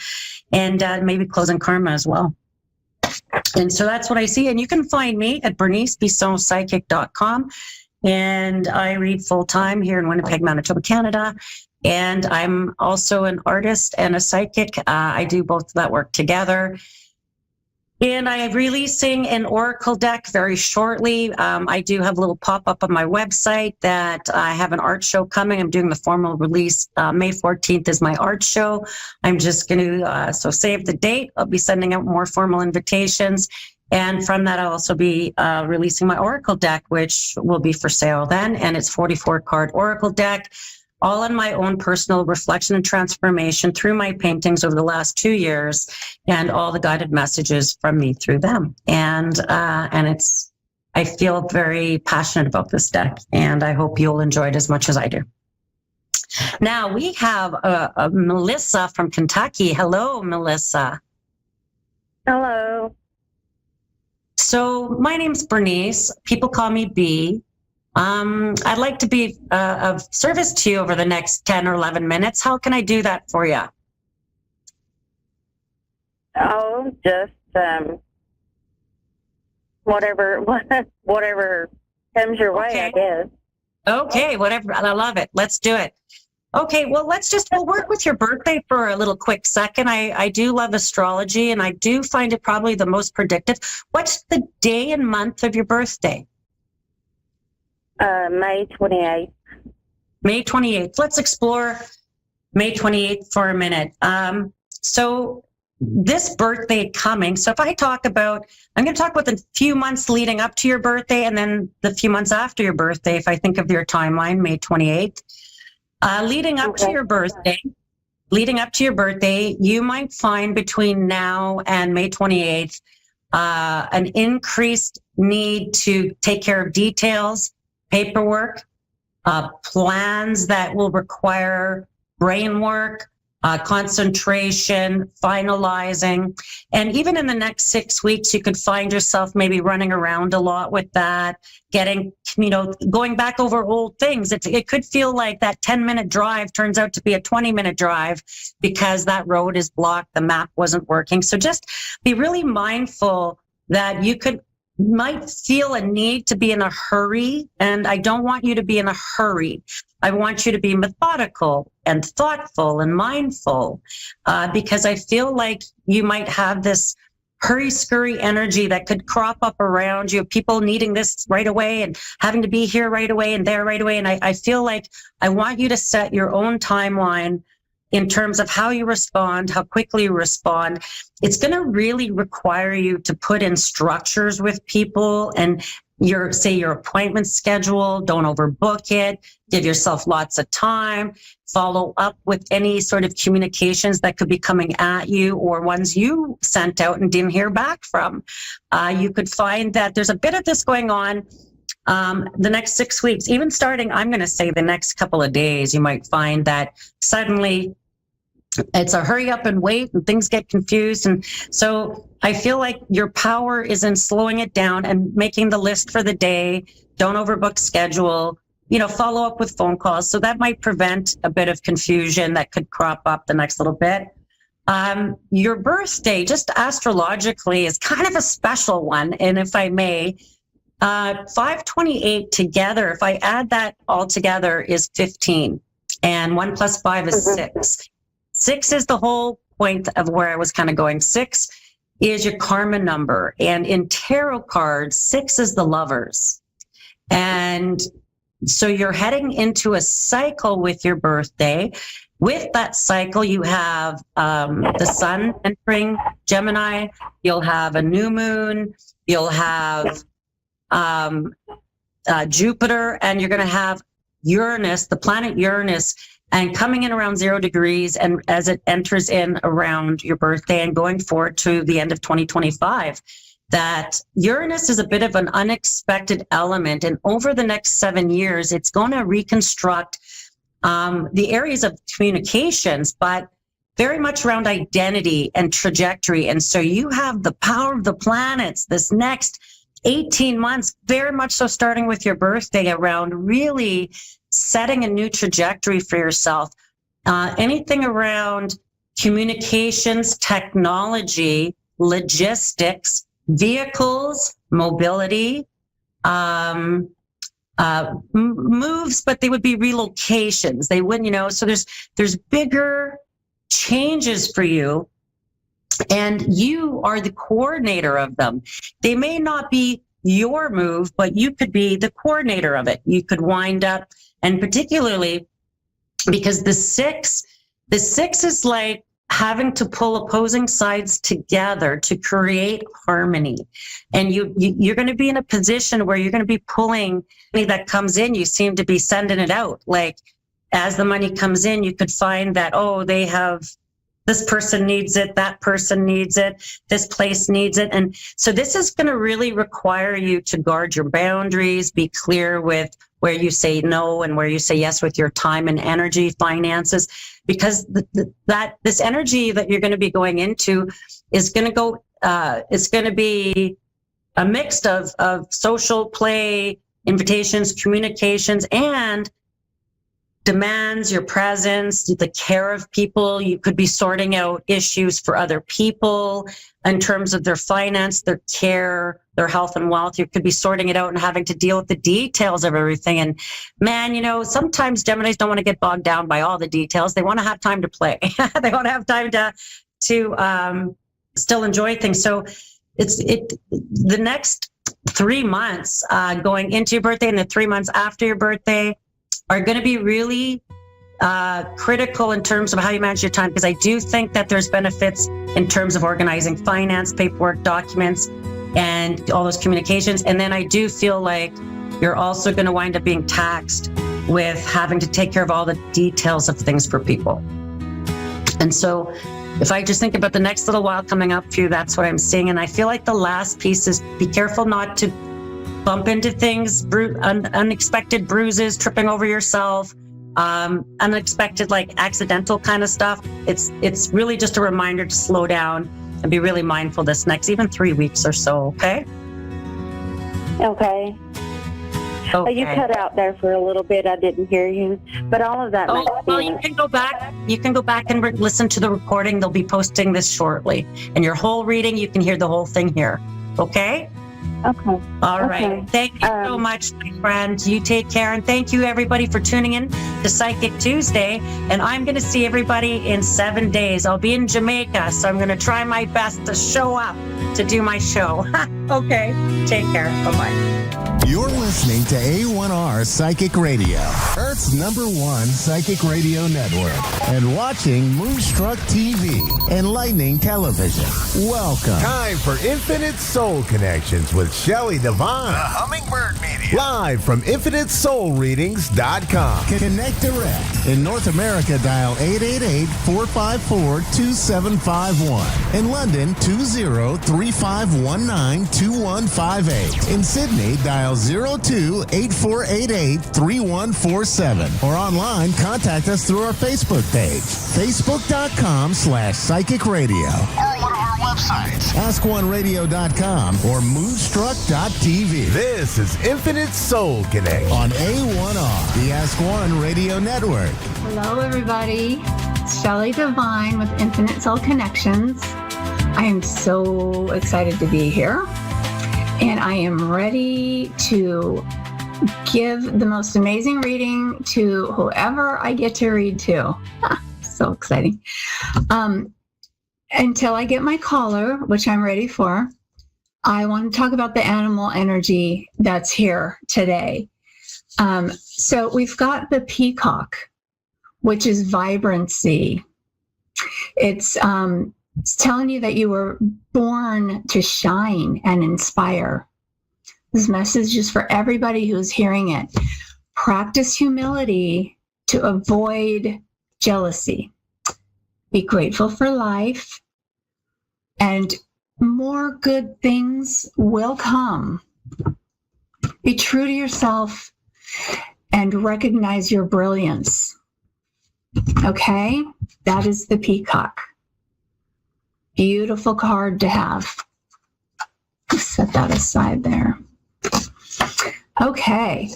and maybe closing karma as well. And so that's what I see. And you can find me at bernicebissonpsychic.com. And I read full time here in Winnipeg, Manitoba, Canada. And I'm also an artist and a psychic. I do both of that work together. And I am releasing an oracle deck very shortly. I do have a little pop-up on my website that I have an art show coming. I'm doing the formal release. May 14th is my art show. I'm just going to, so save the date. I'll be sending out more formal invitations. And from that, I'll also be releasing my oracle deck, which will be for sale then. And it's 44-card oracle deck, all on my own personal reflection and transformation through my paintings over the last 2 years, and all the guided messages from me through them. And I feel very passionate about this deck, and I hope you'll enjoy it as much as I do. Now we have a Melissa from Kentucky. Hello, Melissa. Hello. So my name's Bernice. People call me B. I'd like to be of service to you over the next 10 or 11 minutes. How can I do that for you? Oh, just whatever comes your way, Okay. I guess. Okay, whatever. I love it. Let's do it. Okay, well, we'll work with your birthday for a little quick second. I do love astrology, and I do find it probably the most predictive. What's the day and month of your birthday? May 28th. May 28th. Let's explore May 28th for a minute. So this birthday coming, so if I'm going to talk about the few months leading up to your birthday and then the few months after your birthday, if I think of your timeline, May 28th. Leading up to your birthday, you might find between now and May 28th, an increased need to take care of details, paperwork, plans that will require brain work, concentration, finalizing. And even in the next 6 weeks, you could find yourself maybe running around a lot with that, going back over old things. It could feel like that 10-minute drive turns out to be a 20-minute drive because that road is blocked, the map wasn't working. So just be really mindful that you might feel a need to be in a hurry, and I don't want you to be in a hurry. I want you to be methodical and thoughtful and mindful, because I feel like you might have this hurry-scurry energy that could crop up around you, people needing this right away and having to be here right away and there right away. And I feel like I want you to set your own timeline in terms of how you respond, how quickly you respond. It's going to really require you to put in structures with people and your appointment schedule. Don't overbook it. Give yourself lots of time. Follow up with any sort of communications that could be coming at you or ones you sent out and didn't hear back from. You could find that there's a bit of this going on the next 6 weeks, even starting, I'm going to say the next couple of days. You might find that suddenly it's a hurry up and wait and things get confused. And so I feel like your power is in slowing it down and making the list for the day. Don't overbook schedule, follow up with phone calls. So that might prevent a bit of confusion that could crop up the next little bit. Your birthday, just astrologically, is kind of a special one. And if I may, 528 together, if I add that all together, is 15. And 1 + 5 is 6. 6 is the whole point of where I was kind of going. 6 is your karma number. And in tarot cards, 6 is the lovers. And so you're heading into a cycle with your birthday. With that cycle, you have the sun entering Gemini. You'll have a new moon. You'll have Jupiter. And you're going to have Uranus, the planet Uranus, and coming in around 0 degrees, and as it enters in around your birthday and going forward to the end of 2025, that Uranus is a bit of an unexpected element. And over the next 7 years, it's going to reconstruct the areas of communications, but very much around identity and trajectory. And so you have the power of the planets this next 18 months, very much so starting with your birthday, around really setting a new trajectory for yourself. Anything around communications, technology, logistics, vehicles, mobility, moves, but they would be relocations. They wouldn't, so there's bigger changes for you, and you are the coordinator of them. They may not be your move, but you could be the coordinator of it. You could wind up, and particularly because the six is like having to pull opposing sides together to create harmony. And you're going to be in a position where you're going to be pulling money that comes in. You seem to be sending it out. Like as the money comes in, you could find that, they have, this person needs it, that person needs it, this place needs it. And so this is going to really require you to guard your boundaries, be clear with where you say no and where you say yes with your time and energy, finances, because this energy that you're going to be going into is going to go, it's going to be a mix of social play, invitations, communications, and demands your presence, the care of people. You could be sorting out issues for other people in terms of their finance, their care, their health and wealth. You could be sorting it out and having to deal with the details of everything. And man, sometimes Geminis don't want to get bogged down by all the details. They want to have time to play. They want to have time to still enjoy things. So the next 3 months going into your birthday and the 3 months after your birthday are going to be really critical in terms of how you manage your time, because I do think that there's benefits in terms of organizing finance, paperwork, documents, and all those communications. And then I do feel like you're also going to wind up being taxed with having to take care of all the details of things for people. And so if I just think about the next little while coming up for you, that's what I'm seeing. And I feel like the last piece is be careful not to bump into things, unexpected bruises, tripping over yourself, unexpected, like accidental kind of stuff. It's really just a reminder to slow down and be really mindful this next even 3 weeks or so. Okay. Okay. You cut out there for a little bit. I didn't hear you, but all of that makes sense. Well, you can go back. You can go back and listen to the recording. They'll be posting this shortly, and your whole reading, you can hear the whole thing here. Okay. Okay. All right. Thank you so much, my friend. You take care. And thank you, everybody, for tuning in to Psychic Tuesday. And I'm going to see everybody in 7 days. I'll be in Jamaica, so I'm going to try my best to show up to do my show. Okay. Take care. Bye-bye. You're listening to A1R Psychic Radio, Earth's #1 psychic radio network, and watching Moonstruck TV and Lightning Television. Welcome. Time for Infinite Soul Connections with Shelley Devine. The Hummingbird Media. Live from InfiniteSoulReadings.com. Connect direct. In North America, dial 888-454-2751. In London, 20-3519-2158. In Sydney, dial 02-8488-3147. Or online, contact us through our Facebook page, facebook.com/psychic radio. Or one of our websites, askoneradio.com or moonstruck.tv. This is Infinite Soul Connect on A1R, the Ask One Radio Network. Hello, everybody. It's Shelley Devine with Infinite Soul Connections. I am so excited to be here. And I am ready to give the most amazing reading to whoever I get to read to. So exciting. Until I get my caller, which I'm ready for, I want to talk about the animal energy that's here today. So we've got the peacock, which is vibrancy. It's telling you that you were born to shine and inspire. This message is for everybody who's hearing it. Practice humility to avoid jealousy. Be grateful for life, and more good things will come. Be true to yourself and recognize your brilliance. Okay? That is the peacock. Beautiful card to have. Set that aside there. Okay.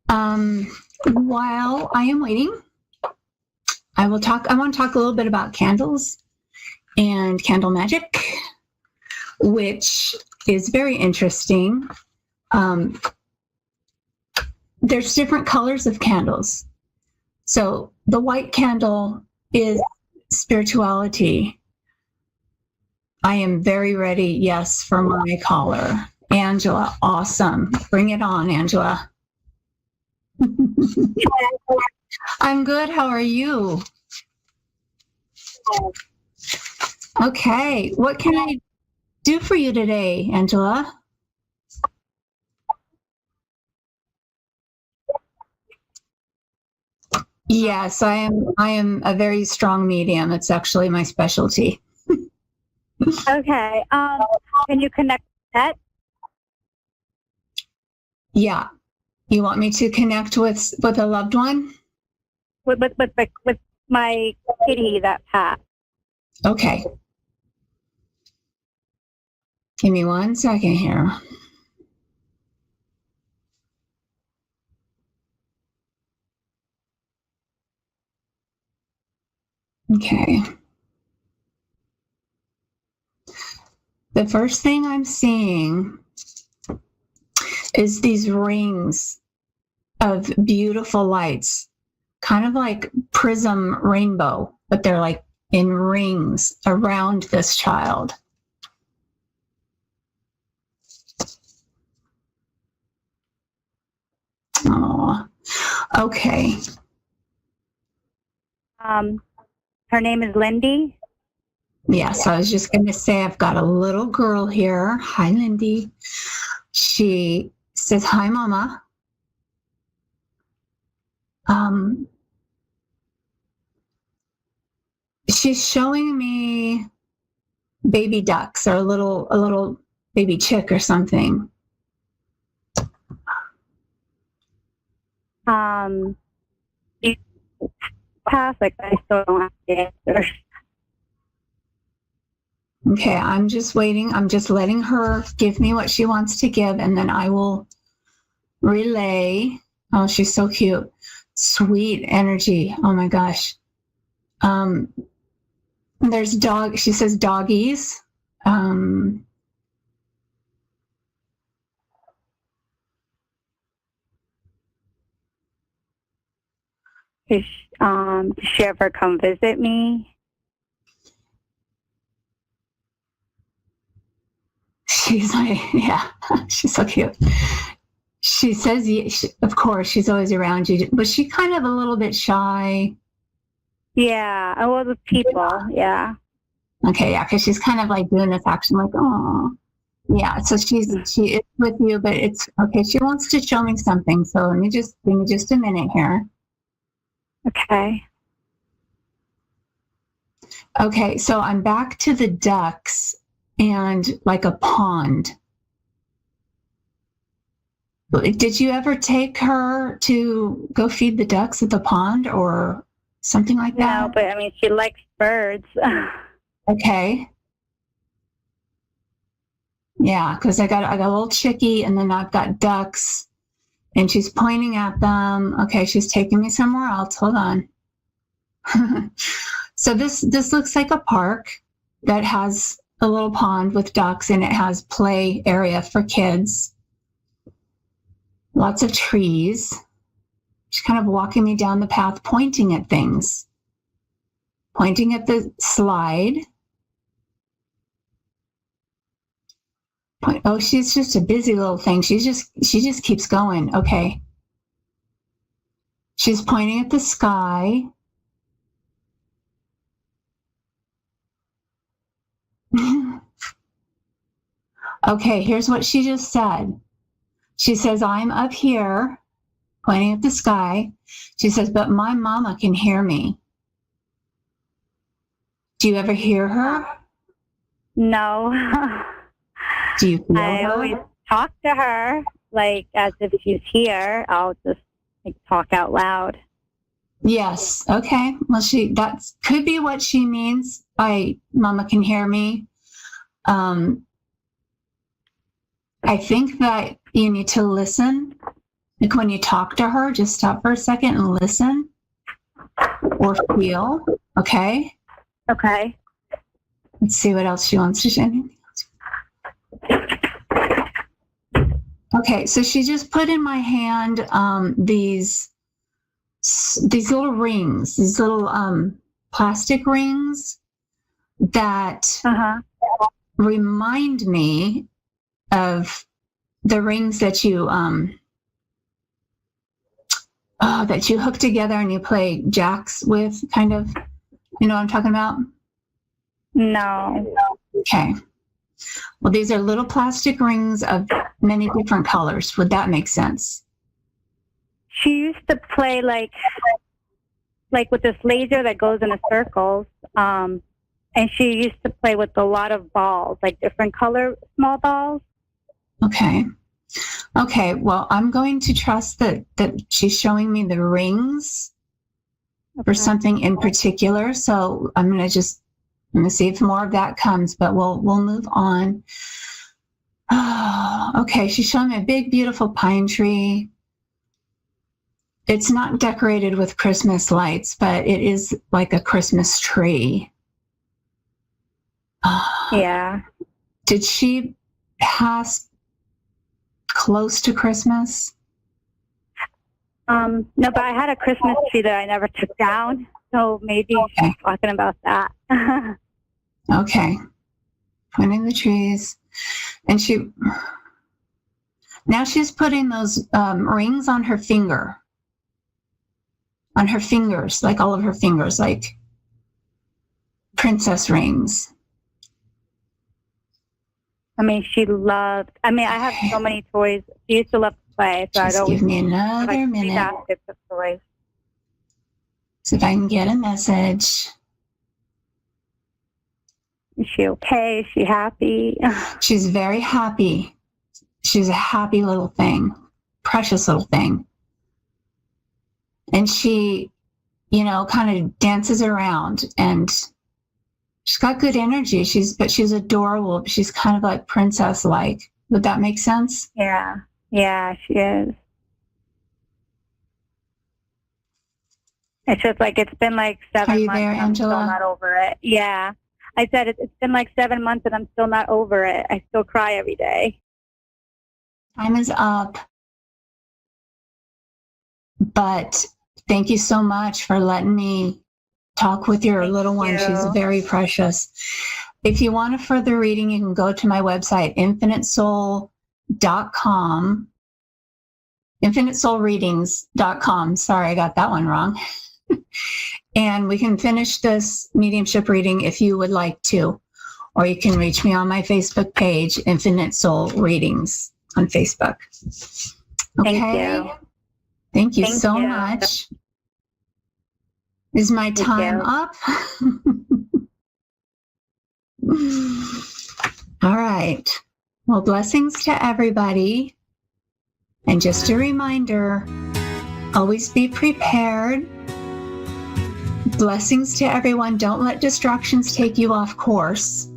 While I am waiting, I want to talk a little bit about candles and candle magic, which is very interesting. There's different colors of candles. So the white candle is spirituality. I am very ready, yes, for my caller. Angela, awesome. Bring it on, Angela. I'm good. How are you? Okay. What can I do for you today, Angela? Yes, I am a very strong medium. It's actually my specialty. Okay. Can you connect that? Yeah. You want me to connect with a loved one? With my kitty that passed. Okay. Give me 1 second here. Okay. The first thing I'm seeing is these rings of beautiful lights, kind of like prism rainbow, but they're like in rings around this child. Oh, okay. Her name is Lindy. Yes, I was just going to say I've got a little girl here. Hi, Lindy. She says, hi, Mama. She's showing me baby ducks or a little baby chick or something. Pass, like I still don't have the answer. Okay, I'm just waiting. I'm just letting her give me what she wants to give, and then I will relay. Oh, she's so cute. Sweet energy. Oh my gosh. There's dog. She says doggies. Does she ever come visit me? She's like, yeah, she's so cute. She says, of course, she's always around you. Was she kind of a little bit shy? Yeah, I was with people. Yeah. Okay, yeah, because she's kind of like doing this action, like, oh, yeah. So she is with you, but it's okay. She wants to show me something. So let me just give me just a minute here. Okay. Okay, so I'm back to the ducks and like a pond. Did you ever take her to go feed the ducks at the pond or something like that? No, but I mean, she likes birds. Okay. Yeah, because I got a little chickie and then I've got ducks and she's pointing at them. Okay, she's taking me somewhere else. Hold on. So this looks like a park that has a little pond with ducks and it has play area for kids. Lots of trees. She's kind of walking me down the path, pointing at things. Pointing at the slide. Oh, she's just a busy little thing. She just keeps going. Okay. She's pointing at the sky. Okay, here's what she just said. She says, I'm up here, pointing at the sky. She says, but my mama can hear me. Do you ever hear her? No. Do you feel I her? always talk to her, like as if she's here. I'll just like talk out loud. Yes. Okay. Well, that could be what she means by mama can hear me. I think that you need to listen. Like when you talk to her, just stop for a second and listen or feel. Okay. Okay. Let's see what else she wants to share. Okay. So she just put in my hand these little rings, these little plastic rings that remind me of the rings that you hook together and you play jacks with, kind of. You know what I'm talking about? No. Okay. Well, these are little plastic rings of many different colors. Would that make sense? She used to play like with this laser that goes in a circles. And she used to play with a lot of balls, like different color small balls. Okay. Okay. Well, I'm going to trust that she's showing me the rings for something in particular. So I'm going to see if more of that comes, but we'll move on. Oh, okay. She's showing me a big, beautiful pine tree. it's not decorated with Christmas lights, but it is like a Christmas tree. Yeah. Did she pass close to Christmas? No, but I had a Christmas tree that I never took down. So maybe she's talking about that. Okay. Pointing the trees. And now she's putting those rings on her finger. On her fingers, like all of her fingers, like princess rings. I mean, I have so many toys. She used to love to play, so Just give me another minute. Baskets of toys. See if I can get a message. Is she okay? Is she happy? She's very happy. She's a happy little thing, precious little thing. And she, kind of dances around, and she's got good energy. She's adorable. She's kind of like princess-like. Would that make sense? Yeah. Yeah, she is. It's just like, it's been like 7 months. Are you there, and I'm Angela? still not over it. Yeah. I said it's been like 7 months and I'm still not over it. I still cry every day. Time is up. But thank you so much for letting me talk with your little one. She's very precious. If you want a further reading, you can go to my website, infinitesoul.com. infinitesoulreadings.com. Sorry, I got that one wrong. And we can finish this mediumship reading if you would like to. Or you can reach me on my Facebook page, Infinite Soul Readings on Facebook. Okay? Thank you. Thank you so much. Is my time up? All right. Well, blessings to everybody. And just a reminder, always be prepared. Blessings to everyone. Don't let distractions take you off course.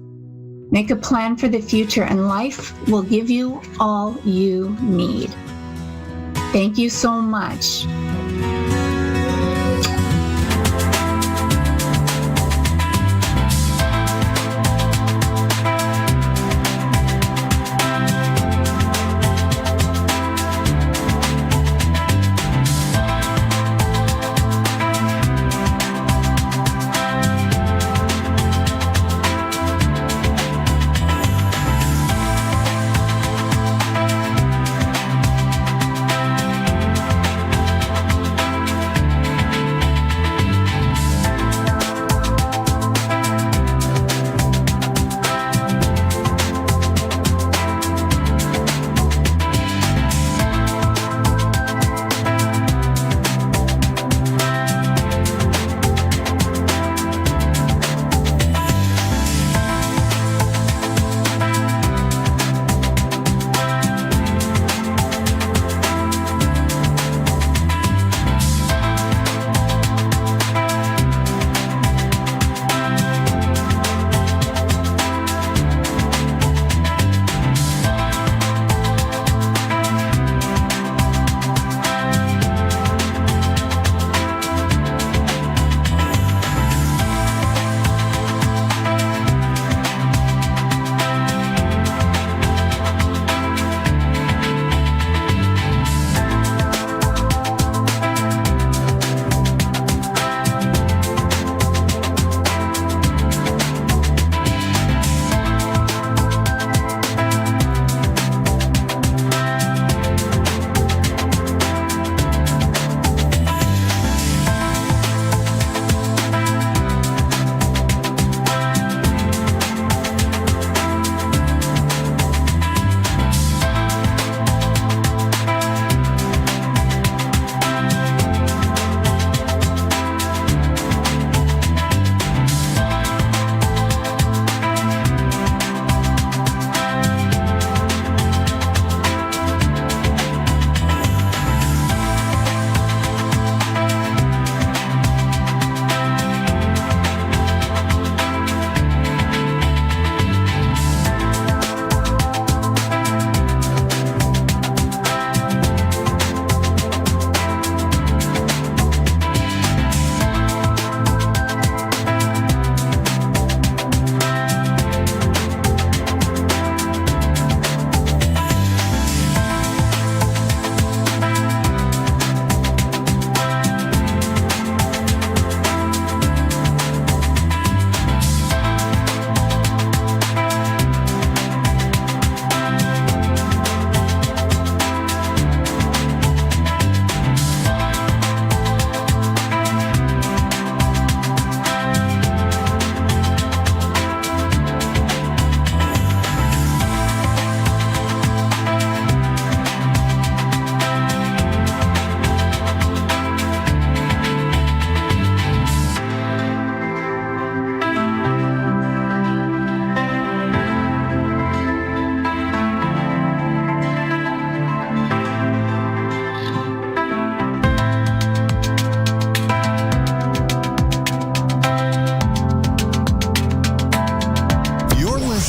Make a plan for the future, and life will give you all you need. Thank you so much.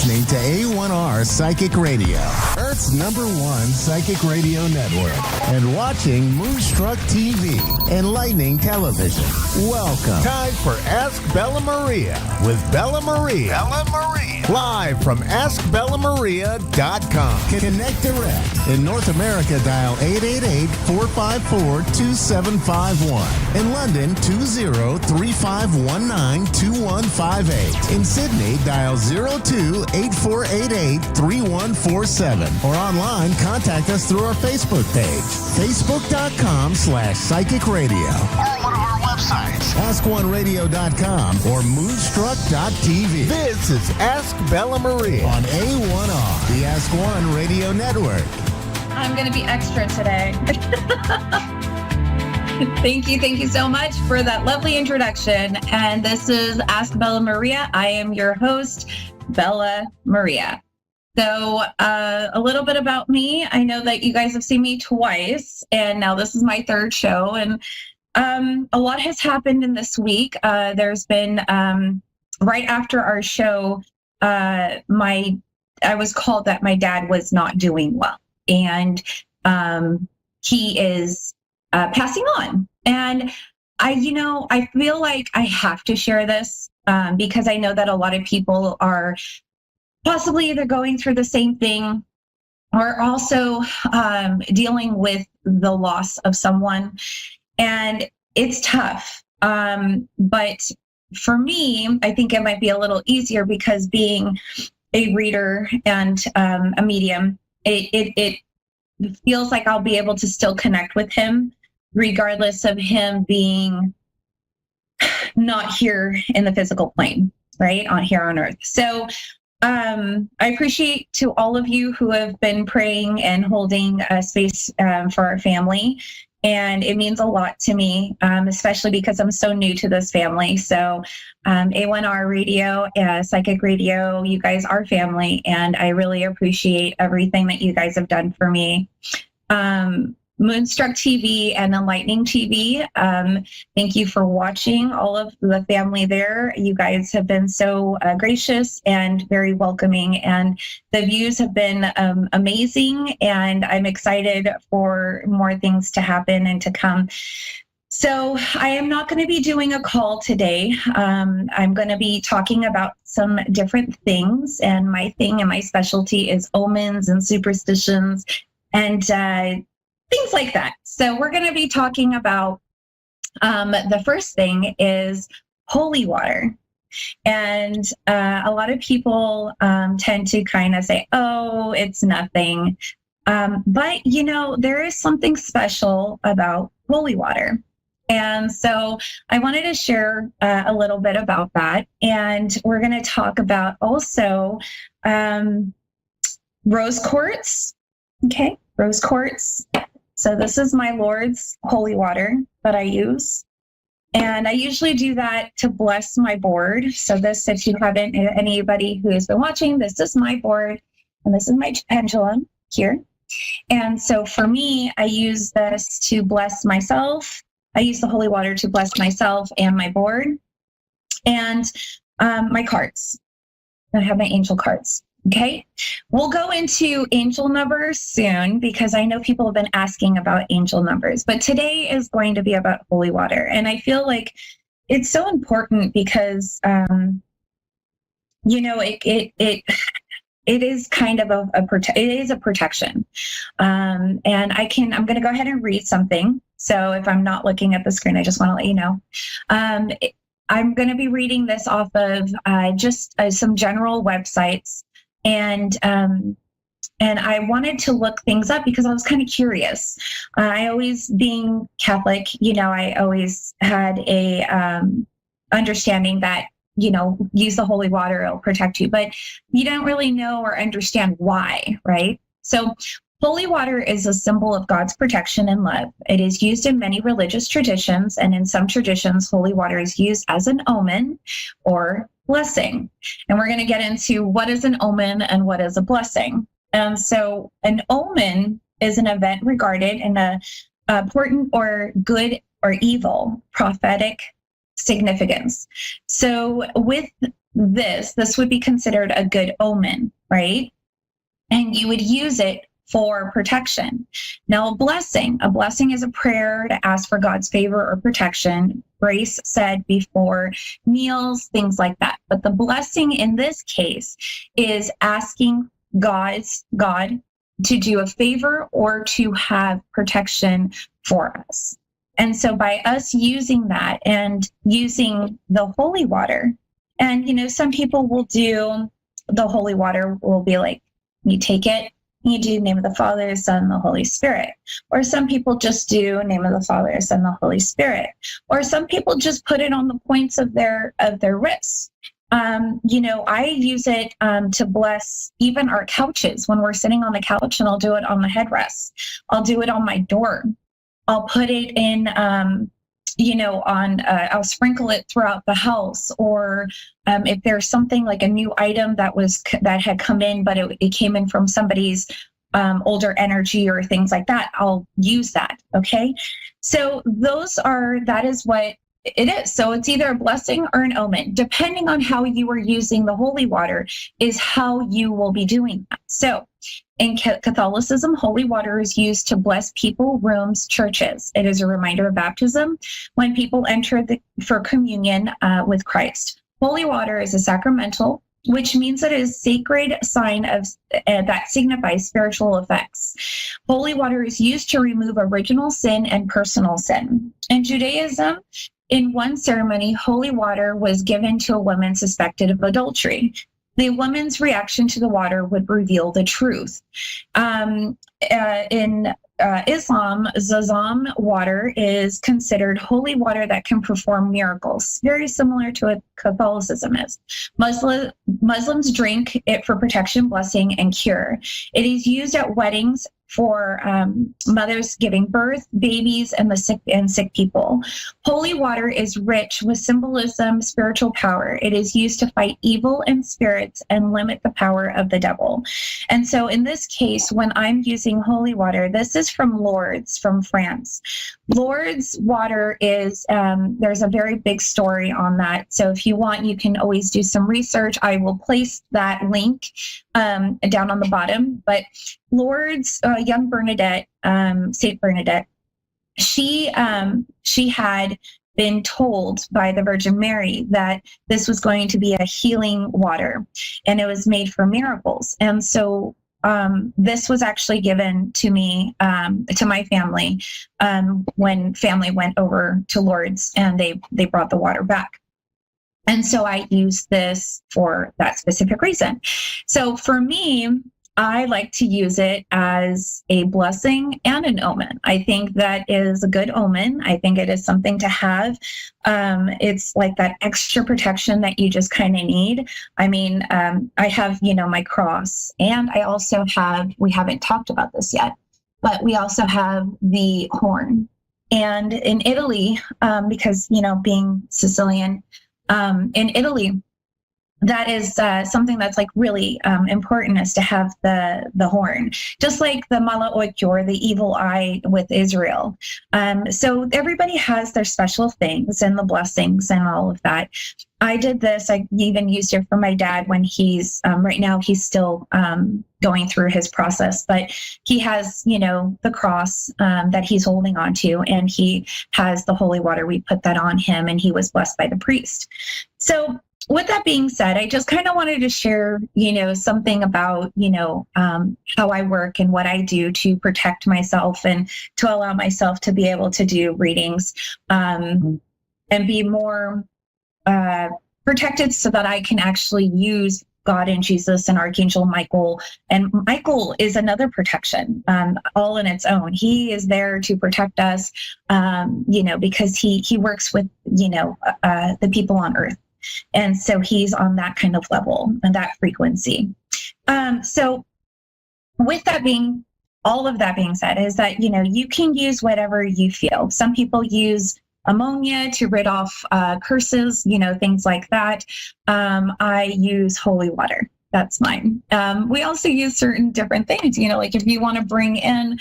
listening to A1R Psychic Radio, Earth's #1 psychic radio network, and watching Moonstruck TV and Lightning Television. Welcome. Time for Ask Bella Maria with Bella Maria. Bella Maria. Live from AskBellaMaria.com. Connect direct. In North America, dial 888-454-2751. In London, 20-3519-2158. In Sydney, dial 02-8488-3147. Or online, contact us through our Facebook page, facebook.com/psychic radio. Or one of our websites, askoneradio.com or moonstruck.tv. This is Ask Bella Maria on A1R, the Ask One Radio Network. I'm going to be extra today. Thank you so much for that lovely introduction. And this is Ask Bella Maria. I am your host, Bella Maria. So a little bit about me. I know that you guys have seen me twice, and now this is my third show. And a lot has happened in this week. There's been, right after our show, I was called that my dad was not doing well. And he is passing on. And I feel like I have to share this because I know that a lot of people are possibly either going through the same thing or also dealing with the loss of someone. And it's tough. But for me, I think it might be a little easier because being a reader and a medium, it feels like I'll be able to still connect with him regardless of him being not here in the physical plane, right? Here on Earth. So I appreciate to all of you who have been praying and holding a space for our family. And it means a lot to me, especially because I'm so new to this family. So A1R Radio, Psychic Radio, you guys are family. And I really appreciate everything that you guys have done for me. Moonstruck TV and Lightning TV. Thank you for watching, all of the family there. You guys have been so gracious and very welcoming, and the views have been amazing, and I'm excited for more things to happen and to come. So I am not going to be doing a call today. I'm going to be talking about some different things, and my thing and my specialty is omens and superstitions and things like that. So we're going to be talking about the first thing is holy water. And a lot of people tend to kind of say, oh, it's nothing. But, there is something special about holy water. And so I wanted to share a little bit about that. And we're going to talk about also rose quartz. Okay, rose quartz. So this is my Lord's holy water that I use. And I usually do that to bless my board. So this, if you haven't, anybody who has been watching, this is my board and this is my pendulum here. And so for me, I use this to bless myself. I use the holy water to bless myself and my board and my cards. I have my angel cards. Okay, we'll go into angel numbers soon because I know people have been asking about angel numbers, but today is going to be about holy water. And I feel like it's so important because, it is kind of it is a protection. And I'm going to go ahead and read something. So if I'm not looking at the screen, I just want to let you know. I'm going to be reading this off of just some general websites. And I wanted to look things up because I was kind of curious. I always, being Catholic, I always had a understanding that, use the holy water, it'll protect you, but you don't really know or understand why, right? So holy water is a symbol of God's protection and love. It is used in many religious traditions, and in some traditions, holy water is used as an omen or blessing. And we're going to get into what is an omen and what is a blessing. And so an omen is an event regarded in a important or good or evil prophetic significance. So with this would be considered a good omen, right? And you would use it for protection. Now, a blessing is a prayer to ask for God's favor or protection. Grace said before meals, things like that. But the blessing in this case is asking God to do a favor or to have protection for us. And so by us using that and using the holy water, and some people will do the holy water will be like, you take it, you do name of the Father, Son, and the Holy Spirit. Or some people just do name of the Father, Son, and the Holy Spirit. Or some people just put it on the points of their wrists. I use it to bless even our couches when we're sitting on the couch, and I'll do it on the headrest. I'll do it on my door. I'll put it in, I'll sprinkle it throughout the house. Or if there's something like a new item that had come in, but it came in from somebody's older energy or things like that, I'll use that. Okay. So that is what it is. So it's either a blessing or an omen. Depending on how you are using the holy water is how you will be doing that. So in Catholicism, holy water is used to bless people, rooms, churches. It is a reminder of baptism when people enter for communion with Christ. Holy water is a sacramental, which means that it is a sacred sign of that signifies spiritual effects. Holy water is used to remove original sin and personal sin. In Judaism, in one ceremony, holy water was given to a woman suspected of adultery. The woman's reaction to the water would reveal the truth. In Islam, Zamzam water is considered holy water that can perform miracles, very similar to what Catholicism is. Muslims drink it for protection, blessing, and cure. It is used at weddings for mothers giving birth, babies, and sick people. Holy water is rich with symbolism, spiritual power. It is used to fight evil and spirits and limit the power of the devil. And so in this case, when I'm using holy water, this is from Lourdes, from France. Lourdes water is, there's a very big story on that. So if you want, you can always do some research. I will place that link down on the bottom. But Lourdes, young Bernadette, Saint Bernadette, she had been told by the Virgin Mary that this was going to be a healing water, and it was made for miracles. And so this was actually given to me, to my family, when family went over to Lourdes, and they brought the water back. And so I used this for that specific reason. So for me, I like to use it as a blessing and an omen. I think that is a good omen. I think it is something to have. It's like that extra protection that you just kind of need. I mean, I have, my cross, and I also have, we haven't talked about this yet, but we also have the horn. And in Italy, because, being Sicilian, in Italy, that is something that's like really important, is to have the horn, just like the mala oikyo, or the evil eye with Israel. So everybody has their special things and the blessings and all of that. I did this. I even used it for my dad when he's right now he's still going through his process, but he has, the cross that he's holding on to, and he has the holy water. We put that on him, and he was blessed by the priest. So with that being said, I just kind of wanted to share, something about, how I work and what I do to protect myself and to allow myself to be able to do readings and be more protected, so that I can actually use God and Jesus and Archangel Michael. And Michael is another protection all in its own. He is there to protect us, because he works with, the people on earth. And so he's on that kind of level and that frequency. So with that being, all of that being said, is that, you can use whatever you feel. Some people use ammonia to rid off curses, things like that. I use holy water. That's mine. We also use certain different things, like if you want to bring in,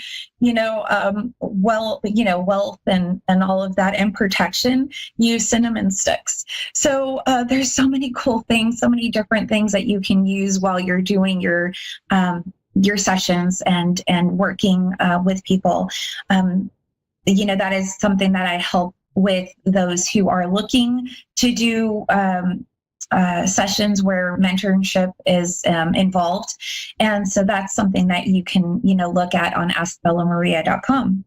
wealth and all of that and protection, use cinnamon sticks. So there's so many cool things, so many different things that you can use while you're doing your sessions and working with people. That is something that I help with those who are looking to do sessions where mentorship is involved. And so that's something that you can, look at on askbellamaria.com.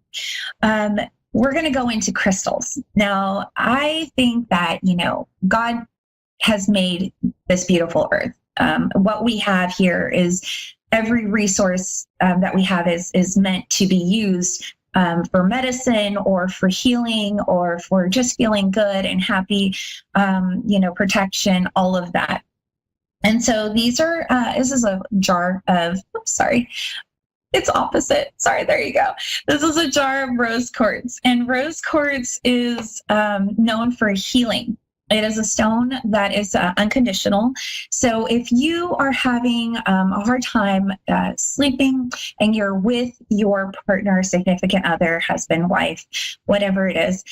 We're going to go into crystals. Now, I think that, God has made this beautiful earth. What we have here is every resource that we have is meant to be used for medicine or for healing or for just feeling good and happy, protection, all of that. And so this is a jar of, it's opposite. Sorry, there you go. This is a jar of rose quartz, and rose quartz is known for healing. It is a stone that is unconditional. So if you are having a hard time sleeping and you're with your partner, significant other, husband, wife, whatever it is,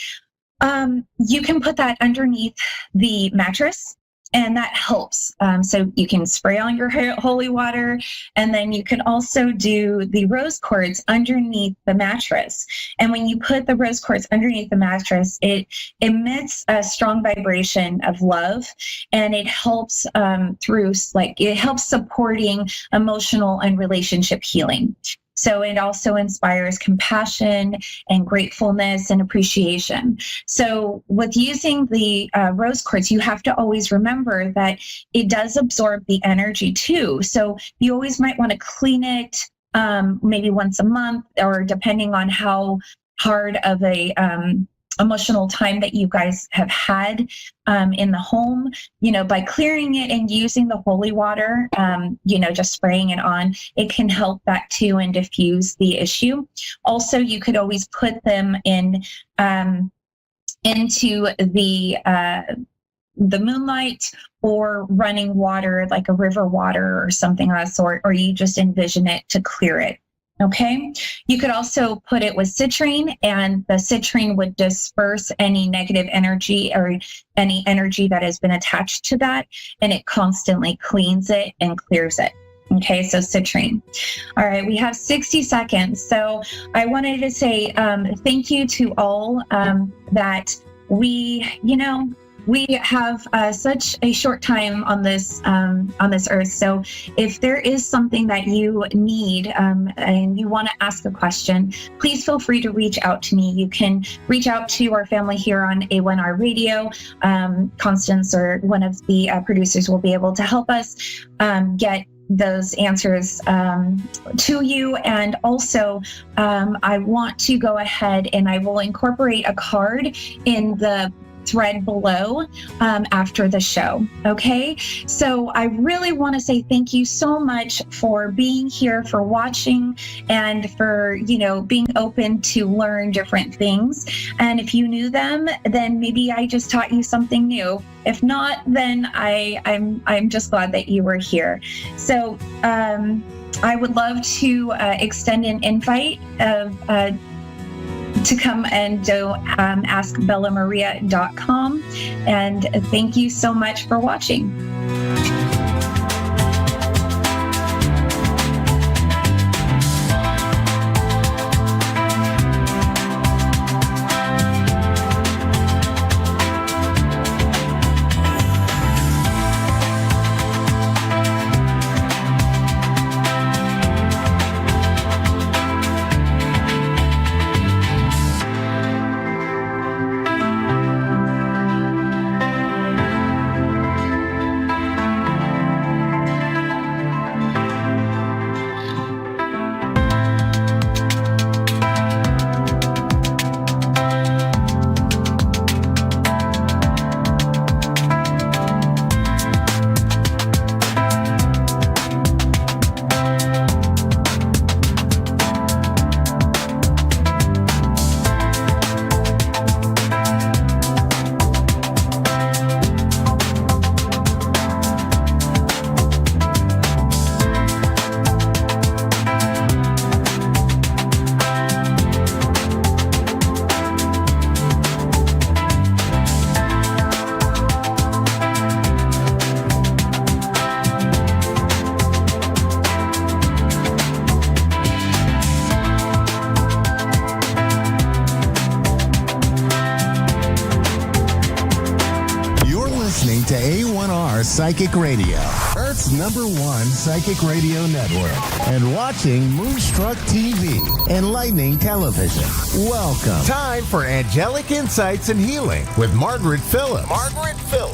you can put that underneath the mattress. And that helps. So you can spray on your holy water, and then you can also do the rose quartz underneath the mattress. And when you put the rose quartz underneath the mattress, it emits a strong vibration of love, and it helps it helps supporting emotional and relationship healing. So it also inspires compassion and gratefulness and appreciation. So with using the rose quartz, you have to always remember that it does absorb the energy too. So you always might want to clean it maybe once a month, or depending on how hard of a emotional time that you guys have had in the home, by clearing it and using the holy water, just spraying it on, it can help that too and diffuse the issue. Also, you could always put them in into the moonlight or running water, like a river water or something of that sort, or you just envision it to clear it. Okay. You could also put it with citrine, and the citrine would disperse any negative energy or any energy that has been attached to that, and it constantly cleans it and clears it. Okay, so citrine. All right, we have 60 seconds. So I wanted to say thank you to all that we have such a short time on this earth. So if there is something that you need and you want to ask a question, please feel free to reach out to me. You can reach out to our family here on A1R Radio. Constance or one of the producers will be able to help us get those answers to you. And also, I want to go ahead and I will incorporate a card in the thread below after the show. Okay, so I really want to say thank you so much for being here, for watching, and for being open to learn different things. And if you knew them, then maybe I just taught you something new. If not, then I'm just glad that you were here. So I would love to extend an invite of to come and do askbellamaria.com. And thank you so much for watching. Psychic Radio, Earth's #1 psychic radio network, and watching Moonstruck TV, enlightening television. Welcome. Time for Angelic Insights and Healing with Margaret Phillips.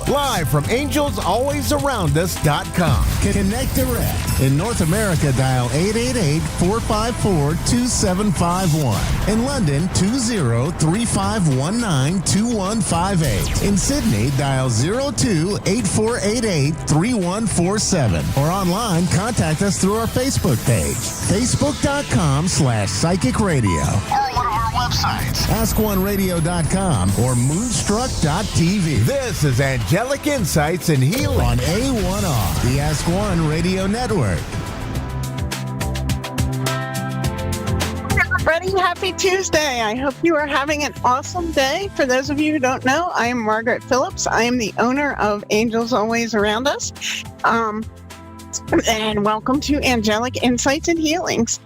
Live from AngelsAlwaysAroundUs.com. Connect direct. In North America, dial 888-454-2751. In London, 20-3519-2158. In Sydney, dial 02-8488-3147. Or online, contact us through our Facebook page, facebook.com/psychic radio. Or one of our websites, askoneradio.com or moonstruck.tv. This is Angelic Insights and Healing on A1R, the Ask One Radio Network. Everybody, happy Tuesday. I hope you are having an awesome day. For those of you who don't know, I am Margaret Phillips. I am the owner of Angels Always Around Us. And welcome to Angelic Insights and Healings.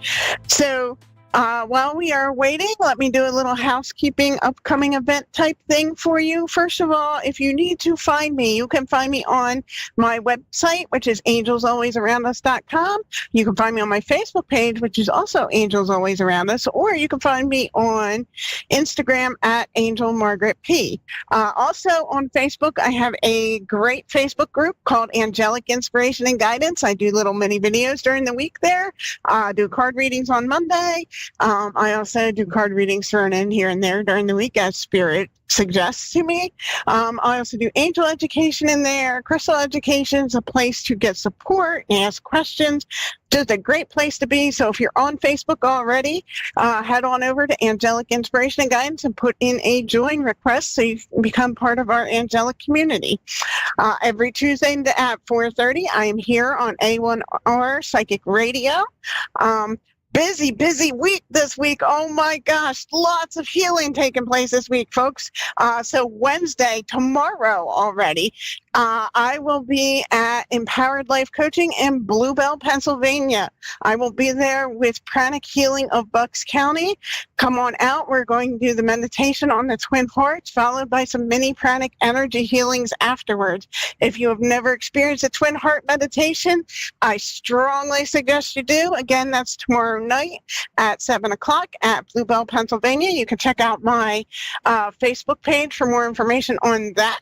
So, while we are waiting, let me do a little housekeeping upcoming event type thing for you. First of all, if you need to find me, you can find me on my website, which is AngelsAlwaysAroundUs.com. You can find me on my Facebook page, which is also Angels Always Around Us, or you can find me on Instagram at Angel Margaret P. Also on Facebook, I have a great Facebook group called Angelic Inspiration and Guidance. I do little mini videos during the week there. I do card readings on Monday. I also do card readings thrown in here and there during the week as spirit suggests to me. I also do angel education in there. Crystal education is a place to get support and ask questions. Just a great place to be. So if you're on Facebook already, head on over to Angelic Inspiration and Guidance and put in a join request so you can become part of our angelic community. Every Tuesday at 4:30, I am here on A1R Psychic Radio. Busy week this week. Oh my gosh, lots of healing taking place this week, folks. So Wednesday, tomorrow already, I will be at Empowered Life Coaching in Bluebell, Pennsylvania. I will be there with Pranic Healing of Bucks County. Come on out. We're going to do the meditation on the Twin Hearts, followed by some mini pranic energy healings afterwards. If you have never experienced a Twin Heart meditation, I strongly suggest you do. Again, that's tomorrow night at 7 o'clock at Bluebell, Pennsylvania. You can check out my Facebook page for more information on that.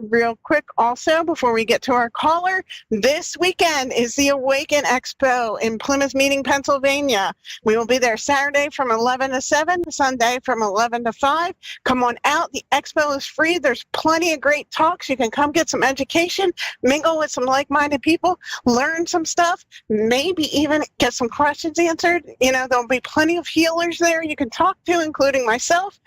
Real quick also, before we get to our caller, this weekend is the Awaken Expo in Plymouth Meeting, Pennsylvania. We will be there Saturday from 11 to 7, Sunday from 11 to 5. Come on out. The expo is free. There's plenty of great talks. You can come get some education, mingle with some like-minded people, learn some stuff, maybe even get some questions answered. You know, there'll be plenty of healers there you can talk to, including myself,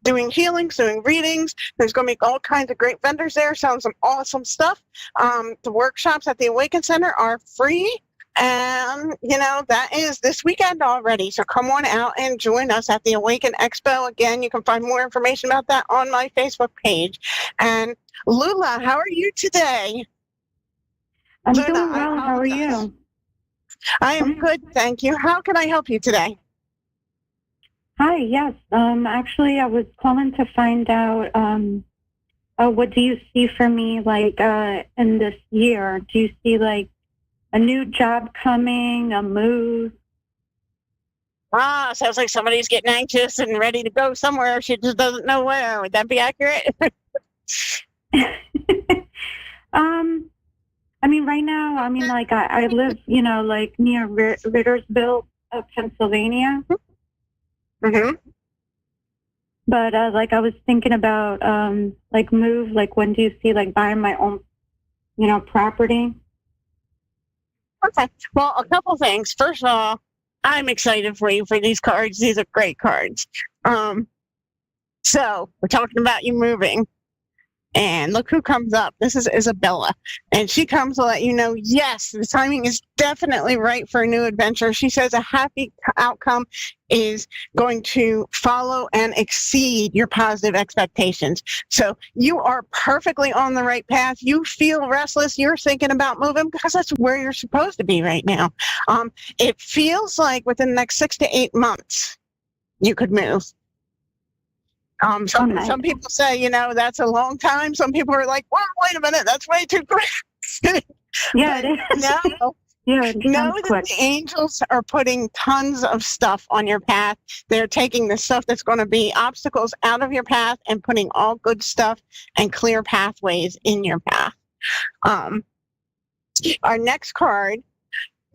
doing healings, doing readings. There's going to be all kinds of great vendors there selling some awesome stuff. The workshops at the Awaken Center are free. And, you know, that is this weekend already. So come on out and join us at the Awaken Expo. Again, you can find more information about that on my Facebook page. And Lula, how are you today? I'm doing well. How are you? I am good, thank you. How can I help you today? Hi, yes. Actually, I was calling to find out what do you see for me, like, in this year? Do you see, like, a new job coming, a move? Sounds like somebody's getting anxious and ready to go somewhere. She just doesn't know where. Would that be accurate? I mean, right now, I mean, like, I live, you know, like, near Rittersville, Pennsylvania. Mm-hmm. But, like, I was thinking about, like, move, like, when do you see, like, buying my own, you know, property? Okay. Well, a couple things. First of all, I'm excited for you for these cards. These are great cards. So we're talking about you moving. And look who comes up. This is Isabella. And she comes to let you know, yes, the timing is definitely right for a new adventure. She says a happy outcome is going to follow and exceed your positive expectations. So you are perfectly on the right path. You feel restless. You're thinking about moving because that's where you're supposed to be right now. It feels like within the next 6 to 8 months, you could move. Some people say, you know, that's a long time. Some people are like, well, wait a minute, that's way too quick. Yeah, it is. No. Yeah, Know that the angels are putting tons of stuff on your path. They're taking the stuff that's going to be obstacles out of your path and putting all good stuff and clear pathways in your path. Our next card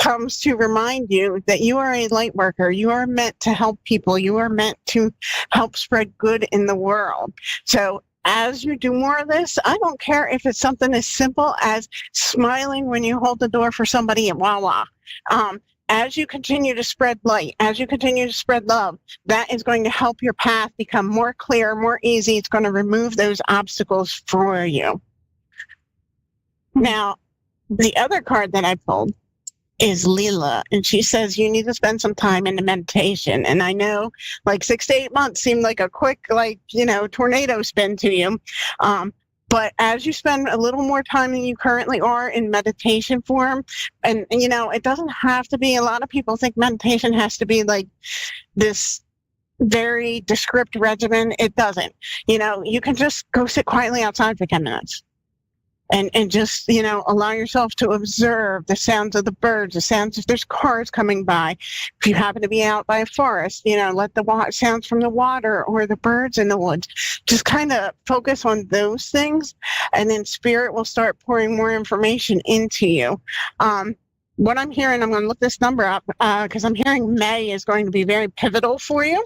comes to remind you that you are a light worker. You are meant to help people. You are meant to help spread good in the world. So as you do more of this, I don't care if it's something as simple as smiling when you hold the door for somebody at Wawa. As you continue to spread light, as you continue to spread love, that is going to help your path become more clear, more easy. It's going to remove those obstacles for you. Now, the other card that I pulled is Leela, and she says you need to spend some time in the meditation. And I know like 6 to 8 months seemed like a quick, tornado spin to you. But as you spend a little more time than you currently are in meditation form, and it doesn't have to be, a lot of people think meditation has to be like this very descriptive regimen. It doesn't. You can just go sit quietly outside for 10 minutes. And just, allow yourself to observe the sounds of the birds, the sounds if there's cars coming by. If you happen to be out by a forest, let the sounds from the water or the birds in the woods. Just kind of focus on those things, and then Spirit will start pouring more information into you. What I'm hearing, I'm going to look this number up because I'm hearing May is going to be very pivotal for you.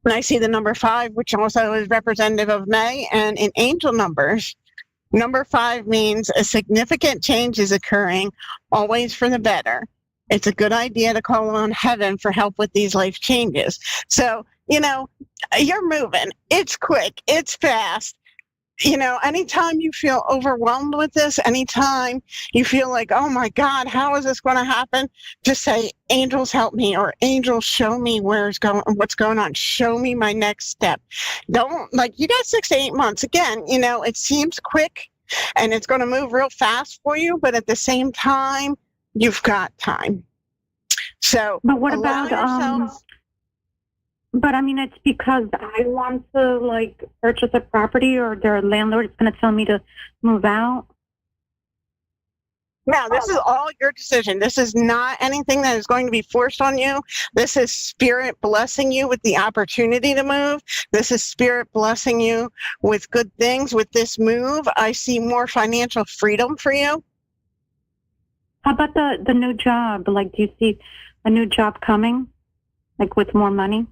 And I see the number 5, which also is representative of May. And in angel numbers, number 5 means a significant change is occurring, always for the better. It's a good idea to call on heaven for help with these life changes. So, you're moving. It's quick. It's fast. Anytime you feel overwhelmed with this, anytime you feel like, oh my God, how is this going to happen? Just say, angels help me, or angels show me what's going on. Show me my next step. You got 6 to 8 months. Again, it seems quick and it's going to move real fast for you, but at the same time, you've got time. So, but what about, but I mean, it's because I want to purchase a property, or their landlord is going to tell me to move out. No, this is all your decision. This is not anything that is going to be forced on you. This is Spirit blessing you with the opportunity to move. This is Spirit blessing you with good things. With this move, I see more financial freedom for you. How about the new job? Do you see a new job coming, with more money?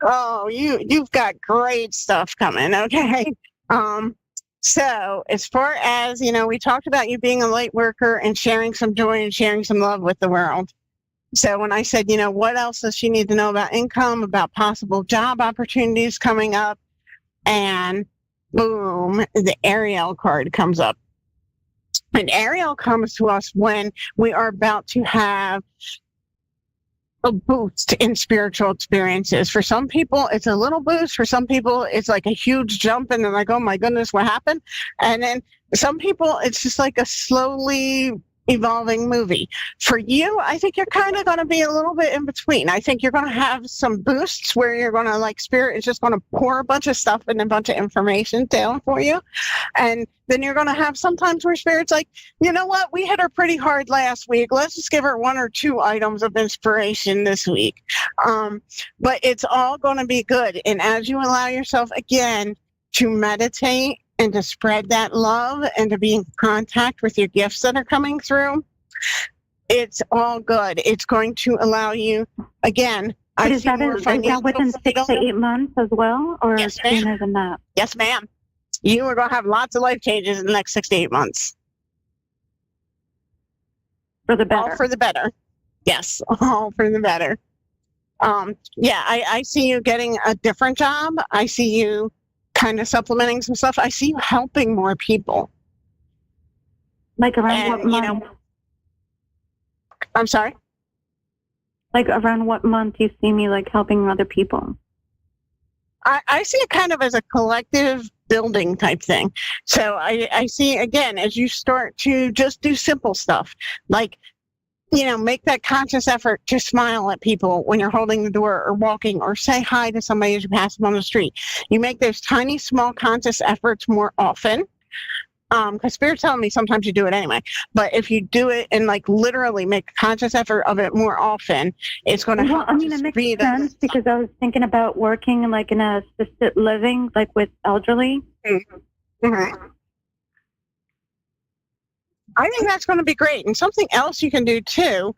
Oh, you've got great stuff coming, okay? So as far as, we talked about you being a light worker and sharing some joy and sharing some love with the world. So when I said, what else does she need to know about income, about possible job opportunities coming up? And boom, the Ariel card comes up. And Ariel comes to us when we are about to have a boost in spiritual experiences. For some people, it's a little boost. For some people, it's like a huge jump, and they're like, oh my goodness, what happened? And then some people, it's just like a slowly evolving movie. For you, I think you're kind of going to be a little bit in between. I think you're going to have some boosts where you're going to Spirit is just going to pour a bunch of stuff and a bunch of information down for you. And then you're going to have sometimes where Spirit's like, you know what, we hit her pretty hard last week. Let's just give her 1 or 2 items of inspiration this week. But it's all going to be good. And as you allow yourself again to meditate and to spread that love and to be in contact with your gifts that are coming through, it's all good. It's going to allow you, again, is that within 6 to 8 months as well, or sooner than that? Yes, ma'am. You are going to have lots of life changes in the next 6 to 8 months. For the better. All for the better. Yes, all for the better. I see you getting a different job. I see you kind of supplementing some stuff. I see you helping more people. Around what month? I'm sorry? Around what month do you see me helping other people? I see it kind of as a collective building type thing. So I see, again, as you start to just do simple stuff, like, make that conscious effort to smile at people when you're holding the door or walking, or say hi to somebody as you pass them on the street. You make those tiny, small conscious efforts more often. Because Spirit's telling me sometimes you do it anyway. But if you do it and like literally make a conscious effort of it more often, it's going to help. Well, I mean, it makes sense because I was thinking about working like in a assisted living, like with elderly. Mm-hmm. I think that's going to be great. And something else you can do too,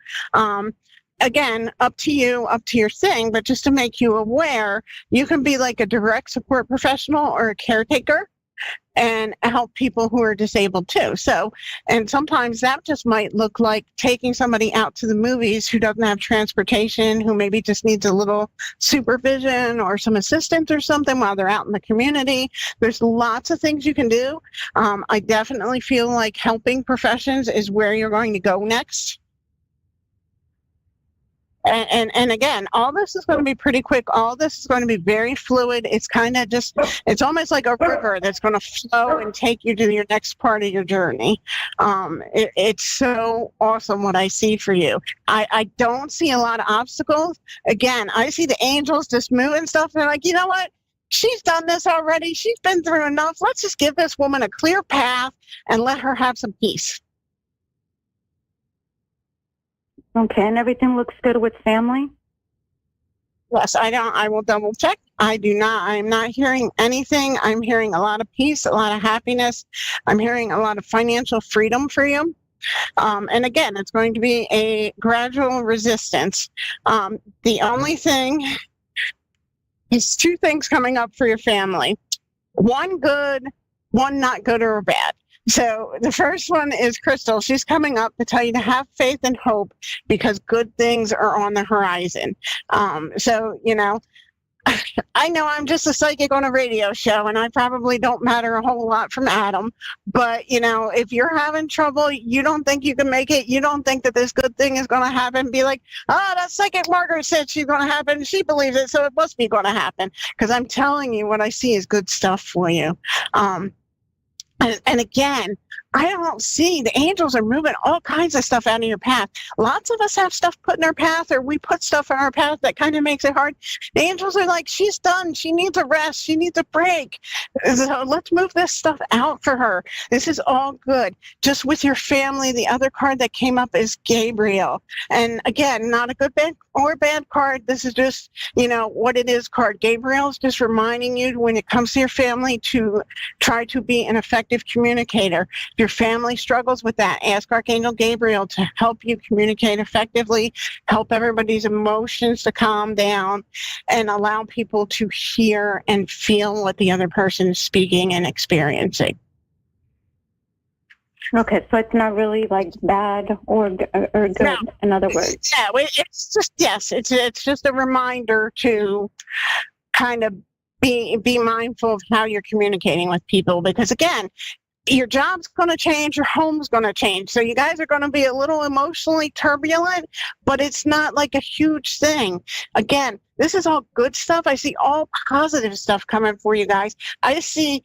again, up to you, up to your thing, but just to make you aware, you can be like a direct support professional or a caretaker and help people who are disabled too. So, and sometimes that just might look like taking somebody out to the movies who doesn't have transportation, who maybe just needs a little supervision or some assistance or something while they're out in the community. There's lots of things you can do. I definitely feel like helping professions is where you're going to go next. And again, all this is going to be pretty quick. All this is going to be very fluid. It's kind of just, it's almost like a river that's going to flow and take you to your next part of your journey. It's so awesome what I see for you. I don't see a lot of obstacles. Again, I see the angels just moving stuff. They're like, you know what? She's done this already. She's been through enough. Let's just give this woman a clear path and let her have some peace. Okay, and everything looks good with family? Yes, I will double check. I'm not hearing anything. I'm hearing a lot of peace, a lot of happiness. I'm hearing a lot of financial freedom for you. And again, it's going to be a gradual resistance. The only thing is two things coming up for your family. One good, one not good or bad. So the first one is Crystal. She's coming up to tell you to have faith and hope because good things are on the horizon. So, I know I'm just a psychic on a radio show and I probably don't matter a whole lot from Adam, but if you're having trouble, you don't think you can make it, you don't think that this good thing is going to happen, be like, oh, that psychic Margaret said she's going to happen. She believes it, so it must be going to happen. Because I'm telling you, what I see is good stuff for you. And again, I don't see, the angels are moving all kinds of stuff out of your path. Lots of us have stuff put in our path, or we put stuff in our path that kind of makes it hard. The angels are like, she's done. She needs a rest. She needs a break. So let's move this stuff out for her. This is all good. Just with your family, the other card that came up is Gabriel. And again, not a good or bad card. This is just, what it is card. Gabriel's just reminding you when it comes to your family to try to be an effective communicator. If your family struggles with that, ask Archangel Gabriel to help you communicate effectively, help everybody's emotions to calm down, and allow people to hear and feel what the other person is speaking and experiencing. Okay, so it's not really like bad or good, no. In other words. No, it's just, yes, it's just a reminder to kind of be mindful of how you're communicating with people, because again, your job's going to change, your home's going to change. So you guys are going to be a little emotionally turbulent, but it's not like a huge thing. Again, this is all good stuff. I see all positive stuff coming for you guys. I see,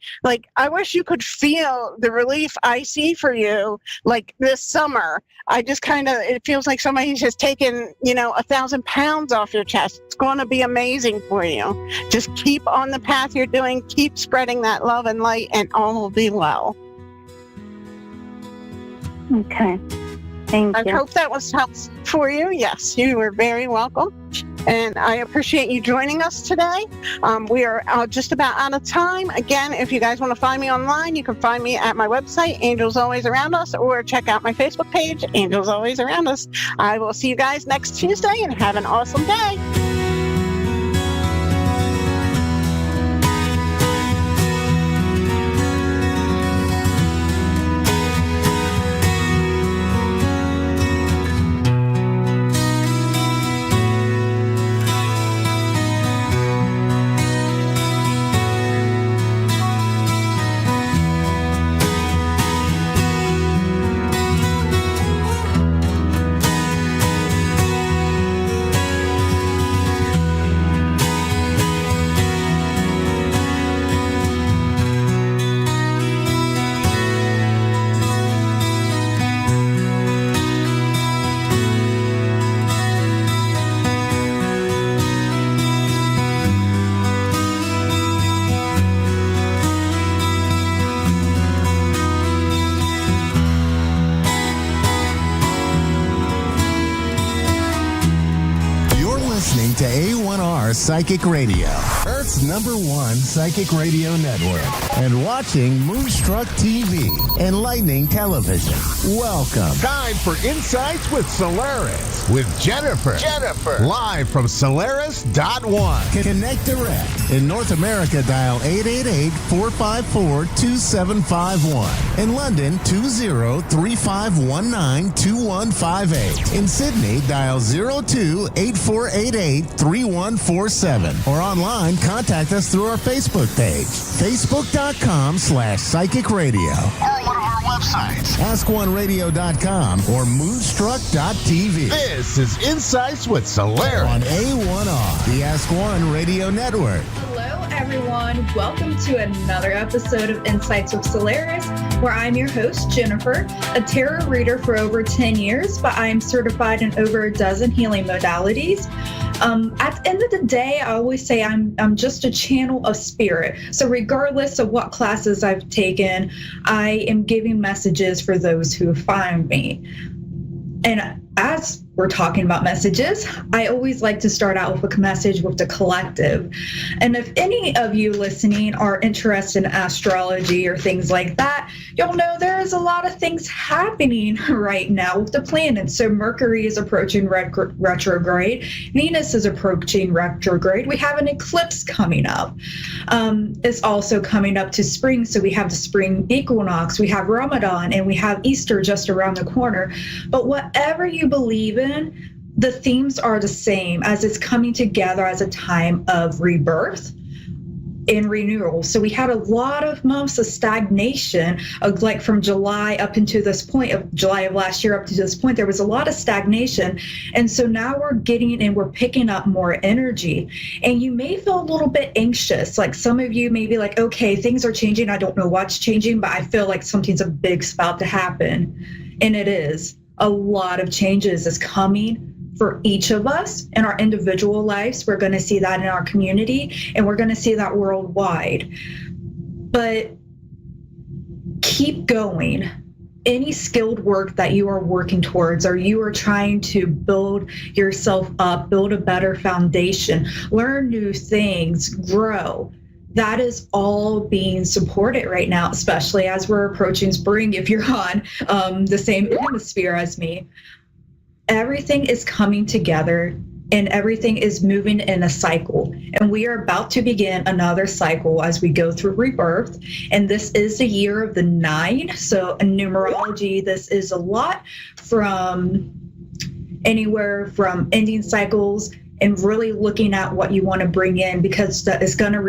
I wish you could feel the relief I see for you, this summer. It feels like somebody's just taken, 1,000 pounds off your chest. It's going to be amazing for you. Just keep on the path you're doing, keep spreading that love and light, and all will be well. Okay. Thank you. I hope that was helpful for you. Yes, you were very welcome. And I appreciate you joining us today. We are just about out of time. Again, if you guys want to find me online, you can find me at my website, Angels Always Around Us, or check out my Facebook page, Angels Always Around Us. I will see you guys next Tuesday, and have an awesome day. A1R Psychic Radio, Earth's #1 psychic radio network, and watching Moonstruck TV, enlightening television. Welcome. Time for Insights with Solaris with Jennifer. Live from Solaris.1. Connect direct. In North America, dial 888-454-2751. In London, 20-3519-2158. In Sydney, dial 02-8488-3147. Or online, contact us through our Facebook page, facebook.com/psychic radio. Or one of our websites, askoneradio.com or moonstruck.tv. This is Insights with Solaris on A1R, the Ask One Radio Network. Hello, everyone. Welcome to another episode of Insights with Solaris, where I'm your host, Jennifer, a tarot reader for over 10 years, but I'm certified in over a dozen healing modalities. At the end of the day, I always say I'm just a channel of spirit. So regardless of what classes I've taken, I am giving messages for those who find me. And as we're talking about messages, I always like to start out with a message with the collective. And if any of you listening are interested in astrology or things like that, you'll know there is a lot of things happening right now with the planets. So Mercury is approaching retrograde. Venus is approaching retrograde. We have an eclipse coming up. It's also coming up to spring. So we have the spring equinox, we have Ramadan, and we have Easter just around the corner. But whatever you believe in, the themes are the same, as it's coming together as a time of rebirth and renewal. So we had a lot of months of stagnation, like from July up into this point, of July of last year up to this point, there was a lot of stagnation. And so now we're picking up more energy. And you may feel a little bit anxious. Like some of you may be like, okay, things are changing. I don't know what's changing, but I feel like something's a big about to happen. And it is. A lot of changes is coming for each of us in our individual lives. We're going to see that in our community, and we're going to see that worldwide. But keep going. Any skilled work that you are working towards, or you are trying to build yourself up, build a better foundation, learn new things, grow. That is all being supported right now, especially as we're approaching spring. If you're on the same hemisphere as me, everything is coming together and everything is moving in a cycle. And we are about to begin another cycle as we go through rebirth. And this is the year of the 9. So in numerology, this is a lot from anywhere from ending cycles and really looking at what you want to bring in, because that is going to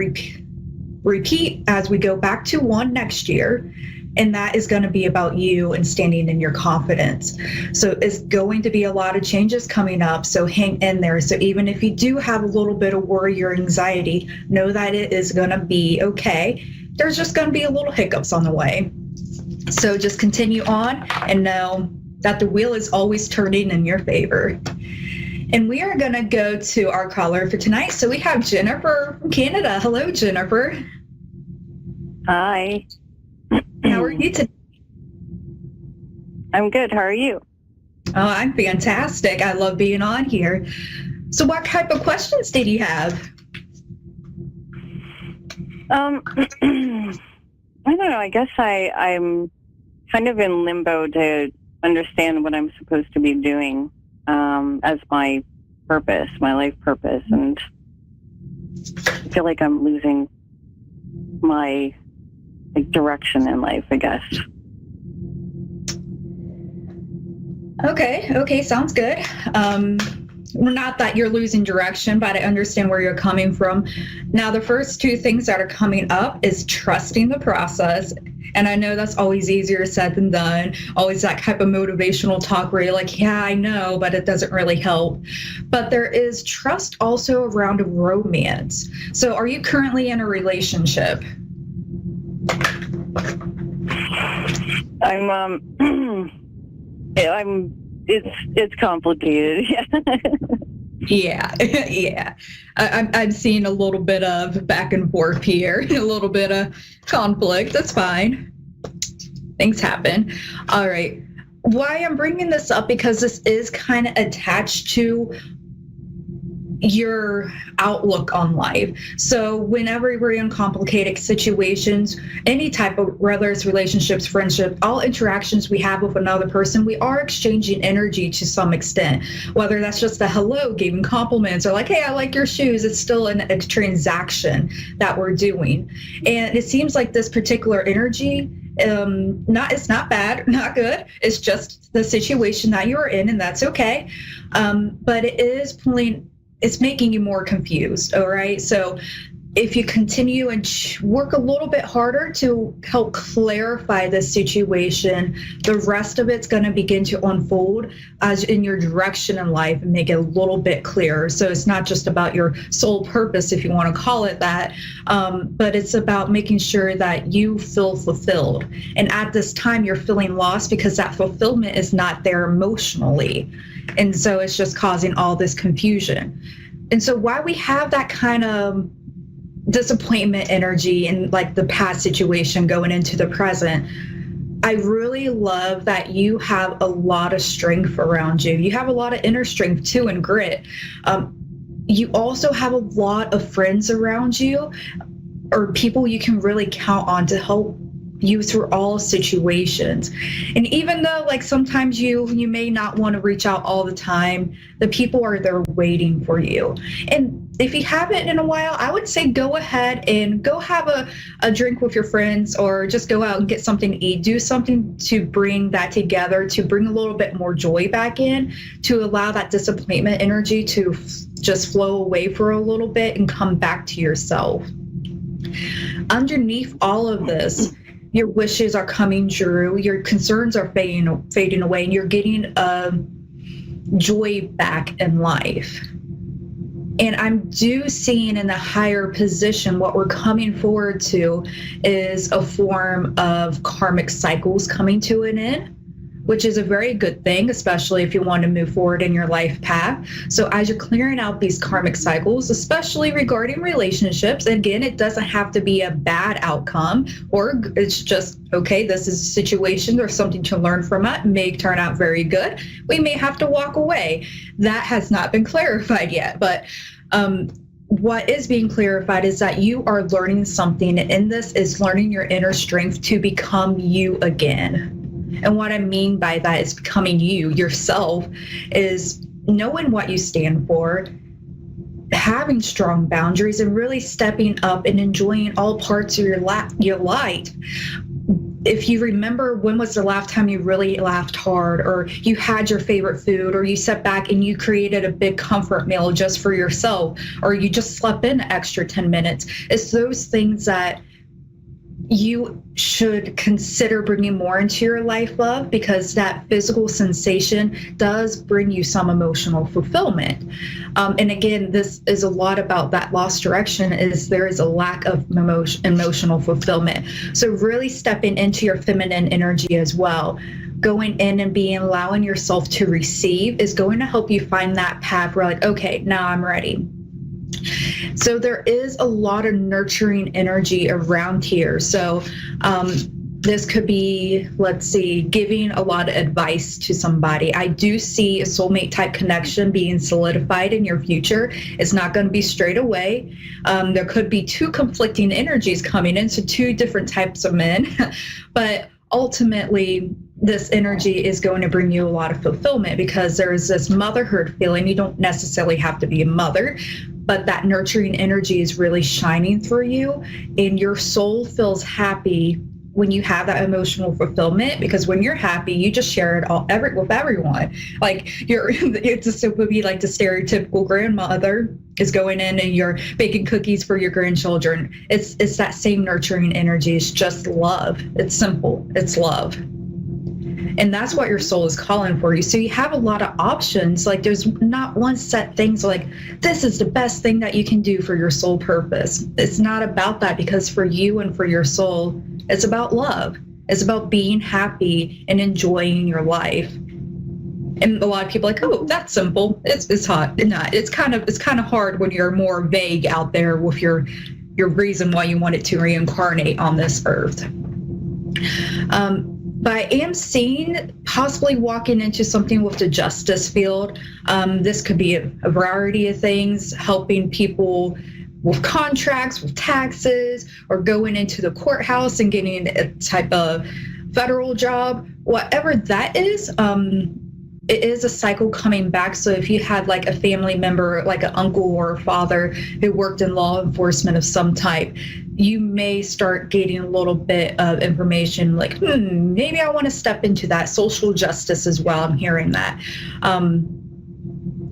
repeat as we go back to 1 next year. And that is going to be about you and standing in your confidence. So it's going to be a lot of changes coming up. So hang in there. So even if you do have a little bit of worry or anxiety, know that it is going to be okay. There's just going to be a little hiccups on the way. So just continue on and know that the wheel is always turning in your favor. And we are going to go to our caller for tonight. So we have Jennifer from Canada. Hello, Jennifer. Hi. How are you today? I'm good. How are you? Oh, I'm fantastic. I love being on here. So what type of questions did you have? I don't know. I guess I'm kind of in limbo to understand what I'm supposed to be doing as my purpose, my life purpose. And I feel like I'm losing my direction in life, I guess. Okay, sounds good. Not that you're losing direction, but I understand where you're coming from. Now, the first 2 things that are coming up is trusting the process. And I know that's always easier said than done. Always that type of motivational talk where you're like, yeah, I know, but it doesn't really help. But there is trust also around a romance. So are you currently in a relationship? It's complicated. Yeah. I'm seeing a little bit of back and forth here, a little bit of conflict. That's fine. Things happen. All right. Why I'm bringing this up, because this is kind of attached to your outlook on life. So whenever we're in complicated situations, any type of, whether it's relationships, friendships, all interactions we have with another person, we are exchanging energy to some extent, whether that's just a hello, giving compliments, or like, hey, I like your shoes. It's still a transaction that we're doing. And it seems like this particular energy, it's not bad, not good. It's just the situation that you're in, and that's okay. But it is it's making you more confused. All right. So if you continue and work a little bit harder to help clarify the situation, the rest of it's going to begin to unfold as in your direction in life and make it a little bit clearer. So it's not just about your sole purpose, if you want to call it that, but it's about making sure that you feel fulfilled. And at this time, you're feeling lost because that fulfillment is not there emotionally. And so it's just causing all this confusion. And so why we have that kind of disappointment energy in like the past situation going into the present, I really love that you have a lot of strength around you. You have a lot of inner strength too, and grit. You also have a lot of friends around you, or people you can really count on to help you through all situations. And even though like sometimes you may not want to reach out all the time, the people are there waiting for you. And if you haven't in a while, I would say go ahead and go have a drink with your friends, or just go out and get something to eat. Do something to bring that together, to bring a little bit more joy back in, to allow that disappointment energy to just flow away for a little bit and come back to yourself. Underneath all of this, your wishes are coming true, your concerns are fading away, and you're getting joy back in life. And I'm seeing in the higher position, what we're coming forward to is a form of karmic cycles coming to an end, which is a very good thing, especially if you want to move forward in your life path. So as you're clearing out these karmic cycles, especially regarding relationships, again, it doesn't have to be a bad outcome, or it's just, okay, this is a situation or something to learn from it, may turn out very good. We may have to walk away. That has not been clarified yet, but what is being clarified is that you are learning something, and this is learning your inner strength to become you again. And what I mean by that is becoming you, yourself, is knowing what you stand for, having strong boundaries, and really stepping up and enjoying all parts of your light. If you remember, when was the last time you really laughed hard, or you had your favorite food, or you sat back and you created a big comfort meal just for yourself, or you just slept in an extra 10 minutes. It's those things that you should consider bringing more into your life of, because that physical sensation does bring you some emotional fulfillment. And again, this is a lot about that lost direction, is there is a lack of emotional fulfillment. So really stepping into your feminine energy as well, going in and allowing yourself to receive, is going to help you find that path where like, okay, now I'm ready. So there is a lot of nurturing energy around here. So this could be, let's see, giving a lot of advice to somebody. I do see a soulmate type connection being solidified in your future. It's not going to be straight away. There could be two conflicting energies coming in, so two different types of men. But ultimately, this energy is going to bring you a lot of fulfillment, because there's this motherhood feeling. You don't necessarily have to be a mother, but that nurturing energy is really shining through you, and your soul feels happy when you have that emotional fulfillment, because when you're happy, you just share it with everyone. Like it would be like the stereotypical grandmother is going in and you're baking cookies for your grandchildren. It's that same nurturing energy. It's just love. It's simple. It's love. And that's what your soul is calling for you. So you have a lot of options. Like there's not one set thing. So like, this is the best thing that you can do for your soul purpose. It's not about that, because for you and for your soul, it's about love. It's about being happy and enjoying your life. And a lot of people are like, oh, that's simple. It's hot. Not. It's kind of hard when you're more vague out there with your But I am seeing possibly walking into something with the justice field. This could be a variety of things, helping people with contracts, with taxes, or going into the courthouse and getting a type of federal job. Whatever that is, it is a cycle coming back. So if you had like a family member, like an uncle or a father who worked in law enforcement of some type, you may start getting a little bit of information like, maybe I want to step into that. Social justice as well, I'm hearing that.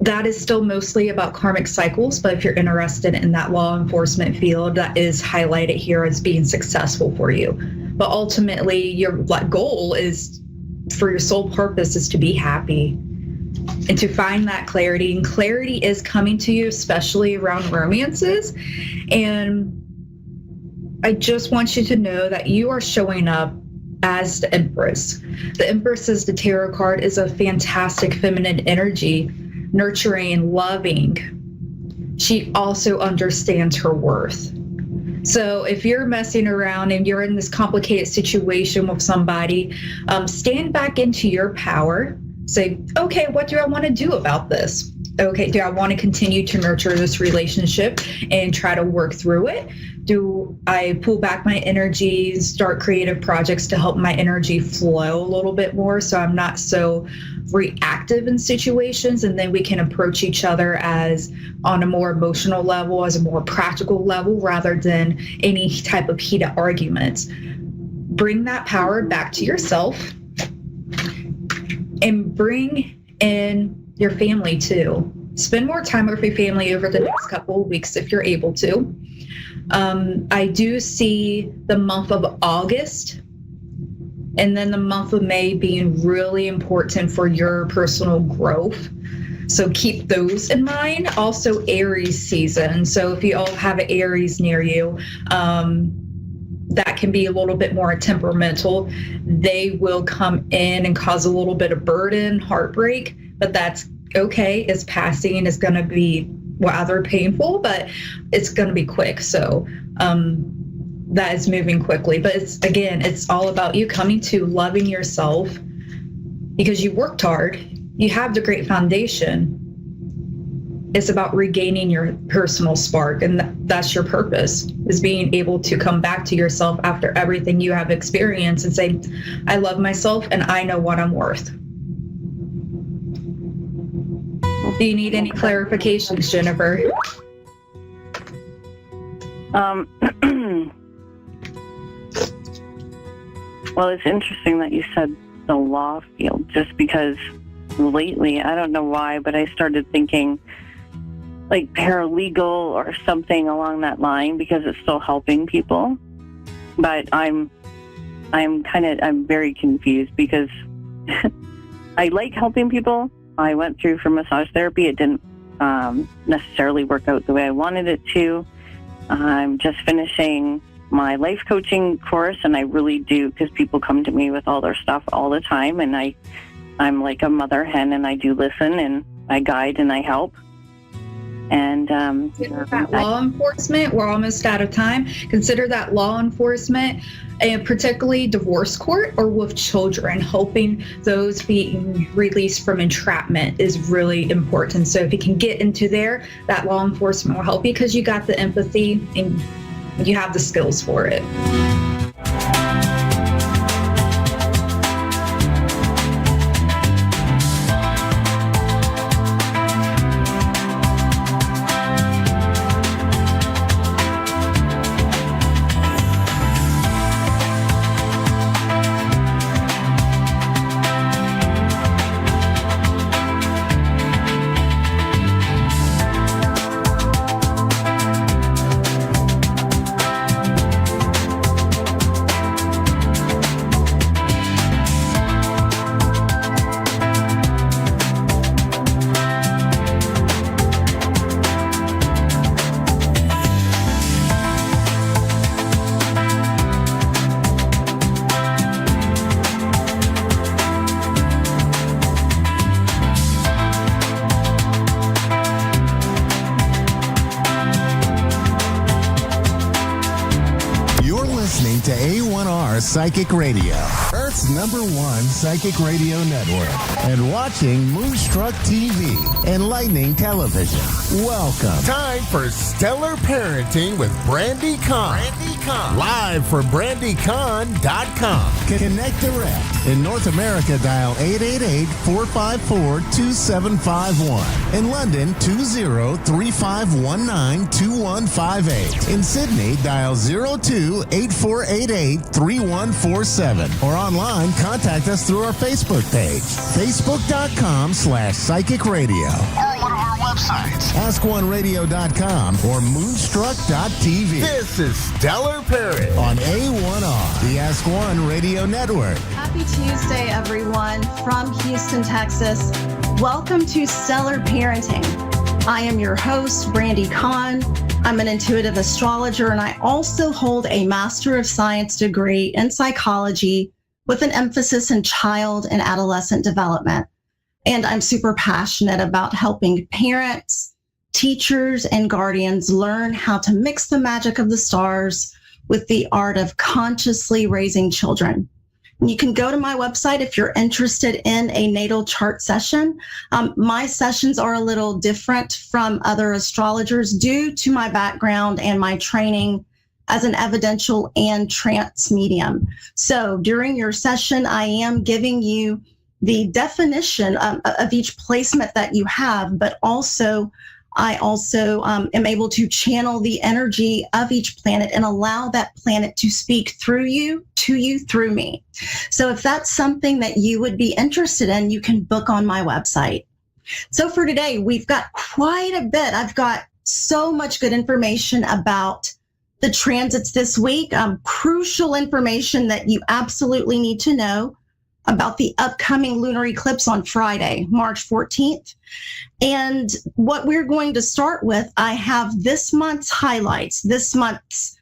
That is still mostly about karmic cycles, but if you're interested in that law enforcement field, that is highlighted here as being successful for you. But ultimately, your goal is, for your sole purpose, is to be happy and to find that clarity. And clarity is coming to you, especially around romances. And I just want you to know that you are showing up as the Empress. The Empress, as the tarot card, is a fantastic feminine energy, nurturing, loving. She also understands her worth. So if you're messing around and you're in this complicated situation with somebody, stand back into your power. Say, okay, what do I want to do about this? Okay, do I want to continue to nurture this relationship and try to work through it? Do I pull back my energy, start creative projects to help my energy flow a little bit more so I'm not so reactive in situations, and then we can approach each other as on a more emotional level, as a more practical level, rather than any type of heated arguments. Bring that power back to yourself and bring in your family too. Spend more time with your family over the next couple of weeks if you're able to. I do see the month of August and then the month of May being really important for your personal growth. So keep those in mind. Also Aries season. So if you all have an Aries near you, that can be a little bit more temperamental. They will come in and cause a little bit of burden, heartbreak, but that's okay. It's passing. It's going to be rather painful, but it's going to be quick. So that is moving quickly. But it's all about you coming to loving yourself because you worked hard. You have the great foundation. It's about regaining your personal spark, and that's your purpose, is being able to come back to yourself after everything you have experienced and say, I love myself and I know what I'm worth. Do you need any clarifications, Jennifer? Well, it's interesting that you said the law field, just because lately, I don't know why, but I started thinking like paralegal or something along that line, because it's still helping people. But I'm very confused because I like helping people. I went through for massage therapy. It didn't necessarily work out the way I wanted it to. I'm just finishing my life coaching course, and I really do, because people come to me with all their stuff all the time, and I'm like a mother hen, and I do listen, and I guide, and I help. And consider that law enforcement. We're almost out of time. Consider that law enforcement, and particularly divorce court or with children, helping those being released from entrapment is really important. So if you can get into there, that law enforcement will help you because you got the empathy and you have the skills for it. to A1R Psychic Radio, Earth's #1 psychic radio network, and watching Moonstruck TV, Enlightening Television. Welcome. Time for Stellar Parenting with Brandy Kahn. Live for BrandyCahn.com. Connect direct. In North America, dial 888-454-2751. In London, 20-3519-2158. In Sydney, dial 02-8488-3147. Or online, contact us through our Facebook page, facebook.com/psychic radio. Or one of our websites, askoneradio.com or moonstruck.tv. This is Stellar Parent on A1R, the Ask One Radio Network. Happy Tuesday, everyone, from Houston, Texas. Welcome to Stellar Parenting. I am your host, Brandy Kahn. I'm an intuitive astrologer, and I also hold a Master of Science degree in psychology with an emphasis in child and adolescent development. And I'm super passionate about helping parents, teachers, and guardians learn how to mix the magic of the stars with the art of consciously raising children. You can go to my website if you're interested in a natal chart session. My sessions are a little different from other astrologers due to my background and my training as an evidential and trance medium. So during your session, I am giving you the definition of each placement that you have, but I also am able to channel the energy of each planet and allow that planet to speak through you, to you, through me. So if that's something that you would be interested in, you can book on my website. So for today, we've got quite a bit. I've got so much good information about the transits this week, crucial information that you absolutely need to know about the upcoming lunar eclipse on Friday, March 14th. And what we're going to start with, I have this month's highlights, this month's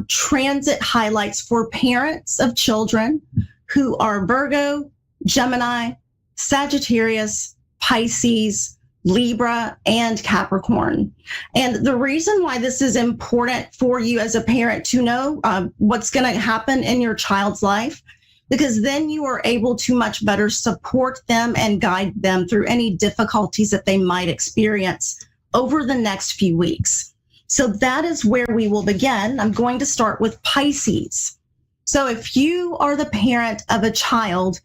transit highlights for parents of children who are Virgo, Gemini, Sagittarius, Pisces, Libra, and Capricorn. And the reason why this is important for you as a parent to know what's going to happen in your child's life, because then you are able to much better support them and guide them through any difficulties that they might experience over the next few weeks. So that is where we will begin. I'm going to start with Pisces. So if you are the parent of a child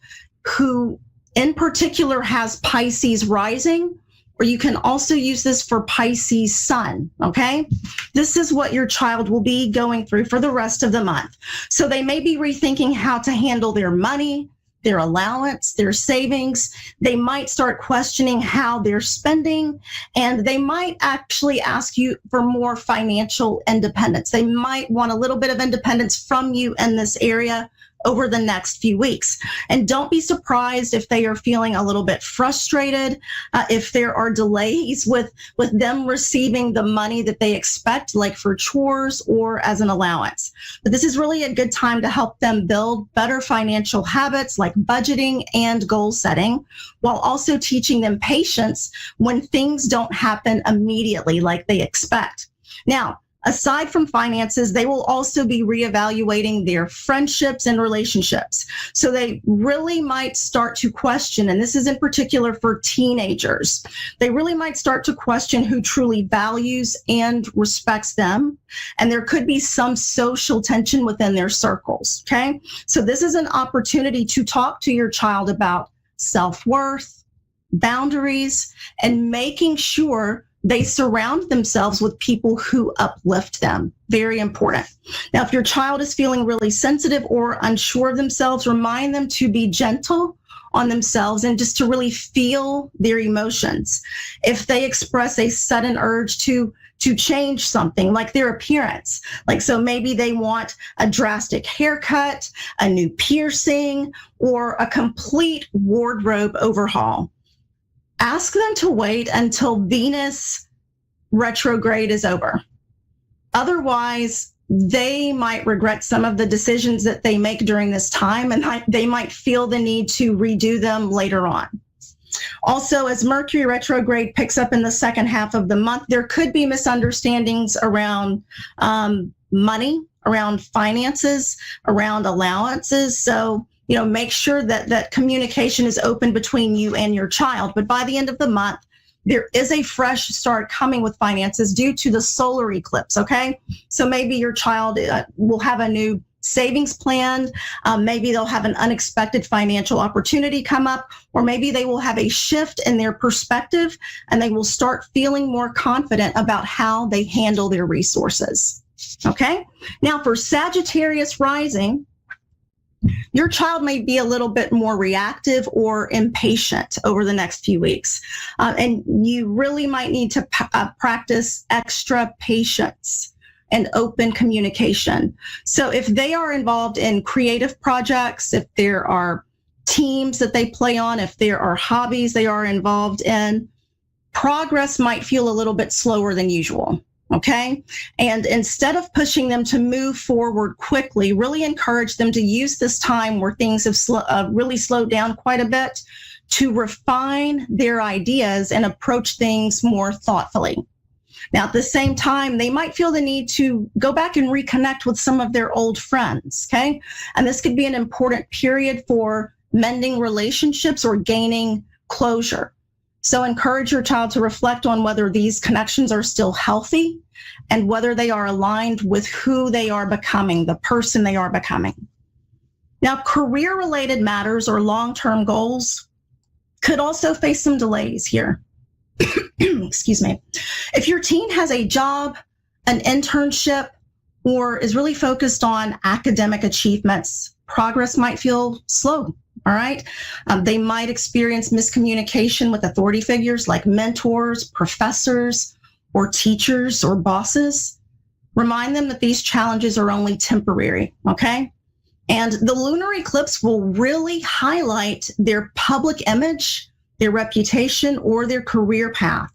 who in particular has Pisces rising, or you can also use this for Pisces sun, okay? This is what your child will be going through for the rest of the month. So they may be rethinking how to handle their money, their allowance, their savings. They might start questioning how they're spending, and they might actually ask you for more financial independence. They might want a little bit of independence from you in this area over the next few weeks. And don't be surprised if they are feeling a little bit frustrated, if there are delays with them receiving the money that they expect, like for chores or as an allowance. But this is really a good time to help them build better financial habits like budgeting and goal setting, while also teaching them patience when things don't happen immediately like they expect. Now, aside from finances, they will also be reevaluating their friendships and relationships. So they really might start to question, and this is in particular for teenagers, they really might start to question who truly values and respects them. And there could be some social tension within their circles, okay? So this is an opportunity to talk to your child about self-worth, boundaries, and making sure they surround themselves with people who uplift them. Very important. Now, if your child is feeling really sensitive or unsure of themselves, remind them to be gentle on themselves and just to really feel their emotions. If they express a sudden urge to change something like their appearance, like so maybe they want a drastic haircut, a new piercing, or a complete wardrobe overhaul, ask them to wait until Venus retrograde is over. Otherwise, they might regret some of the decisions that they make during this time, and they might feel the need to redo them later on. Also, as Mercury retrograde picks up in the second half of the month, there could be misunderstandings around money around finances, around allowances. So, make sure that communication is open between you and your child. But by the end of the month, there is a fresh start coming with finances due to the solar eclipse, okay? So maybe your child will have a new savings plan. Maybe they'll have an unexpected financial opportunity come up, or maybe they will have a shift in their perspective and they will start feeling more confident about how they handle their resources, okay? Now for Sagittarius rising, your child may be a little bit more reactive or impatient over the next few weeks. And you really might need to practice extra patience and open communication. So if they are involved in creative projects, if there are teams that they play on, if there are hobbies they are involved in, progress might feel a little bit slower than usual. Okay. And instead of pushing them to move forward quickly, really encourage them to use this time where things have really slowed down quite a bit to refine their ideas and approach things more thoughtfully. Now, at the same time, they might feel the need to go back and reconnect with some of their old friends. Okay. And this could be an important period for mending relationships or gaining closure. So encourage your child to reflect on whether these connections are still healthy and whether they are aligned with who they are becoming, the person they are becoming. Now, career-related matters or long-term goals could also face some delays here. Excuse me. If your teen has a job, an internship, or is really focused on academic achievements, progress might feel slow. All right. They might experience miscommunication with authority figures like mentors, professors, or teachers or bosses. Remind them that these challenges are only temporary. Okay. And the lunar eclipse will really highlight their public image, their reputation, or their career path.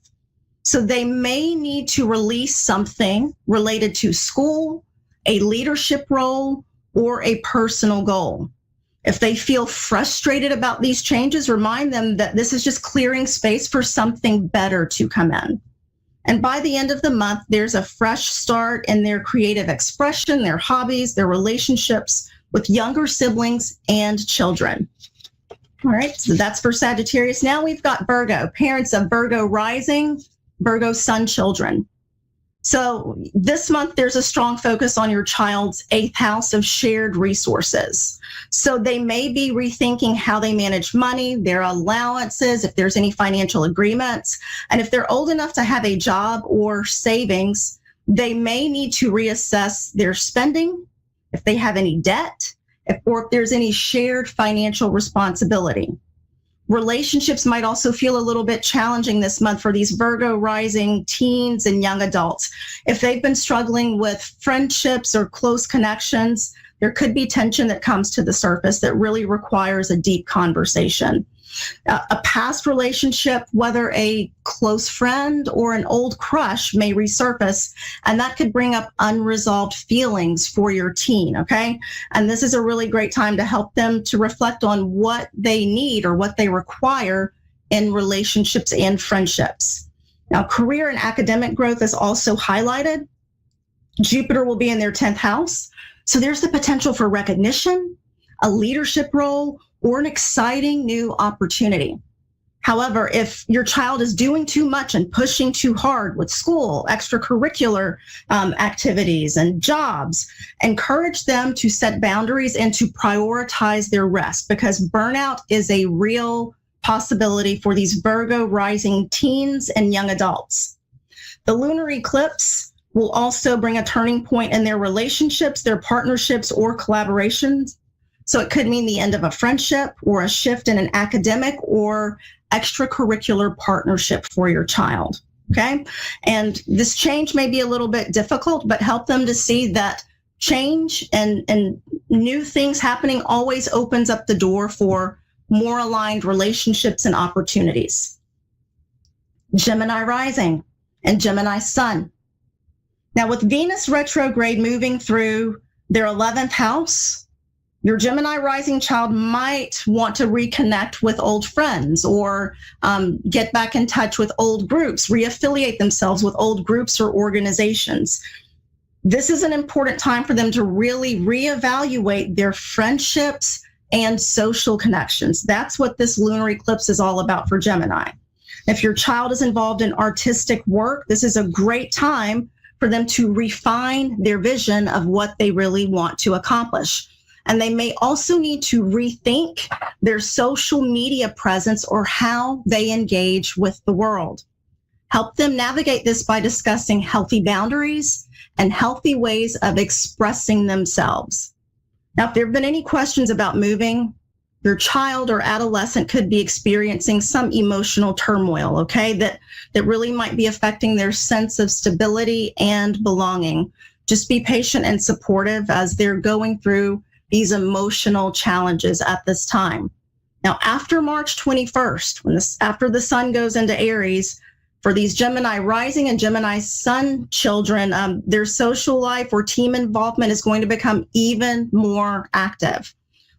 So they may need to release something related to school, a leadership role, or a personal goal. If they feel frustrated about these changes, remind them that this is just clearing space for something better to come in. And by the end of the month, there's a fresh start in their creative expression, their hobbies, their relationships with younger siblings and children. All right, so that's for Sagittarius. Now we've got Virgo, parents of Virgo rising, Virgo sun children. So this month, there's a strong focus on your child's 8th house of shared resources. So they may be rethinking how they manage money, their allowances, if there's any financial agreements. And if they're old enough to have a job or savings, they may need to reassess their spending, if they have any debt, or if there's any shared financial responsibility. Relationships might also feel a little bit challenging this month for these Virgo rising teens and young adults. If they've been struggling with friendships or close connections, there could be tension that comes to the surface that really requires a deep conversation. A past relationship, whether a close friend or an old crush, may resurface, and that could bring up unresolved feelings for your teen, okay? And this is a really great time to help them to reflect on what they need or what they require in relationships and friendships. Now, career and academic growth is also highlighted. Jupiter will be in their 10th house, so there's the potential for recognition, a leadership role, or an exciting new opportunity. However, if your child is doing too much and pushing too hard with school, extracurricular activities, and jobs, encourage them to set boundaries and to prioritize their rest, because burnout is a real possibility for these Virgo rising teens and young adults. The lunar eclipse will also bring a turning point in their relationships, their partnerships, or collaborations. So it could mean the end of a friendship or a shift in an academic or extracurricular partnership for your child, okay? And this change may be a little bit difficult, but help them to see that change and new things happening always opens up the door for more aligned relationships and opportunities. Gemini rising and Gemini sun. Now with Venus retrograde moving through their 11th house, your Gemini rising child might want to reconnect with old friends or get back in touch with old groups, reaffiliate themselves with old groups or organizations. This is an important time for them to really reevaluate their friendships and social connections. That's what this lunar eclipse is all about for Gemini. If your child is involved in artistic work, this is a great time for them to refine their vision of what they really want to accomplish. And they may also need to rethink their social media presence or how they engage with the world. Help them navigate this by discussing healthy boundaries and healthy ways of expressing themselves. Now, if there have been any questions about moving, your child or adolescent could be experiencing some emotional turmoil, okay, that really might be affecting their sense of stability and belonging. Just be patient and supportive as they're going through these emotional challenges at this time. Now, after March 21st, after the sun goes into Aries, for these Gemini rising and Gemini sun children, their social life or team involvement is going to become even more active,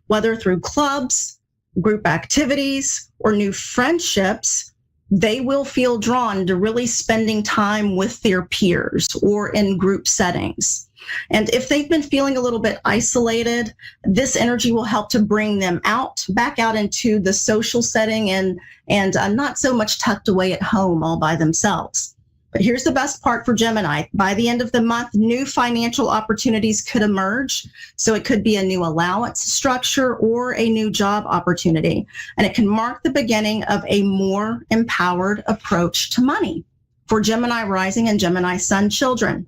whether through clubs, group activities, or new friendships. They will feel drawn to really spending time with their peers or in group settings. And if they've been feeling a little bit isolated, this energy will help to bring them back out into the social setting and not so much tucked away at home all by themselves. But here's the best part for Gemini. By the end of the month, new financial opportunities could emerge. So it could be a new allowance structure or a new job opportunity. And it can mark the beginning of a more empowered approach to money for Gemini rising and Gemini sun children.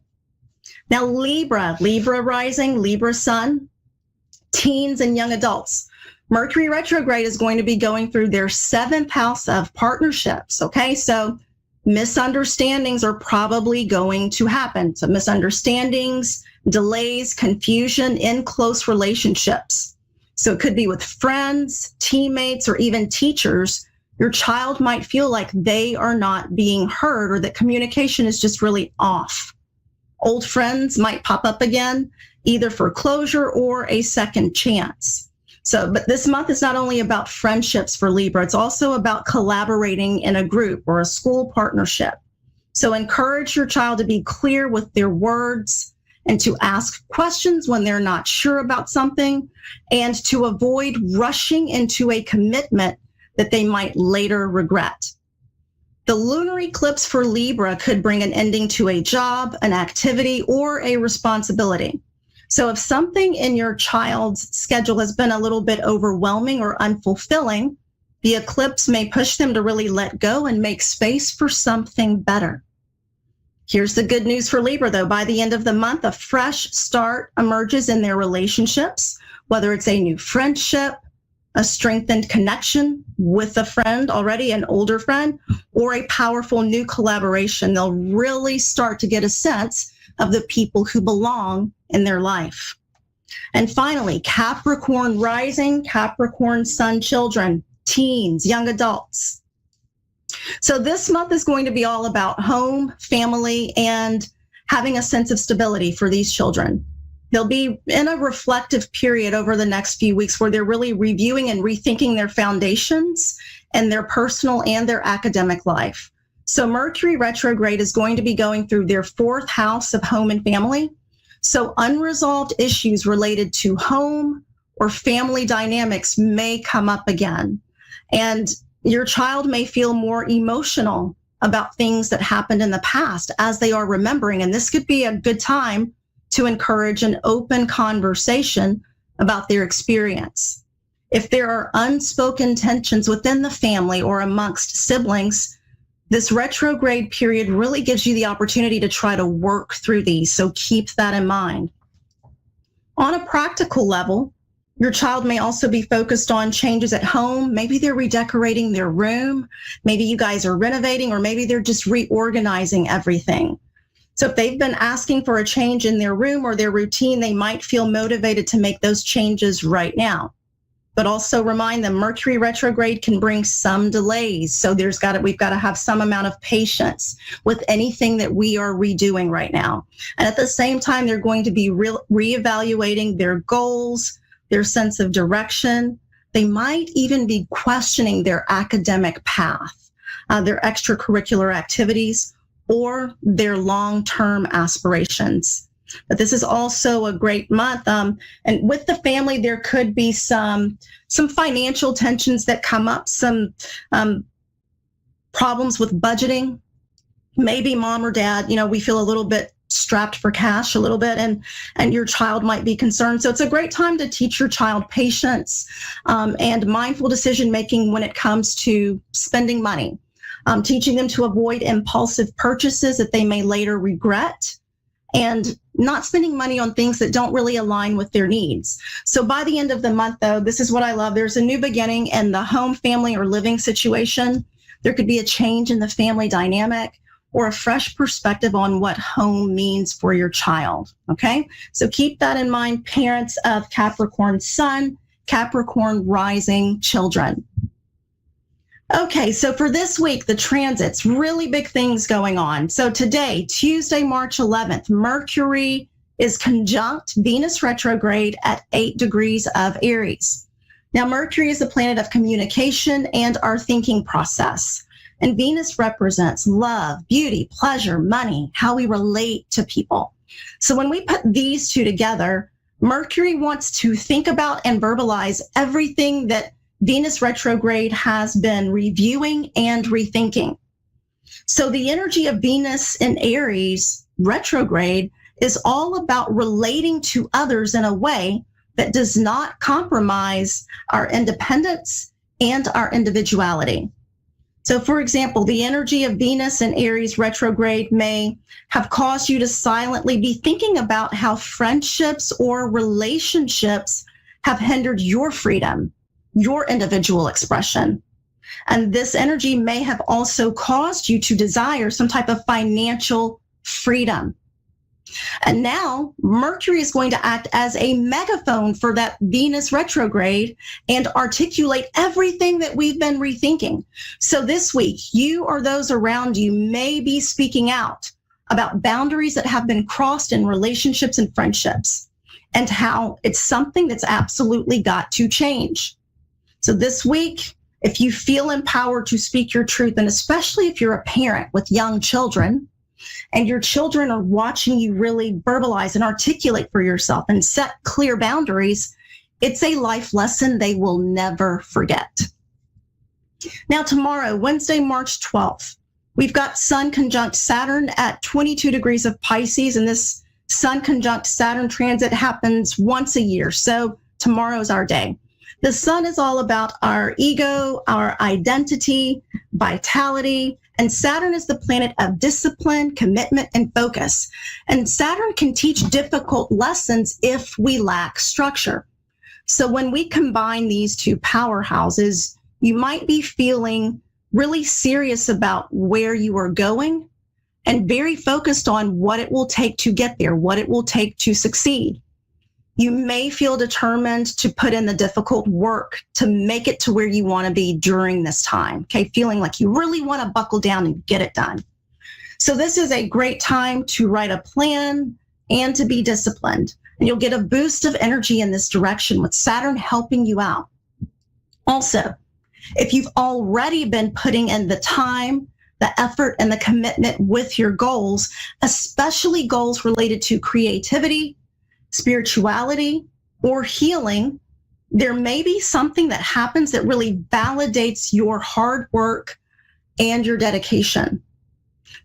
Now, Libra rising, Libra sun, teens and young adults. Mercury retrograde is going to be going through their 7th house of partnerships, okay? So misunderstandings are probably going to happen. So misunderstandings, delays, confusion in close relationships. So it could be with friends, teammates, or even teachers. Your child might feel like they are not being heard or that communication is just really off. Old friends might pop up again, either for closure or a second chance. But this month is not only about friendships for Libra, it's also about collaborating in a group or a school partnership. So encourage your child to be clear with their words and to ask questions when they're not sure about something, and to avoid rushing into a commitment that they might later regret. The lunar eclipse for Libra could bring an ending to a job, an activity, or a responsibility. So if something in your child's schedule has been a little bit overwhelming or unfulfilling, the eclipse may push them to really let go and make space for something better. Here's the good news for Libra, though. By the end of the month, a fresh start emerges in their relationships, whether it's a new friendship, a strengthened connection with a friend already, an older friend, or a powerful new collaboration. They'll really start to get a sense of the people who belong in their life. And finally, Capricorn rising, Capricorn sun children, teens, young adults. So this month is going to be all about home, family, and having a sense of stability for these children. They'll be in a reflective period over the next few weeks where they're really reviewing and rethinking their foundations and their personal and their academic life. So Mercury retrograde is going to be going through their 4th house of home and family. So unresolved issues related to home or family dynamics may come up again. And your child may feel more emotional about things that happened in the past as they are remembering. And this could be a good time to encourage an open conversation about their experience. If there are unspoken tensions within the family or amongst siblings, this retrograde period really gives you the opportunity to try to work through these. So keep that in mind. On a practical level, your child may also be focused on changes at home. Maybe they're redecorating their room. Maybe you guys are renovating, or maybe they're just reorganizing everything. So if they've been asking for a change in their room or their routine, they might feel motivated to make those changes right now. But also remind them Mercury retrograde can bring some delays. So we've got to have some amount of patience with anything that we are redoing right now. And at the same time, they're going to be reevaluating their goals, their sense of direction. They might even be questioning their academic path, their extracurricular activities, or their long-term aspirations. But this is also a great month. And with the family, there could be some financial tensions that come up, some problems with budgeting. Maybe mom or dad, we feel a little bit strapped for cash a little bit, and your child might be concerned. So it's a great time to teach your child patience and mindful decision making when it comes to spending money, teaching them to avoid impulsive purchases that they may later regret, and not spending money on things that don't really align with their needs. So by the end of the month, though, this is what I love. There's a new beginning in the home, family, or living situation. There could be a change in the family dynamic or a fresh perspective on what home means for your child, okay? So keep that in mind, parents of Capricorn Sun, Capricorn Rising children. Okay, so for this week, the transits, really big things going on. So today, Tuesday, March 11th, Mercury is conjunct Venus retrograde at 8 degrees of Aries. Now, Mercury is the planet of communication and our thinking process. And Venus represents love, beauty, pleasure, money, how we relate to people. So when we put these two together, Mercury wants to think about and verbalize everything that Venus retrograde has been reviewing and rethinking. So the energy of Venus in Aries retrograde is all about relating to others in a way that does not compromise our independence and our individuality. So for example, the energy of Venus in Aries retrograde may have caused you to silently be thinking about how friendships or relationships have hindered your freedom, your individual expression. And this energy may have also caused you to desire some type of financial freedom. And now Mercury is going to act as a megaphone for that Venus retrograde and articulate everything that we've been rethinking. So this week, you or those around you may be speaking out about boundaries that have been crossed in relationships and friendships, and how it's something that's absolutely got to change. So this week, if you feel empowered to speak your truth, and especially if you're a parent with young children, and your children are watching you really verbalize and articulate for yourself and set clear boundaries, it's a life lesson they will never forget. Now tomorrow, Wednesday, March 12th, we've got Sun conjunct Saturn at 22 degrees of Pisces, and this Sun conjunct Saturn transit happens once a year. So tomorrow's our day. The Sun is all about our ego, our identity, vitality, and Saturn is the planet of discipline, commitment, and focus. And Saturn can teach difficult lessons if we lack structure. So when we combine these two powerhouses, you might be feeling really serious about where you are going and very focused on what it will take to get there, what it will take to succeed. You may feel determined to put in the difficult work to make it to where you want to be during this time, okay? Feeling like you really want to buckle down and get it done. So this is a great time to write a plan and to be disciplined. And you'll get a boost of energy in this direction with Saturn helping you out. Also, if you've already been putting in the time, the effort, and the commitment with your goals, especially goals related to creativity, spirituality, or healing, there may be something that happens that really validates your hard work and your dedication.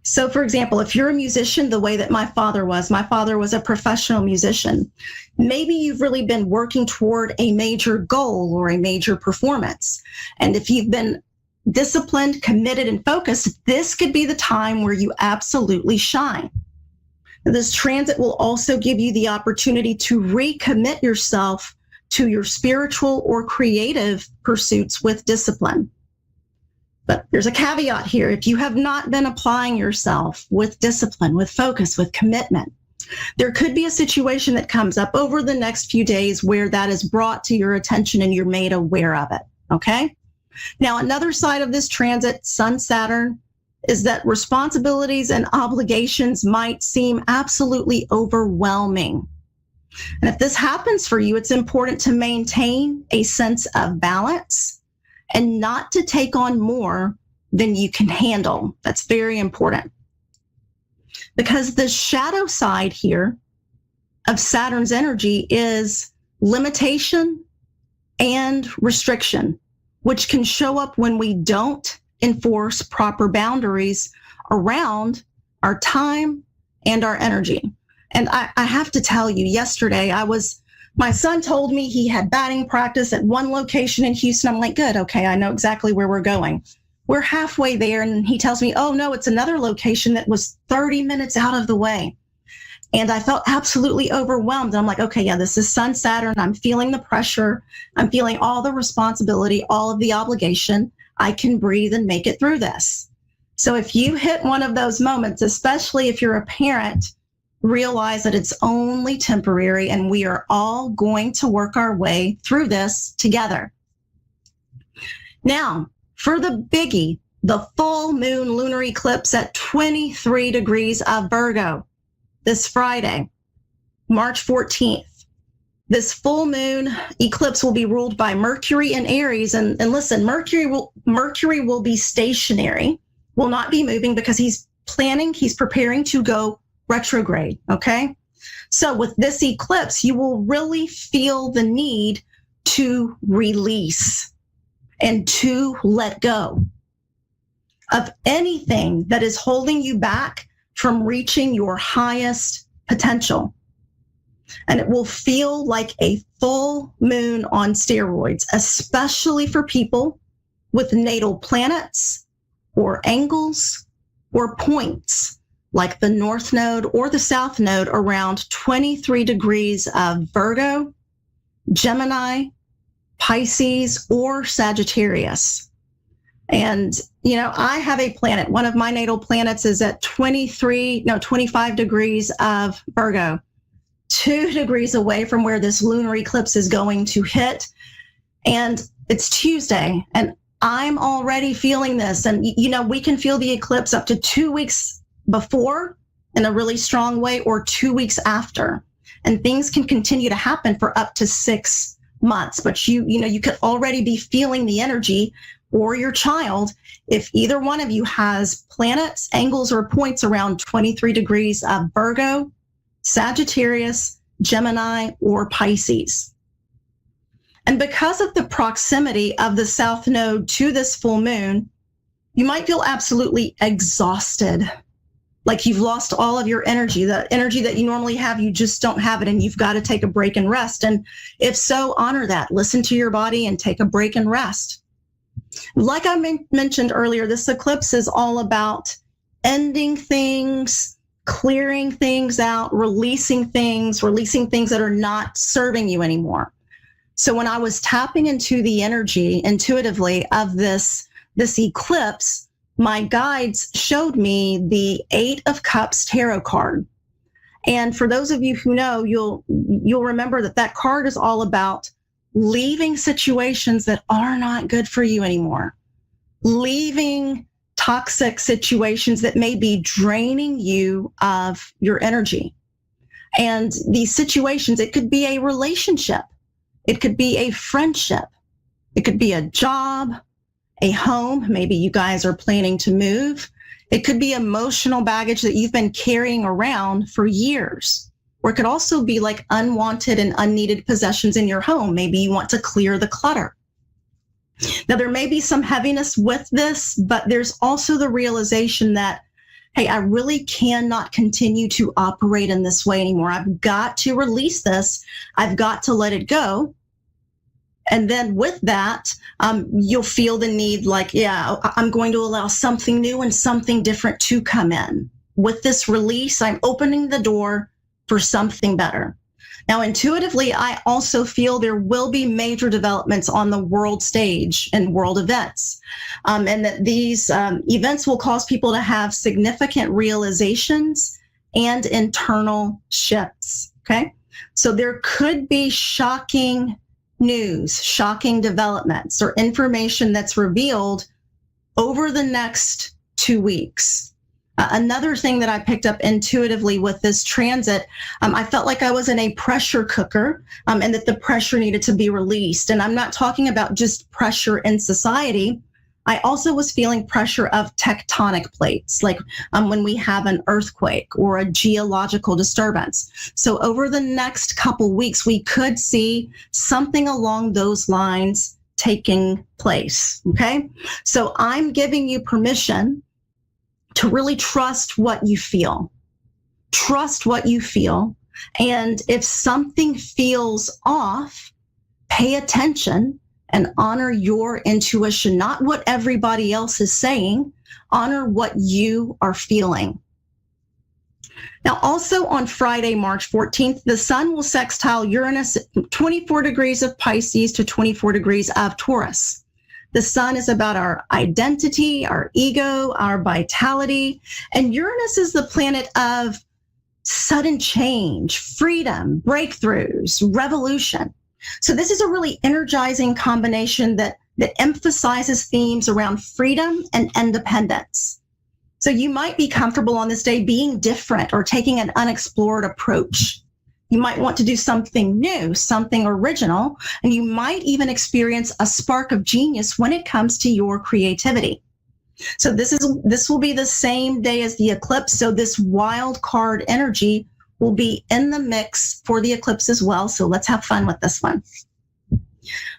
So for example, if you're a musician the way that my father was a professional musician, maybe you've really been working toward a major goal or a major performance. And if you've been disciplined, committed, and focused, this could be the time where you absolutely shine. This transit will also give you the opportunity to recommit yourself to your spiritual or creative pursuits with discipline. But there's a caveat here. If you have not been applying yourself with discipline, with focus, with commitment, there could be a situation that comes up over the next few days where that is brought to your attention and you're made aware of it, okay? Now, another side of this transit, Sun-Saturn, is that responsibilities and obligations might seem absolutely overwhelming. And if this happens for you, it's important to maintain a sense of balance and not to take on more than you can handle. That's very important. Because the shadow side here of Saturn's energy is limitation and restriction, which can show up when we don't enforce proper boundaries around our time and our energy. And I have to tell you, yesterday my son told me he had batting practice at one location in Houston. I'm like, good, okay, I know exactly where we're going. We're halfway there, and he tells me, oh no, it's another location that was 30 minutes out of the way. And I felt absolutely overwhelmed. And I'm like, okay, yeah, this is Sun Saturn. I'm feeling the pressure. I'm feeling all the responsibility, all of the obligation. I can breathe and make it through this. So if you hit one of those moments, especially if you're a parent, realize that it's only temporary and we are all going to work our way through this together. Now, for the biggie, the full moon lunar eclipse at 23 degrees of Virgo this Friday, March 14th. This full moon eclipse will be ruled by Mercury in Aries. And listen, Mercury will be stationary, will not be moving because he's preparing to go retrograde, okay? So with this eclipse, you will really feel the need to release and to let go of anything that is holding you back from reaching your highest potential. And it will feel like a full moon on steroids, especially for people with natal planets or angles or points like the North Node or the South Node around 23 degrees of Virgo, Gemini, Pisces, or Sagittarius. And, I have a planet. One of my natal planets is at 25 degrees of Virgo, 2 degrees away from where this lunar eclipse is going to hit. And it's Tuesday, and I'm already feeling this. And, we can feel the eclipse up to 2 weeks before in a really strong way or 2 weeks after. And things can continue to happen for up to 6 months. But you could already be feeling the energy, or your child, if either one of you has planets, angles, or points around 23 degrees of Virgo, Sagittarius, Gemini, or Pisces. And because of the proximity of the South Node to this full moon, you might feel absolutely exhausted, like you've lost all of your energy. The energy that you normally have, you just don't have it, and you've got to take a break and rest. And if so, honor that. Listen to your body and take a break and rest. Like I mentioned earlier, this eclipse is all about ending things, clearing things out, releasing things that are not serving you anymore. So when I was tapping into the energy intuitively of this eclipse, my guides showed me the 8 of Cups tarot card. And for those of you who know, you'll remember that card is all about leaving situations that are not good for you anymore, leaving toxic situations that may be draining you of your energy. And these situations, it could be a relationship, it could be a friendship, it could be a job, a home. Maybe you guys are planning to move. It could be emotional baggage that you've been carrying around for years. Or it could also be like unwanted and unneeded possessions in your home. Maybe you want to clear the clutter. Now, there may be some heaviness with this, but there's also the realization that, hey, I really cannot continue to operate in this way anymore. I've got to release this. I've got to let it go. And then with that, you'll feel the need like, yeah, I'm going to allow something new and something different to come in. With this release, I'm opening the door for something better. Now, intuitively, I also feel there will be major developments on the world stage and world events, and that these events will cause people to have significant realizations and internal shifts, okay? So there could be shocking news, shocking developments, or information that's revealed over the next 2 weeks. Another thing that I picked up intuitively with this transit, I felt like I was in a pressure cooker, and that the pressure needed to be released. And I'm not talking about just pressure in society. I also was feeling pressure of tectonic plates, like when we have an earthquake or a geological disturbance. So over the next couple weeks, we could see something along those lines taking place. Okay. So I'm giving you permission to really trust what you feel. Trust what you feel. And if something feels off, pay attention and honor your intuition, not what everybody else is saying. Honor what you are feeling. Now, also on Friday, March 14th, the sun will sextile Uranus at 24 degrees of Pisces to 24 degrees of Taurus. The sun is about our identity, our ego, our vitality, and Uranus is the planet of sudden change, freedom, breakthroughs, revolution. So this is a really energizing combination that emphasizes themes around freedom and independence. So you might be comfortable on this day being different or taking an unexplored approach. You might want to do something new, something original, and you might even experience a spark of genius when it comes to your creativity. So this will be the same day as the eclipse. So this wild card energy will be in the mix for the eclipse as well. So let's have fun with this one.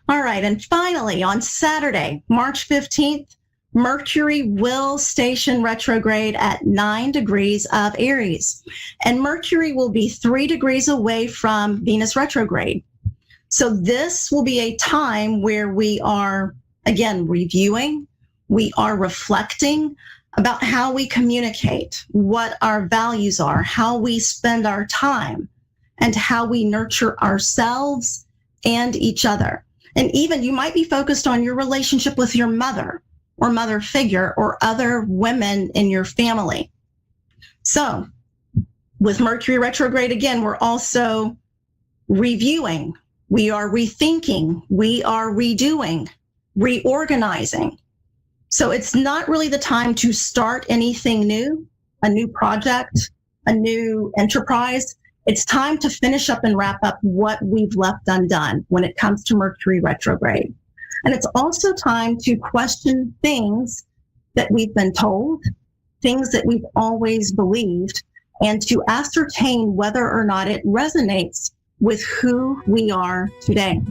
All right. And finally, on Saturday, March 15th, Mercury will station retrograde at 9 degrees of Aries. And Mercury will be 3 degrees away from Venus retrograde. So this will be a time where we are, again, reviewing, we are reflecting about how we communicate, what our values are, how we spend our time, and how we nurture ourselves and each other. And even you might be focused on your relationship with your mother or mother figure or other women in your family. So with Mercury retrograde, again, we're also reviewing, we are rethinking, we are redoing, reorganizing. So it's not really the time to start anything new, a new project, a new enterprise. It's time to finish up and wrap up what we've left undone when it comes to Mercury retrograde. And it's also time to question things that we've been told, things that we've always believed, and to ascertain whether or not it resonates with who we are today.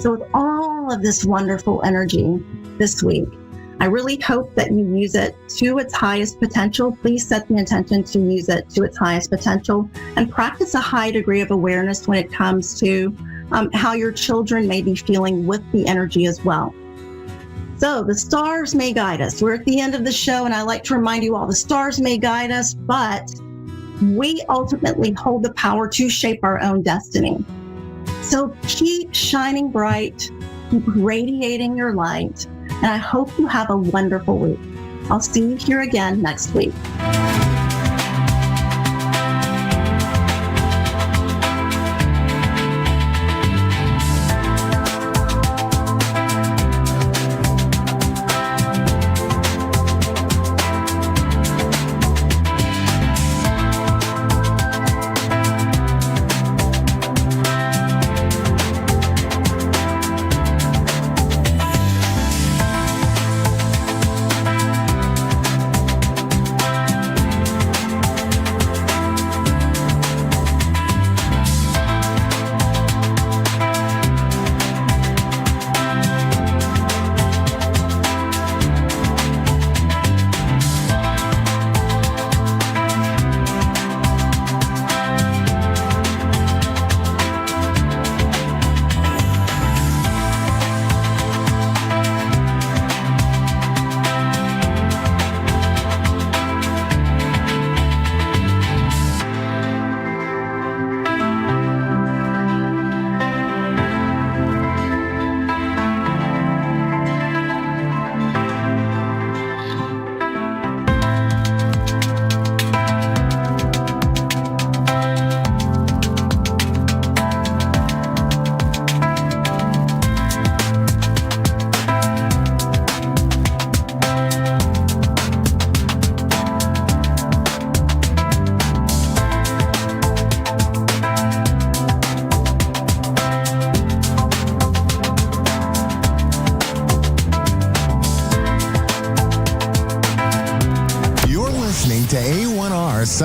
So with all of this wonderful energy this week, I really hope that you use it to its highest potential. Please set the intention to use it to its highest potential and practice a high degree of awareness when it comes to how your children may be feeling with the energy as well. So the stars may guide us. We're at the end of the show, and I like to remind you all the stars may guide us, but we ultimately hold the power to shape our own destiny. So keep shining bright, keep radiating your light, and I hope you have a wonderful week. I'll see you here again next week.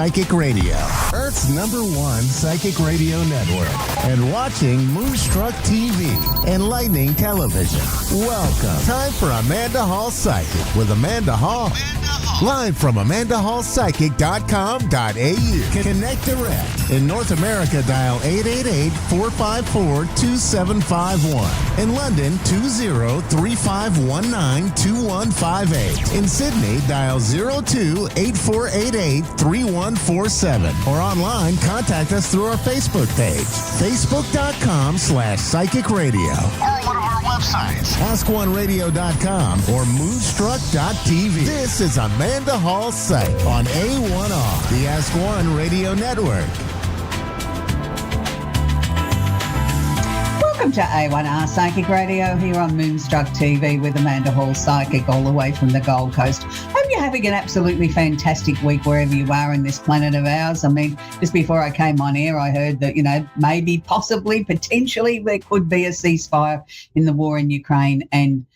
Psychic Radio, Earth's #1 psychic radio network, and watching Moonstruck TV, enlightening television. Welcome. Time for Amanda Hall Psychic with Amanda Hall. Live from AmandaHallPsychic.com.au. Connect direct. In North America, dial 888-454-2751. In London, 20-3519-2158. In Sydney, dial 02-8488-3147. Or online, contact us through our Facebook page, facebook.com/psychic radio. Or one of our websites, AskOneRadio.com or Moonstruck.tv. This is Amanda Hall Psych on A1R, the Ask One Radio Network. Welcome to A1R Psychic Radio here on Moonstruck TV with Amanda Hall Psychic all the way from the Gold Coast. Hope you're having an absolutely fantastic week wherever you are in this planet of ours. I mean, just before I came on air, I heard that, maybe, possibly, potentially there could be a ceasefire in the war in Ukraine and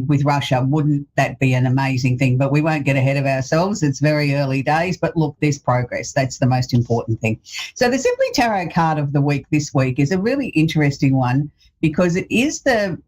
with Russia. Wouldn't that be an amazing thing? But we won't get ahead of ourselves. It's very early days. But look, there's progress. That's the most important thing. So the Simply Tarot card of the week this week is a really interesting one because it is the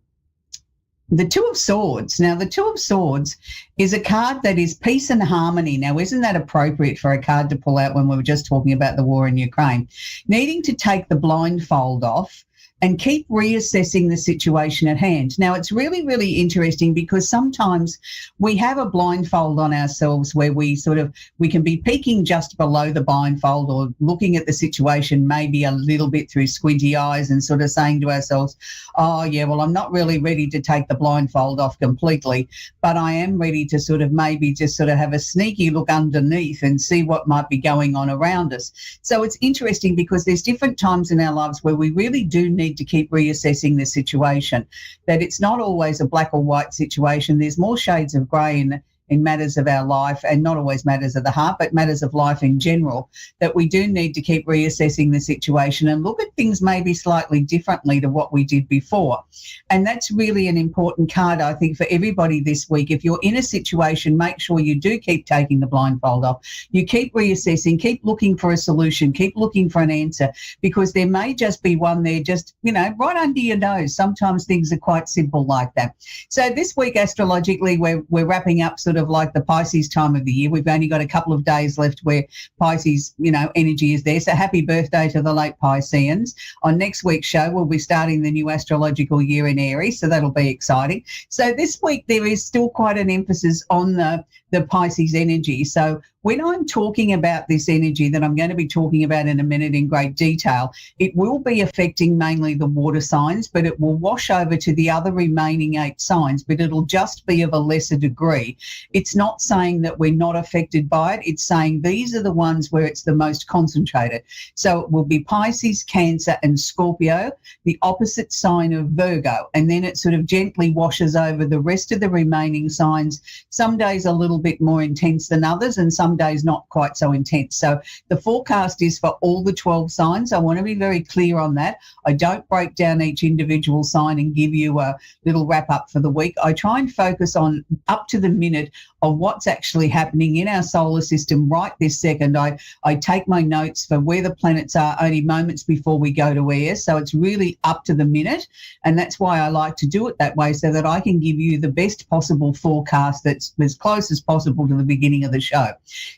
Two of Swords. Now, the Two of Swords is a card that is peace and harmony. Now, isn't that appropriate for a card to pull out when we were just talking about the war in Ukraine? Needing to take the blindfold off and keep reassessing the situation at hand. Now, it's really, really interesting because sometimes we have a blindfold on ourselves where we can be peeking just below the blindfold or looking at the situation maybe a little bit through squinty eyes and sort of saying to ourselves, oh, yeah, well, I'm not really ready to take the blindfold off completely, but I am ready to maybe just have a sneaky look underneath and see what might be going on around us. So it's interesting because there's different times in our lives where we really do need to keep reassessing the situation, that it's not always a black or white situation. There's more shades of grey in matters of our life, and not always matters of the heart, but matters of life in general, that we do need to keep reassessing the situation and look at things maybe slightly differently to what we did before. And that's really an important card, I think, for everybody this week. If you're in a situation, make sure you do keep taking the blindfold off. You keep reassessing, keep looking for a solution, keep looking for an answer, because there may just be one there just, right under your nose. Sometimes things are quite simple like that. So this week, astrologically, we're wrapping up like the Pisces time of the year. We've only got a couple of days left where Pisces, energy is there. So happy birthday to the late Pisceans. On next week's show, we'll be starting the new astrological year in Aries, so that'll be exciting. So this week there is still quite an emphasis on the Pisces energy. So when I'm talking about this energy that I'm going to be talking about in a minute in great detail, it will be affecting mainly the water signs, but it will wash over to the other remaining 8 signs, but it'll just be of a lesser degree. It's not saying that we're not affected by it. It's saying these are the ones where it's the most concentrated. So it will be Pisces, Cancer, and Scorpio, the opposite sign of Virgo. And then it gently washes over the rest of the remaining signs. Some days a little bit more intense than others, and some days not quite so intense. So the forecast is for all the 12 signs. I want to be very clear on that. I don't break down each individual sign and give you a little wrap up for the week. I try and focus on up to the minute of what's actually happening in our solar system right this second. I take my notes for where the planets are only moments before we go to air. So it's really up to the minute. And that's why I like to do it that way, so that I can give you the best possible forecast that's as close as possible to the beginning of the show.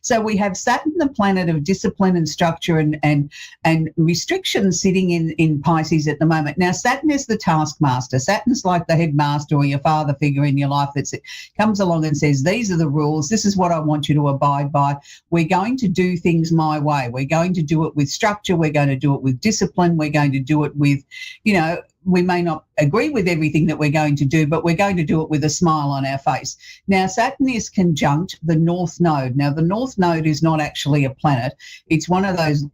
So we have Saturn, the planet of discipline and structure and restrictions, sitting in Pisces at the moment. Now, Saturn is the taskmaster. Saturn's like the headmaster or your father figure in your life that comes along and says, these are the rules. This is what I want you to abide by. We're going to do things my way. We're going to do it with structure. We're going to do it with discipline. We're going to do it with, we may not agree with everything that we're going to do, but we're going to do it with a smile on our face. Now, Saturn is conjunct the North Node. Now, the North Node is not actually a planet. It's one of those,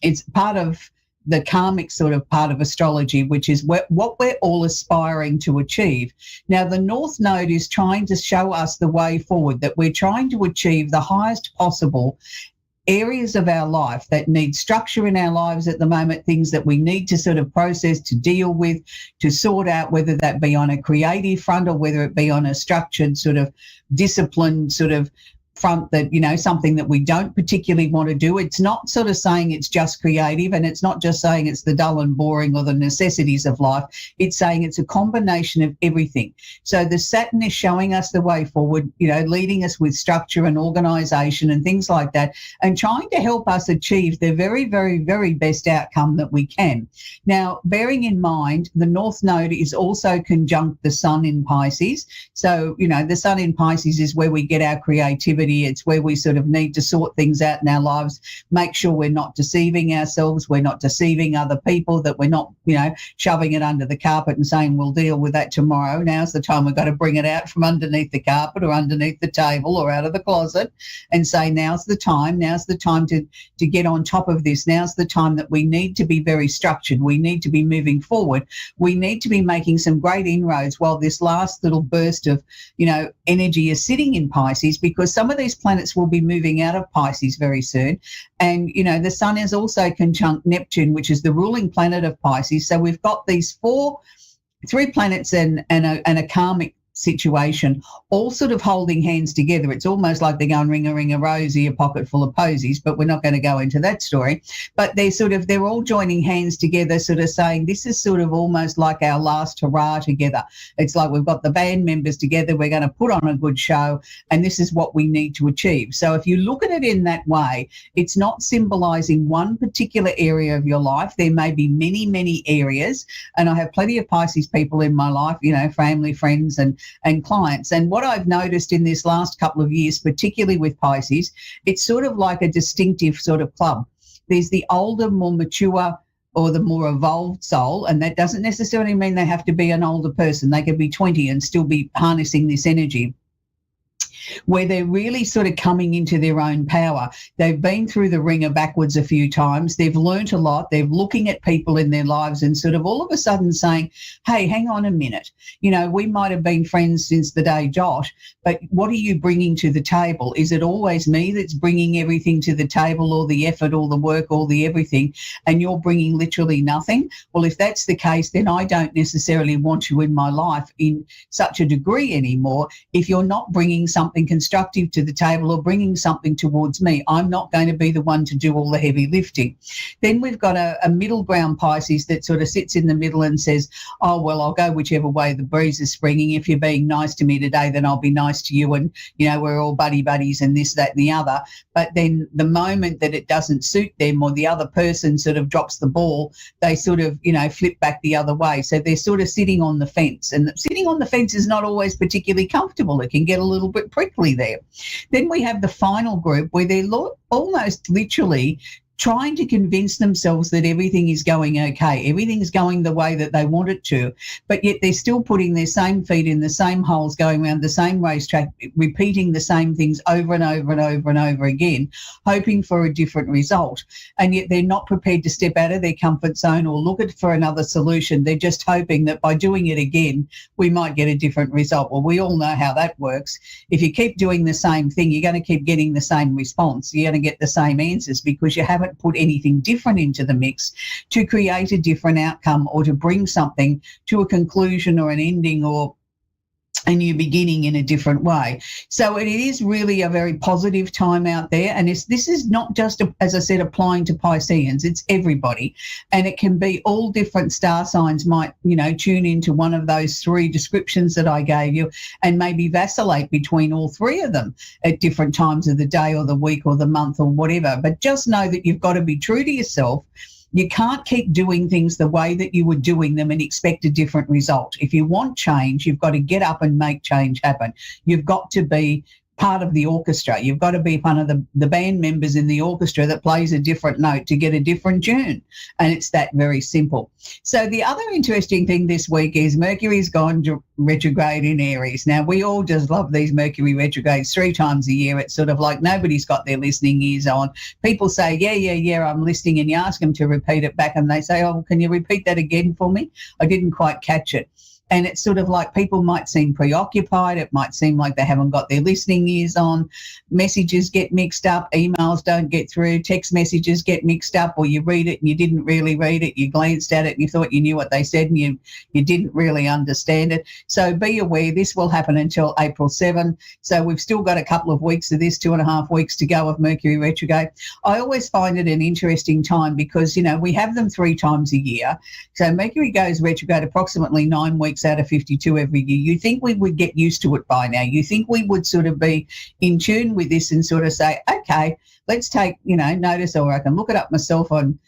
it's part of the karmic part of astrology, which is what we're all aspiring to achieve. Now, the North Node is trying to show us the way forward, that we're trying to achieve the highest possible areas of our life that need structure in our lives at the moment, things that we need to process, to deal with, to sort out, whether that be on a creative front or whether it be on a structured disciplined front that, something that we don't particularly want to do. It's not sort of saying it's just creative, and it's not just saying it's the dull and boring or the necessities of life. It's saying it's a combination of everything. So the Saturn is showing us the way forward, leading us with structure and organisation and things like that, and trying to help us achieve the very, very, very best outcome that we can. Now, bearing in mind, the North Node is also conjunct the Sun in Pisces. So, the Sun in Pisces is where we get our creativity. It's where we sort of need to sort things out in our lives, make sure we're not deceiving ourselves, we're not deceiving other people, that we're not, shoving it under the carpet and saying we'll deal with that tomorrow. Now's the time we've got to bring it out from underneath the carpet or underneath the table or out of the closet and say, now's the time to get on top of this. Now's the time that we need to be very structured. We need to be moving forward. We need to be making some great inroads while this last little burst of, energy is sitting in Pisces, because some of these planets will be moving out of Pisces very soon. And, the Sun is also conjunct Neptune, which is the ruling planet of Pisces. So we've got these three planets and a karmic situation all sort of holding hands together. It's almost like they're going ring a rosy, a pocket full of posies, but we're not going to go into that story. But they're all joining hands together, sort of saying this is sort of almost like our last hurrah together. It's like we've got the band members together, we're going to put on a good show, and this is what we need to achieve. So if you look at it in that way, it's not symbolizing one particular area of your life. There may be many, many areas, and I have plenty of Pisces people in my life, family, friends, and clients. And what I've noticed in this last couple of years, particularly with Pisces, it's sort of like a distinctive sort of club. There's the older, more mature, or the more evolved soul, and that doesn't necessarily mean they have to be an older person. They could be 20 and still be harnessing this energy, where they're really sort of coming into their own power. They've been through the ringer backwards a few times. They've learnt a lot. They're looking at people in their lives and sort of all of a sudden saying, hey, hang on a minute. We might have been friends since the day Josh, but what are you bringing to the table? Is it always me that's bringing everything to the table, all the effort, all the work, all the everything, and you're bringing literally nothing? Well, if that's the case, then I don't necessarily want you in my life in such a degree anymore. If you're not bringing something constructive to the table or bringing something towards me, I'm not going to be the one to do all the heavy lifting. Then we've got a middle ground Pisces that sort of sits in the middle and says, oh, well, I'll go whichever way the breeze is springing. If you're being nice to me today, then I'll be nice to you, and, we're all buddies and this, that, and the other. But then the moment that it doesn't suit them or the other person sort of drops the ball, they sort of, flip back the other way. So they're sort of sitting on the fence, and sitting on the fence is not always particularly comfortable. It can get a little bit prickly there. Then we have the final group where they're almost literally trying to convince themselves that everything is going okay, everything's going the way that they want it to, but yet they're still putting their same feet in the same holes, going around the same racetrack, repeating the same things over and over and over and over again, hoping for a different result. And yet they're not prepared to step out of their comfort zone or look for another solution. They're just hoping that by doing it again, we might get a different result. Well, we all know how that works. If you keep doing the same thing, you're going to keep getting the same response. You're going to get the same answers because you haven't put anything different into the mix to create a different outcome or to bring something to a conclusion or an ending or a new beginning in a different way. So it is really a very positive time out there. And this is not just, as I said, applying to Pisceans, it's everybody. And it can be all different star signs might, tune into one of those three descriptions that I gave you and maybe vacillate between all three of them at different times of the day or the week or the month or whatever. But just know that you've got to be true to yourself. You can't keep doing things the way that you were doing them and expect a different result. If you want change, you've got to get up and make change happen. You've got to be part of the orchestra. You've got to be one of the band members in the orchestra that plays a different note to get a different tune. And it's that very simple. So the other interesting thing this week is Mercury's gone retrograde in Aries. Now, we all just love these Mercury retrogrades 3 times a year. It's sort of like nobody's got their listening ears on. People say, yeah, I'm listening, and you ask them to repeat it back and they say, oh, can you repeat that again for me? I didn't quite catch it. And it's sort of like people might seem preoccupied. It might seem like they haven't got their listening ears on. Messages get mixed up. Emails don't get through. Text messages get mixed up, or you read it and you didn't really read it. You glanced at it and you thought you knew what they said and you didn't really understand it. So be aware this will happen until April 7. So we've still got a couple of weeks of this, 2.5 weeks to go of Mercury retrograde. I always find it an interesting time because, we have them 3 times a year. So Mercury goes retrograde approximately 9 weeks out of 52 every year. You think we would get used to it by now. You think we would sort of be in tune with this and sort of say, okay, let's take, notice, or I can look it up myself on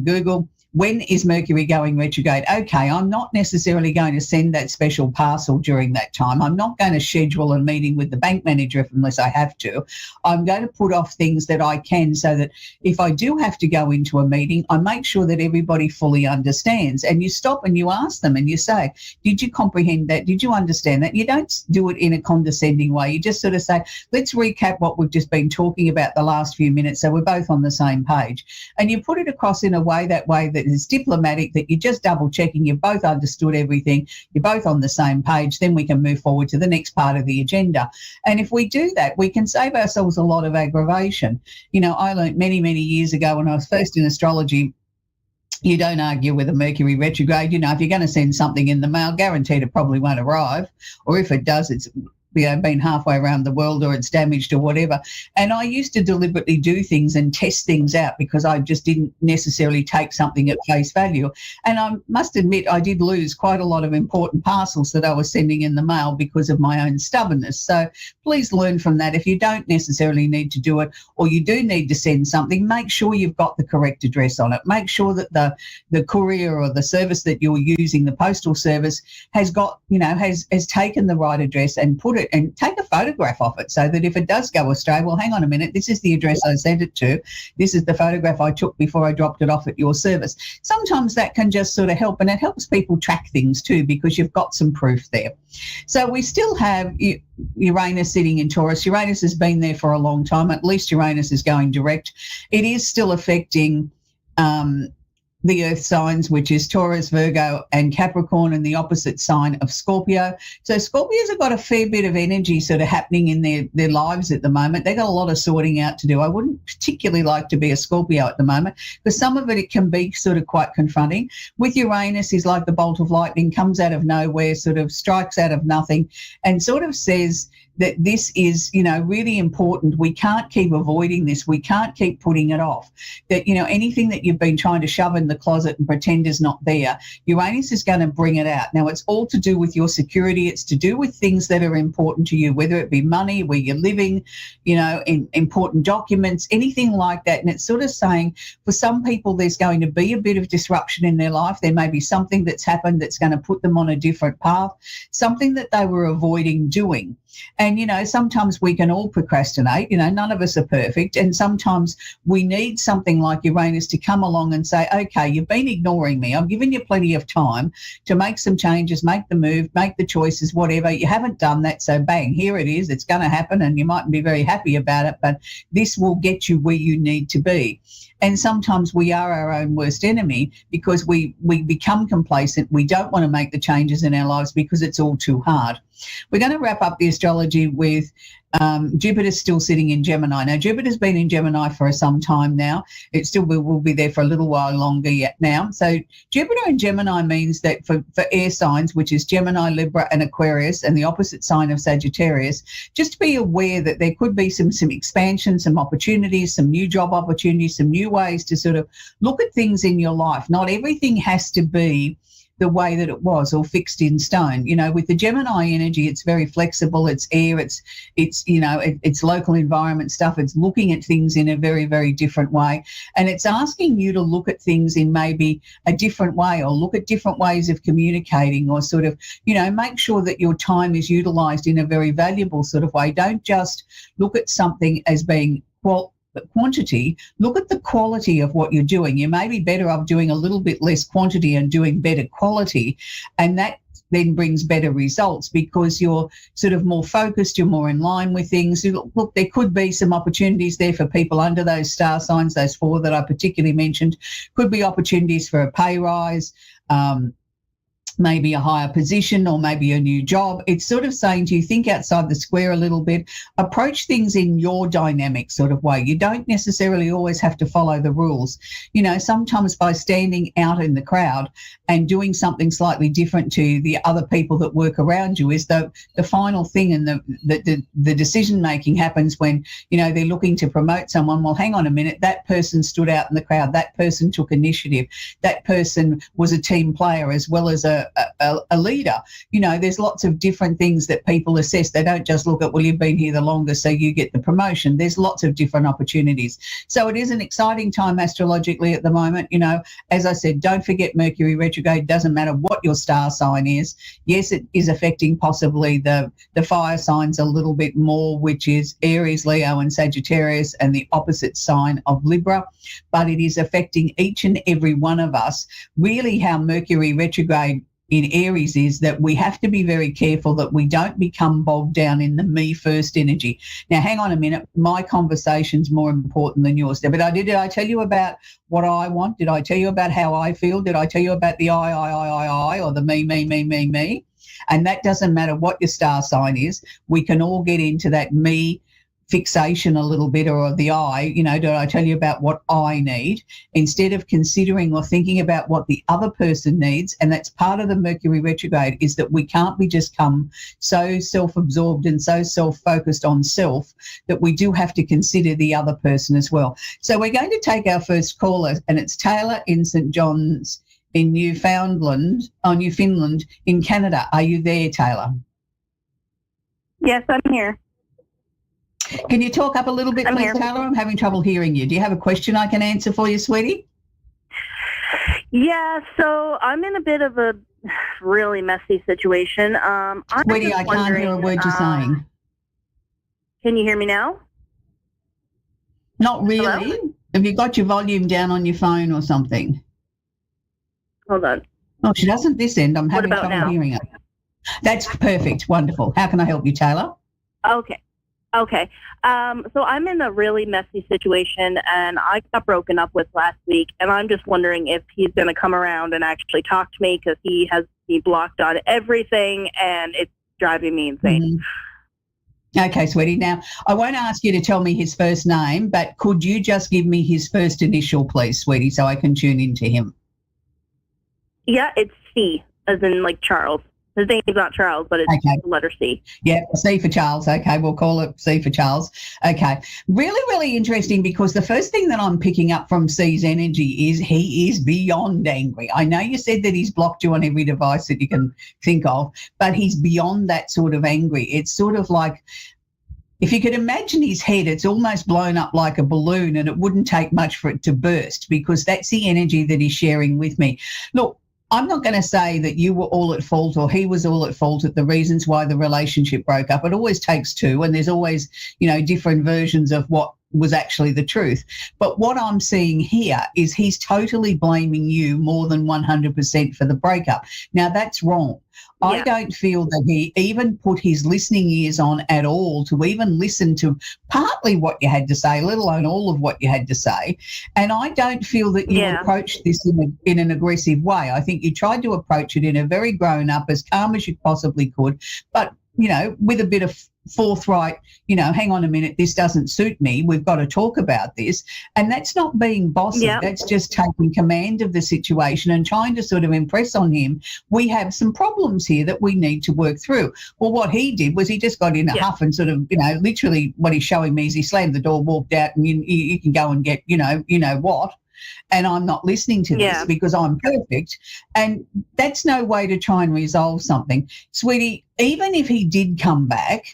Google. When is Mercury going retrograde? Okay, I'm not necessarily going to send that special parcel during that time. I'm not going to schedule a meeting with the bank manager unless I have to. I'm going to put off things that I can so that if I do have to go into a meeting, I make sure that everybody fully understands. And you stop and you ask them and you say, did you comprehend that? Did you understand that? You don't do it in a condescending way. You just sort of say, let's recap what we've just been talking about the last few minutes so we're both on the same page. And you put it across in a way that is diplomatic, that you're just double checking, you've both understood everything, you're both on the same page, then we can move forward to the next part of the agenda. And if we do that, we can save ourselves a lot of aggravation. I learned many, many years ago when I was first in astrology, you don't argue with a Mercury retrograde. If you're going to send something in the mail, guaranteed it probably won't arrive. Or if it does, it's been halfway around the world or it's damaged or whatever. And I used to deliberately do things and test things out because I just didn't necessarily take something at face value. And I must admit, I did lose quite a lot of important parcels that I was sending in the mail because of my own stubbornness. So please learn from that. If you don't necessarily need to do it, or you do need to send something, make sure you've got the correct address on it. Make sure that the courier or the service that you're using, the postal service, has got, has taken the right address and put it and take a photograph of it so that if it does go astray, well, hang on a minute, this is the address I sent it to. This is the photograph I took before I dropped it off at your service. Sometimes that can just sort of help, and it helps people track things too because you've got some proof there. So we still have Uranus sitting in Taurus. Uranus has been there for a long time. At least Uranus is going direct. It is still affecting the earth signs, which is Taurus, Virgo and Capricorn, and the opposite sign of Scorpio. So Scorpios have got a fair bit of energy sort of happening in their lives at the moment. They've got a lot of sorting out to do. I wouldn't particularly like to be a Scorpio at the moment because some of it can be sort of quite confronting. With Uranus, is like the bolt of lightning, comes out of nowhere, sort of strikes out of nothing and sort of says that this is, really important. We can't keep avoiding this. We can't keep putting it off. That, anything that you've been trying to shove in the closet and pretend is not there, Uranus is going to bring it out. Now, it's all to do with your security. It's to do with things that are important to you, whether it be money, where you're living, in important documents, anything like that. And it's sort of saying for some people, there's going to be a bit of disruption in their life. There may be something that's happened that's going to put them on a different path, something that they were avoiding doing. And, sometimes we can all procrastinate, none of us are perfect. And sometimes we need something like Uranus to come along and say, okay, you've been ignoring me. I've given you plenty of time to make some changes, make the move, make the choices, whatever. You haven't done that. So bang, here it is. It's going to happen and you mightn't be very happy about it, but this will get you where you need to be. And sometimes we are our own worst enemy because we become complacent. We don't want to make the changes in our lives because it's all too hard. We're going to wrap up the astrology with Jupiter still sitting in Gemini. Now, Jupiter's been in Gemini for some time now. It still will be there for a little while longer yet now. So Jupiter in Gemini means that for air signs, which is Gemini, Libra and Aquarius, and the opposite sign of Sagittarius, just be aware that there could be some expansion, some opportunities, some new job opportunities, some new ways to sort of look at things in your life. Not everything has to be the way that it was or fixed in stone. With the Gemini energy, it's very flexible. It's air. It's local environment stuff. It's looking at things in a very, very different way. And it's asking you to look at things in maybe a different way or look at different ways of communicating or sort of, make sure that your time is utilized in a very valuable sort of way. Don't just look at something as being, quantity, look at the quality of what you're doing. You may be better off doing a little bit less quantity and doing better quality, and that then brings better results because you're sort of more focused, you're more in line with things. Look, there could be some opportunities there for people under those star signs, those 4 that I particularly mentioned. Could be opportunities for a pay rise, maybe a higher position or maybe a new job. It's sort of saying to you, think outside the square a little bit, approach things in your dynamic sort of way. You don't necessarily always have to follow the rules. You know, sometimes by standing out in the crowd and doing something slightly different to the other people that work around you is the final thing, and the decision making happens when, you know, they're looking to promote someone. Well, hang on a minute, that person stood out in the crowd, that person took initiative, that person was a team player as well as a leader. You know, there's lots of different things that people assess. They don't just look at, well, you've been here the longest, so you get the promotion. There's lots of different opportunities. So it is an exciting time astrologically at the moment. You know, as I said, don't forget Mercury retrograde. Doesn't matter what your star sign is. Yes, it is affecting possibly the fire signs a little bit more, which is Aries, Leo and Sagittarius, and the opposite sign of Libra. But it is affecting each and every one of us. Really, how Mercury retrograde in Aries is that we have to be very careful that we don't become bogged down in the me first energy. Now, hang on a minute. My conversation's more important than yours. But did I tell you about what I want? Did I tell you about how I feel? Did I tell you about the I, or the me? And that doesn't matter what your star sign is. We can all get into that me fixation a little bit, or the I, you know, did I tell you about what I need, instead of considering or thinking about what the other person needs. And that's part of the Mercury retrograde, is that we can't be just come so self-absorbed and so self-focused on self that we do have to consider the other person as well. So we're going to take our first caller, and it's Taylor in St. John's in Newfoundland in Canada. Are you there, Taylor? Yes, I'm here. Can you talk up a little bit, I'm please, here. Taylor? I'm having trouble hearing you. Do you have a question I can answer for you, sweetie? Yeah, so I'm in a bit of a really messy situation. Sweetie, I can't hear a word you're saying. Can you hear me now? Not really. Hello? Have you got your volume down on your phone or something? Hold on. Oh, she doesn't this end. I'm having about trouble now? hearing her. That's perfect. Wonderful. How can I help you, Taylor? Okay. So I'm in a really messy situation, and I got broken up with last week, and I'm just wondering if he's going to come around and actually talk to me, because he has me blocked on everything, and it's driving me insane. Okay, sweetie. Now, I won't ask you to tell me his first name, but could you just give me his first initial, please, sweetie, so I can tune into him? Yeah, it's C, as in like Charles. His name is not Charles, but it's the letter C. Yeah, C for Charles. Okay, we'll call it C for Charles. Okay. Really, really interesting, because the first thing that I'm picking up from C's energy is he is beyond angry. I know you said that he's blocked you on every device that you can think of, but he's beyond that sort of angry. It's sort of like, if you could imagine his head, it's almost blown up like a balloon, and it wouldn't take much for it to burst, because that's the energy that he's sharing with me. Look, I'm not going to say that you were all at fault or he was all at fault at the reasons why the relationship broke up. It always takes two, and there's always, you know, different versions of what was actually the truth. But what I'm seeing here is he's totally blaming you more than 100% for the breakup. Now, that's wrong. Yeah. I don't feel that he even put his listening ears on at all to even listen to partly what you had to say, let alone all of what you had to say. And I don't feel that you approached this in an aggressive way. I think you tried to approach it in a very grown up, as calm as you possibly could, but, you know, with a bit of forthright, you know, hang on a minute, this doesn't suit me, we've got to talk about this. And that's not being bossy. That's just taking command of the situation and trying to sort of impress on him, we have some problems here that we need to work through. Well, what he did was he just got in a huff and sort of, you know, literally what he's showing me is he slammed the door, walked out, and you can go and get, you know what. And I'm not listening to this because I'm perfect. And that's no way to try and resolve something. Sweetie, even if he did come back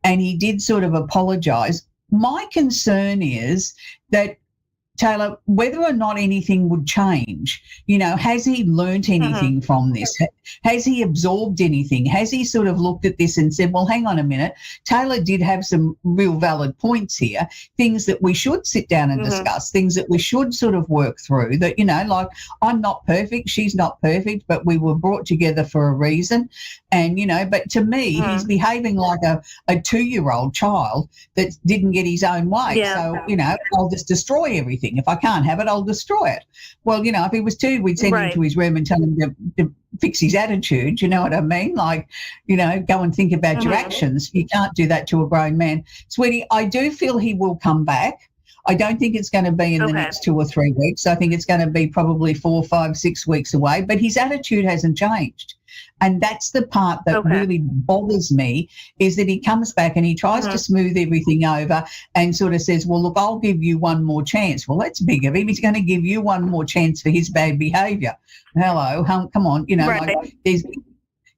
and he did sort of apologise, my concern is that, Taylor, whether or not anything would change, you know, has he learnt anything from this? Has he absorbed anything? Has he sort of looked at this and said, well, hang on a minute, Taylor did have some real valid points here, things that we should sit down and discuss, things that we should sort of work through, that, you know, like, I'm not perfect, she's not perfect, but we were brought together for a reason. And, you know, but to me, he's behaving like a 2-year-old child that didn't get his own way. So, you know, I'll just destroy everything. If I can't have it, I'll destroy it. Well, you know, if he was 2, we'd send him to his room and tell him to fix his attitude. You know what I mean? Like, go and think about your actions. You can't do that to a grown man. Sweetie, I do feel he will come back. I don't think it's going to be in the next 2 or 3 weeks. I think it's going to be probably 4, 5, 6 weeks away, but his attitude hasn't changed. And that's the part that really bothers me, is that he comes back and he tries to smooth everything over and sort of says, well, look, I'll give you one more chance. Well, that's big of him. He's going to give you one more chance for his bad behaviour. Hello, come on, like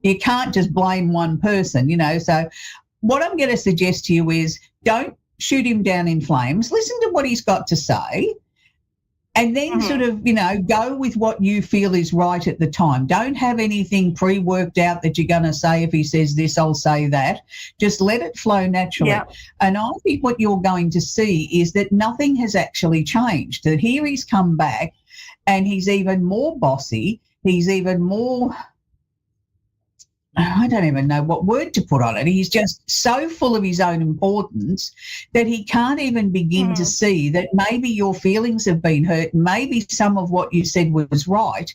you can't just blame one person, So what I'm going to suggest to you is don't shoot him down in flames. Listen to what he's got to say. And then sort of, go with what you feel is right at the time. Don't have anything pre-worked out that you're going to say, if he says this, I'll say that. Just let it flow naturally. Yeah. And I think what you're going to see is that nothing has actually changed. That here he's come back and he's even more bossy. He's even more, I don't even know what word to put on it. He's just so full of his own importance that he can't even begin to see that maybe your feelings have been hurt. Maybe some of what you said was right.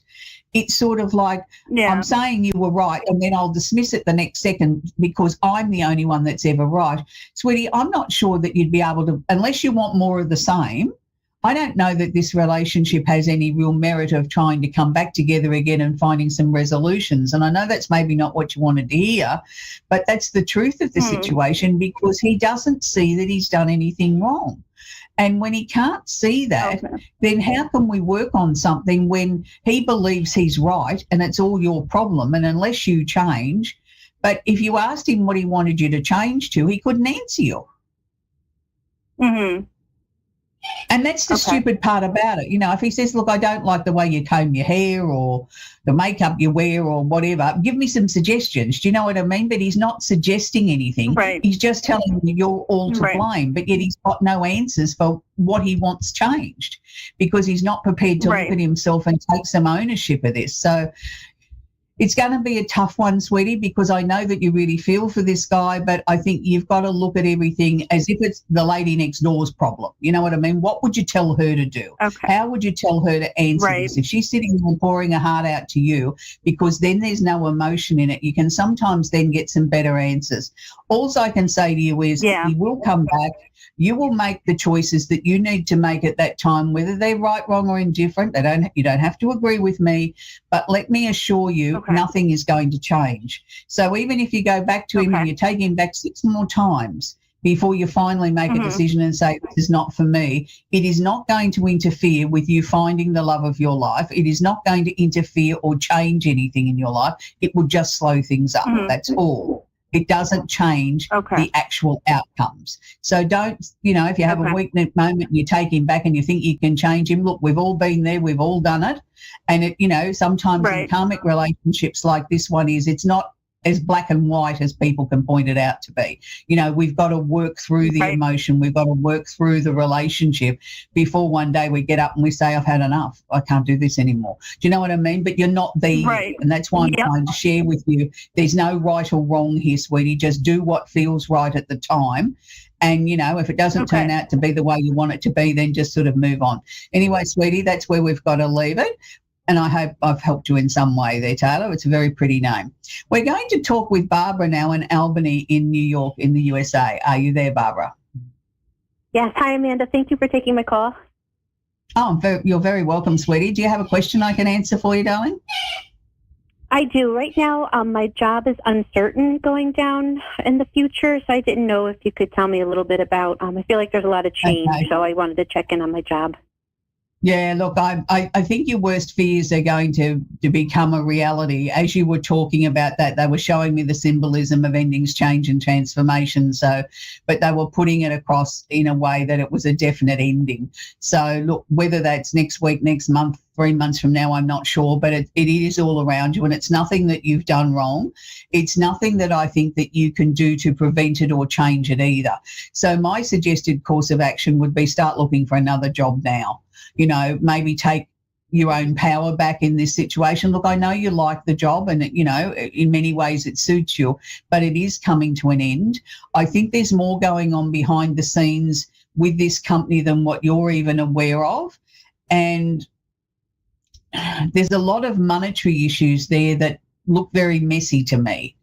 It's sort of like, I'm saying you were right, and then I'll dismiss it the next second because I'm the only one that's ever right. Sweetie, I'm not sure that you'd be able to, unless you want more of the same. I don't know that this relationship has any real merit of trying to come back together again and finding some resolutions. And I know that's maybe not what you wanted to hear, but that's the truth of the situation, because he doesn't see that he's done anything wrong. And when he can't see that, then how can we work on something when he believes he's right and it's all your problem? And unless you change, but if you asked him what he wanted you to change to, he couldn't answer you. And that's the stupid part about it. If he says, look, I don't like the way you comb your hair or the makeup you wear or whatever, give me some suggestions. Do you know what I mean? But he's not suggesting anything. Right. He's just telling you you're all to blame, but yet he's got no answers for what he wants changed because he's not prepared to look at himself and take some ownership of this. So it's going to be a tough one, sweetie, because I know that you really feel for this guy, but I think you've got to look at everything as if it's the lady next door's problem. You know what I mean? What would you tell her to do? How would you tell her to answer this? If she's sitting there pouring her heart out to you, because then there's no emotion in it, you can sometimes then get some better answers. All I can say to you is he will come back. You will make the choices that you need to make at that time, whether they're right, wrong, or indifferent. You don't have to agree with me, but let me assure you, nothing is going to change. So even if you go back to him and you take him back 6 more times before you finally make a decision and say, this is not for me, it is not going to interfere with you finding the love of your life. It is not going to interfere or change anything in your life. It will just slow things up. That's all. It doesn't change the actual outcomes. So don't, if you have a weak moment and you take him back and you think you can change him, look, we've all been there, we've all done it. And sometimes in karmic relationships like this one it's not as black and white as people can point it out to be. We've got to work through the emotion. We've got to work through the relationship before one day we get up and we say, I've had enough. I can't do this anymore. Do you know what I mean? But you're not there yet. And that's why I'm trying to share with you. There's no right or wrong here, sweetie. Just do what feels right at the time. And, if it doesn't turn out to be the way you want it to be, then just sort of move on. Anyway, sweetie, that's where we've got to leave it. And I hope I've helped you in some way there, Taylor. It's a very pretty name. We're going to talk with Barbara now in Albany in New York in the USA. Are you there, Barbara? Yes. Hi, Amanda. Thank you for taking my call. Oh, you're very welcome, sweetie. Do you have a question I can answer for you, darling? I do. Right now, my job is uncertain going down in the future, so I didn't know if you could tell me a little bit about, I feel like there's a lot of change, so I wanted to check in on my job. Yeah, look, I think your worst fears are going to become a reality. As you were talking about that, they were showing me the symbolism of endings, change and transformation. But they were putting it across in a way that it was a definite ending. So look, whether that's next week, next month, 3 months from now, I'm not sure, but it is all around you, and it's nothing that you've done wrong. It's nothing that I think that you can do to prevent it or change it either. So my suggested course of action would be start looking for another job now. Maybe take your own power back in this situation. Look, I know you like the job and, in many ways it suits you, but it is coming to an end. I think there's more going on behind the scenes with this company than what you're even aware of. And there's a lot of monetary issues there that look very messy to me.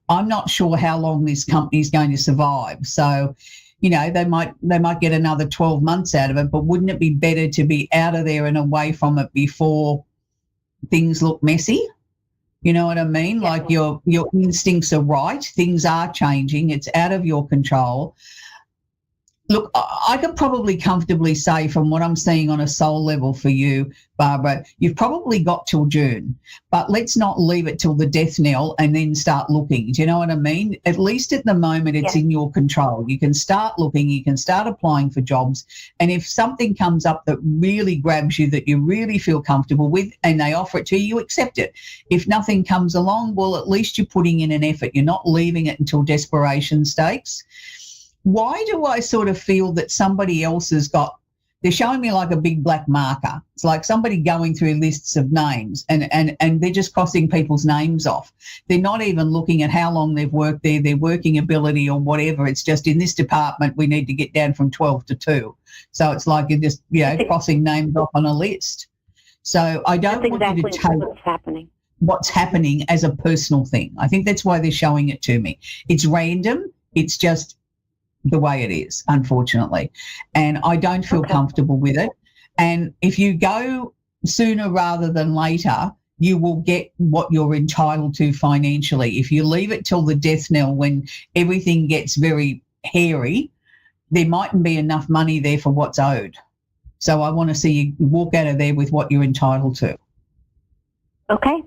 I'm not sure how long this company is going to survive. So, you know, they might get another 12 months out of it, but wouldn't it be better to be out of there and away from it before things look messy? You know what I mean? Yeah. Like your instincts are right. Things are changing. It's out of your control. Look, I could probably comfortably say from what I'm seeing on a soul level for you, Barbara, you've probably got till June, but let's not leave it till the death knell and then start looking. Do you know what I mean? At least at the moment, it's in your control. You can start looking, you can start applying for jobs. And if something comes up that really grabs you, that you really feel comfortable with, and they offer it to you, you accept it. If nothing comes along, well, at least you're putting in an effort. You're not leaving it until desperation stakes. Why do I sort of feel that somebody else has got, they're showing me like a big black marker. It's like somebody going through lists of names and they're just crossing people's names off. They're not even looking at how long they've worked there, their working ability or whatever. It's just in this department, we need to get down from 12 to 2. So it's like you're just, you know, crossing names off on a list. So I don't want you to take what's happening as a personal thing. I think that's why they're showing it to me. It's random. It's just the way it is, unfortunately. And I don't feel comfortable with it. And if you go sooner rather than later, you will get what you're entitled to financially. If you leave it till the death knell when everything gets very hairy, there mightn't be enough money there for what's owed. So I want to see you walk out of there with what you're entitled to. Okay.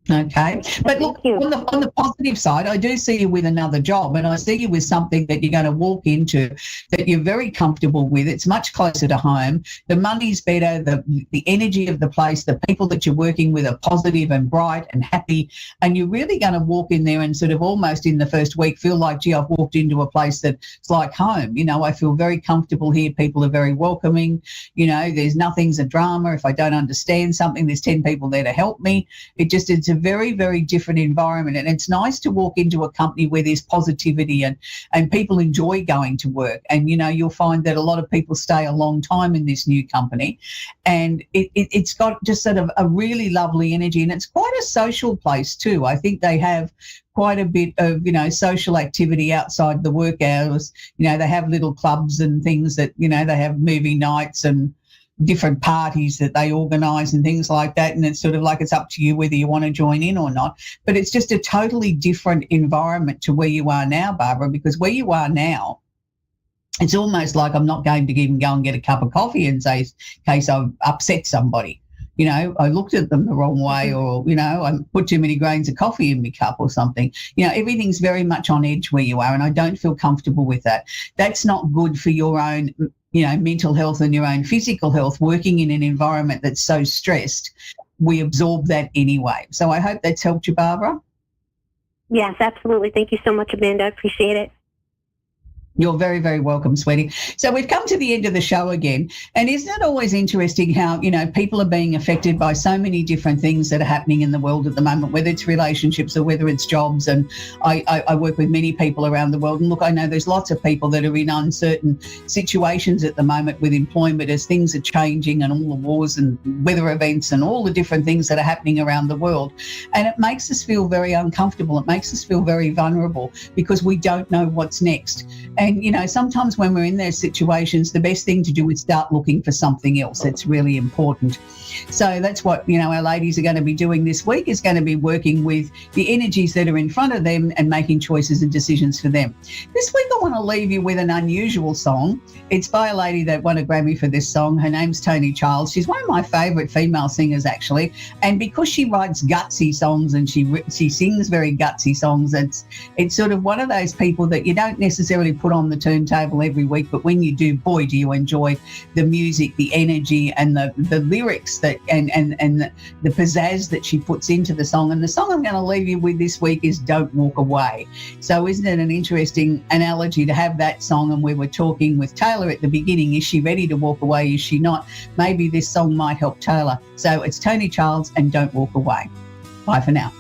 Okay. But look, on the positive side, I do see you with another job, and I see you with something that you're going to walk into that you're very comfortable with. It's much closer to home. The money's better. The energy of the place, the people that you're working with are positive and bright and happy, and you're really going to walk in there and sort of almost in the first week feel like, gee, I've walked into a place that's like home. You know, I feel very comfortable here. People are very welcoming. You know, there's nothing's a drama. If I don't understand something, there's 10 people there to help me. It's a very, very different environment, and it's nice to walk into a company where there's positivity and people enjoy going to work. And you know, you'll find that a lot of people stay a long time in this new company, and it's got just sort of a really lovely energy, and it's quite a social place too. I think they have quite a bit of, you know, social activity outside the work hours. You know, they have little clubs and things that, you know, they have movie nights and different parties that they organise and things like that, and it's sort of like it's up to you whether you want to join in or not. But it's just a totally different environment to where you are now, Barbara, because where you are now, it's almost like I'm not going to even go and get a cup of coffee and say, in case I've upset somebody. You know, I looked at them the wrong way, or, you know, I put too many grains of coffee in my cup or something. You know, everything's very much on edge where you are, and I don't feel comfortable with that. That's not good for your own, you know, mental health and your own physical health. Working in an environment that's so stressed, we absorb that anyway. So I hope that's helped you, Barbara. Yes, absolutely. Thank you so much, Amanda. I appreciate it. You're very, very welcome, sweetie. So we've come to the end of the show again. And isn't it always interesting how, you know, people are being affected by so many different things that are happening in the world at the moment, whether it's relationships or whether it's jobs. And I work with many people around the world. And look, I know there's lots of people that are in uncertain situations at the moment with employment as things are changing and all the wars and weather events and all the different things that are happening around the world. And it makes us feel very uncomfortable. It makes us feel very vulnerable because we don't know what's next. And, you know, sometimes when we're in those situations, the best thing to do is start looking for something else. That's really important. So that's what, you know, our ladies are going to be doing this week, is going to be working with the energies that are in front of them and making choices and decisions for them. This week I want to leave you with an unusual song. It's by a lady that won a Grammy for this song. Her name's Toni Childs. She's one of my favourite female singers, actually. And because she writes gutsy songs and she sings very gutsy songs, it's sort of one of those people that you don't necessarily put on the turntable every week, but when you do, boy, do you enjoy the music, the energy and the lyrics that and the pizzazz that she puts into the song. And the song I'm going to leave you with this week is Don't Walk Away. So isn't it an interesting analogy to have that song? And we were talking with Taylor at the beginning, is she ready to walk away? Is she not? Maybe this song might help Taylor. So it's Toni Childs and Don't Walk Away. Bye for now.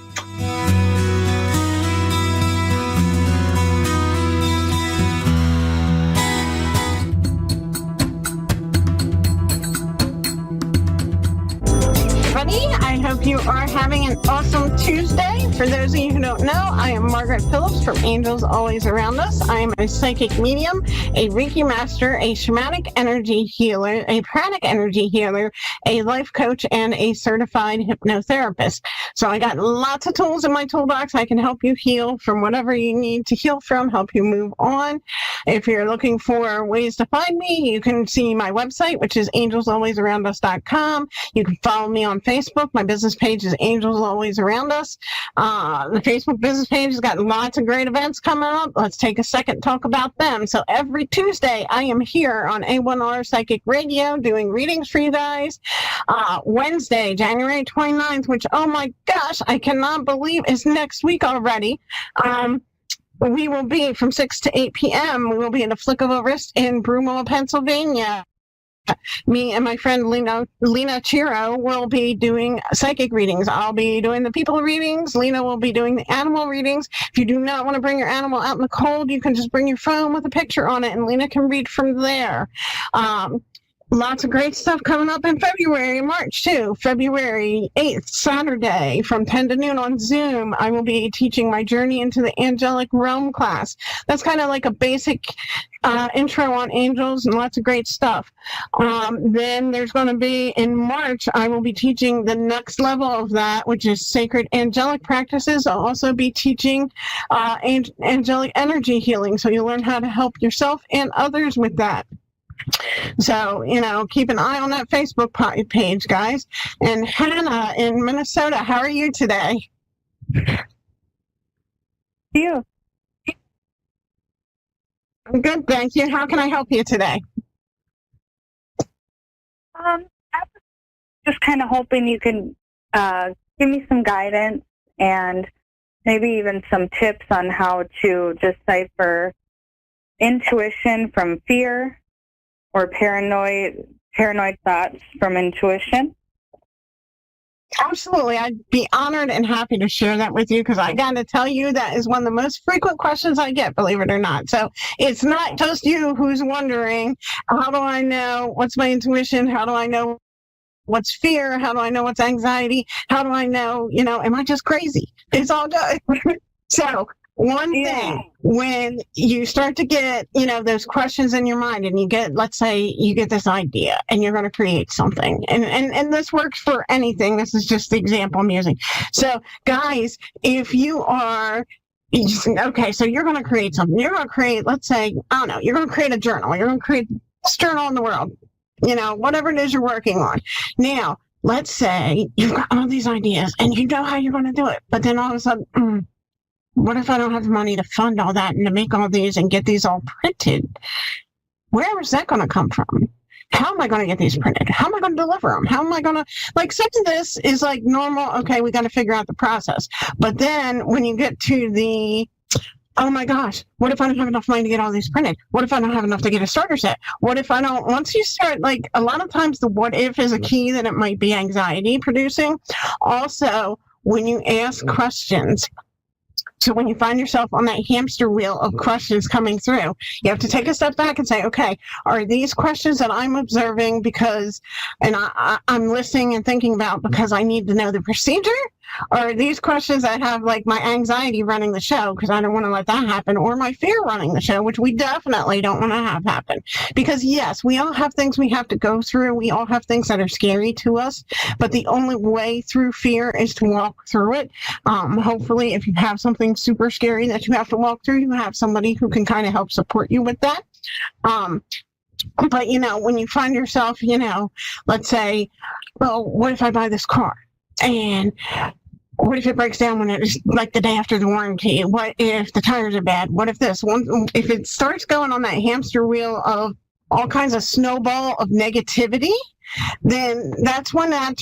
hope you are having an awesome Tuesday. For those of you who don't know, I am Margaret Phillips from Angels Always Around Us. I am a psychic medium, a Reiki master, a shamanic energy healer, a pranic energy healer, a life coach, and a certified hypnotherapist. So I got lots of tools in my toolbox. I can help you heal from whatever you need to heal from, help you move on. If you're looking for ways to find me, you can see my website, which is angelsalwaysaroundus.com. You can follow me on Facebook. My business page is Angels Always Around Us. The Facebook business page has got lots of great events coming up. Let's take a second to talk about them. So every Tuesday, I am here on A1R Psychic Radio doing readings for you guys. Wednesday, January 29th, which, oh my gosh, I cannot believe is next week already. We will be from 6 to 8 p.m. We will be in a flick of a wrist in Broomall, Pennsylvania. Me and my friend Lena Chiro will be doing psychic readings. I'll be doing the people readings. Lena will be doing the animal readings. If you do not want to bring your animal out in the cold, you can just bring your phone with a picture on it, and Lena can read from there. Lots of great stuff coming up in February and March, too. February 8th, Saturday, from 10 to noon on Zoom, I will be teaching my Journey into the Angelic Realm class. That's kind of like a basic intro on angels and lots of great stuff. Then there's going to be, in March, I will be teaching the next level of that, which is Sacred Angelic Practices. I'll also be teaching angelic energy healing, so you'll learn how to help yourself and others with that. So, keep an eye on that Facebook page, guys. And Hannah in Minnesota, how are you today? You. I'm good, thank you. How can I help you today? I was just kind of hoping you can give me some guidance and maybe even some tips on how to decipher intuition from fear, or paranoid thoughts from intuition. Absolutely. I'd be honored and happy to share that with you, because I got to tell you, that is one of the most frequent questions I get, believe it or not. So it's not just you who's wondering, how do I know what's my intuition? How do I know what's fear? How do I know what's anxiety? How do I know, am I just crazy? It's all good. So one thing, when you start to get, those questions in your mind, and you get, let's say you get this idea and you're going to create something, and this works for anything. This is just the example I'm using. So guys, if you are, okay, so you're going to create something. You're going to create, let's say, I don't know, you're going to create a journal. You're going to create the best journal in the world, whatever it is you're working on. Now, let's say you've got all these ideas and you know how you're going to do it, but then all of a sudden, what if I don't have the money to fund all that and to make all these and get these all printed? Where is that going to come from? How am I going to get these printed? How am I going to deliver them? How am I going to, some of this is like normal. Okay, we got to figure out the process. But then when you get to the, oh my gosh, what if I don't have enough money to get all these printed? What if I don't have enough to get a starter set? What if I don't, once you start, a lot of times the what if is a key that it might be anxiety producing. Also, when you ask questions, so when you find yourself on that hamster wheel of questions coming through, you have to take a step back and say, okay, are these questions that I'm observing because, and I'm listening and thinking about because I need to know the procedure? Or are these questions that have my anxiety running the show because I don't want to let that happen, or my fear running the show, which we definitely don't want to have happen? Because yes, we all have things we have to go through. We all have things that are scary to us, but the only way through fear is to walk through it. Hopefully, if you have something super scary that you have to walk through, you have somebody who can kind of help support you with that. But when you find yourself, let's say, well, what if I buy this car? And what if it breaks down when it's the day after the warranty? What if the tires are bad? What if this? If it starts going on that hamster wheel of all kinds of snowball of negativity, then that's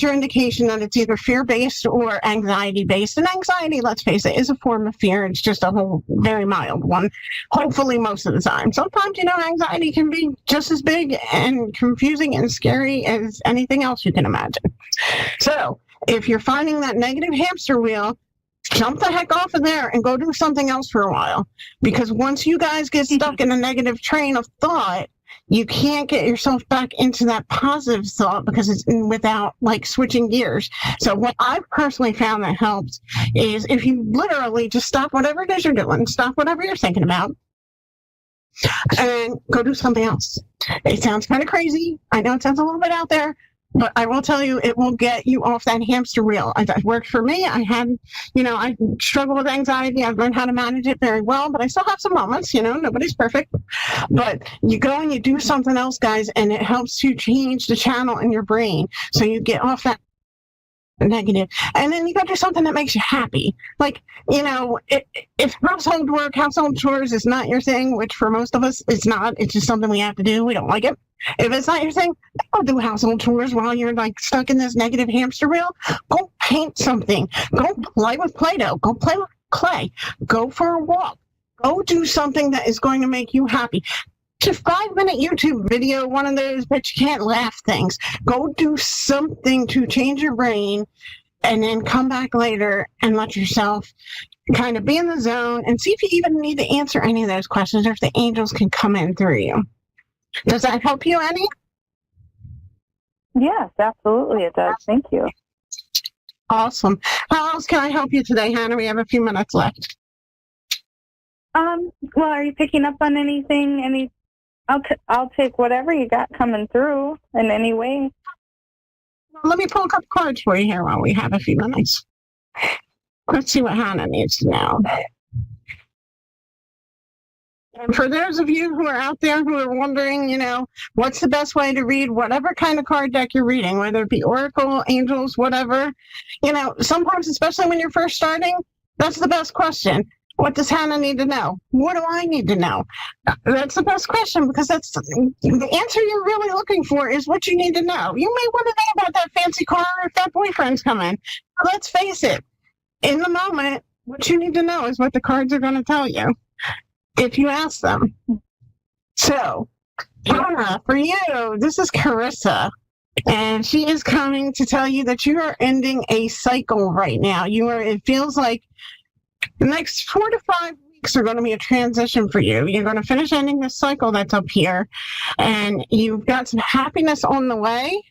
your indication that it's either fear-based or anxiety-based. And anxiety, let's face it, is a form of fear. It's just a whole very mild one, hopefully most of the time. Sometimes, anxiety can be just as big and confusing and scary as anything else you can imagine. So if you're finding that negative hamster wheel, jump the heck off of there and go do something else for a while. Because once you guys get stuck in a negative train of thought, you can't get yourself back into that positive thought because it's without like switching gears. So what I've personally found that helps is if you literally just stop whatever it is you're doing, stop whatever you're thinking about, and go do something else. It sounds kind of crazy. I know it sounds a little bit out there, but I will tell you, it will get you off that hamster wheel. It worked for me. I struggle with anxiety. I've learned how to manage it very well, but I still have some moments, nobody's perfect. But you go and you do something else, guys, and it helps you change the channel in your brain. So you get off that negative, and then you go do something that makes you happy. Like, if household chores is not your thing, which for most of us it's not, it's just something we have to do, we don't like it. If it's not your thing, don't do household chores while you're like stuck in this negative hamster wheel. Go paint something, go play with Play-Doh, go play with clay, go for a walk, go do something that is going to make you happy. Just 5-minute YouTube video, one of those but you can't laugh things. Go do something to change your brain, and then come back later and let yourself kind of be in the zone and see if you even need to answer any of those questions or if the angels can come in through you. Does that help you, Annie? Yes, absolutely it does. Thank you. Awesome. How else can I help you today, Hannah? We have a few minutes left. Well, are you picking up on anything? I'll take whatever you got coming through in any way. Let me pull a couple cards for you here while we have a few minutes. Let's see what Hannah needs to know. And for those of you who are out there who are wondering, what's the best way to read whatever kind of card deck you're reading, whether it be Oracle, Angels, whatever, sometimes, especially when you're first starting, that's the best question. What does Hannah need to know? What do I need to know? That's the best question, because that's the answer you're really looking for is what you need to know. You may want to know about that fancy car if that boyfriend's coming. But let's face it, in the moment, what you need to know is what the cards are going to tell you if you ask them. So, Hannah, for you, this is Carissa. And she is coming to tell you that you are ending a cycle right now. It feels like the next 4 to 5 weeks are going to be a transition for you. You're going to finish ending this cycle that's up here, and you've got some happiness on the way.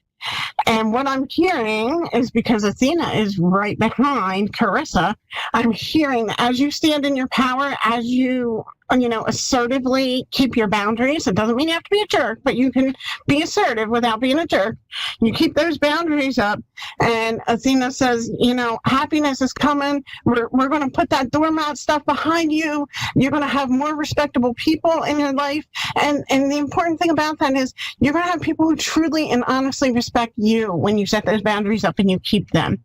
And what I'm hearing is, because Athena is right behind Carissa, I'm hearing that as you stand in your power, as you assertively keep your boundaries. It doesn't mean you have to be a jerk, but you can be assertive without being a jerk. You keep those boundaries up, and Athena says, happiness is coming. We're going to put that doormat stuff behind you. You're going to have more respectable people in your life. And the important thing about that is you're going to have people who truly and honestly respect you when you set those boundaries up and you keep them.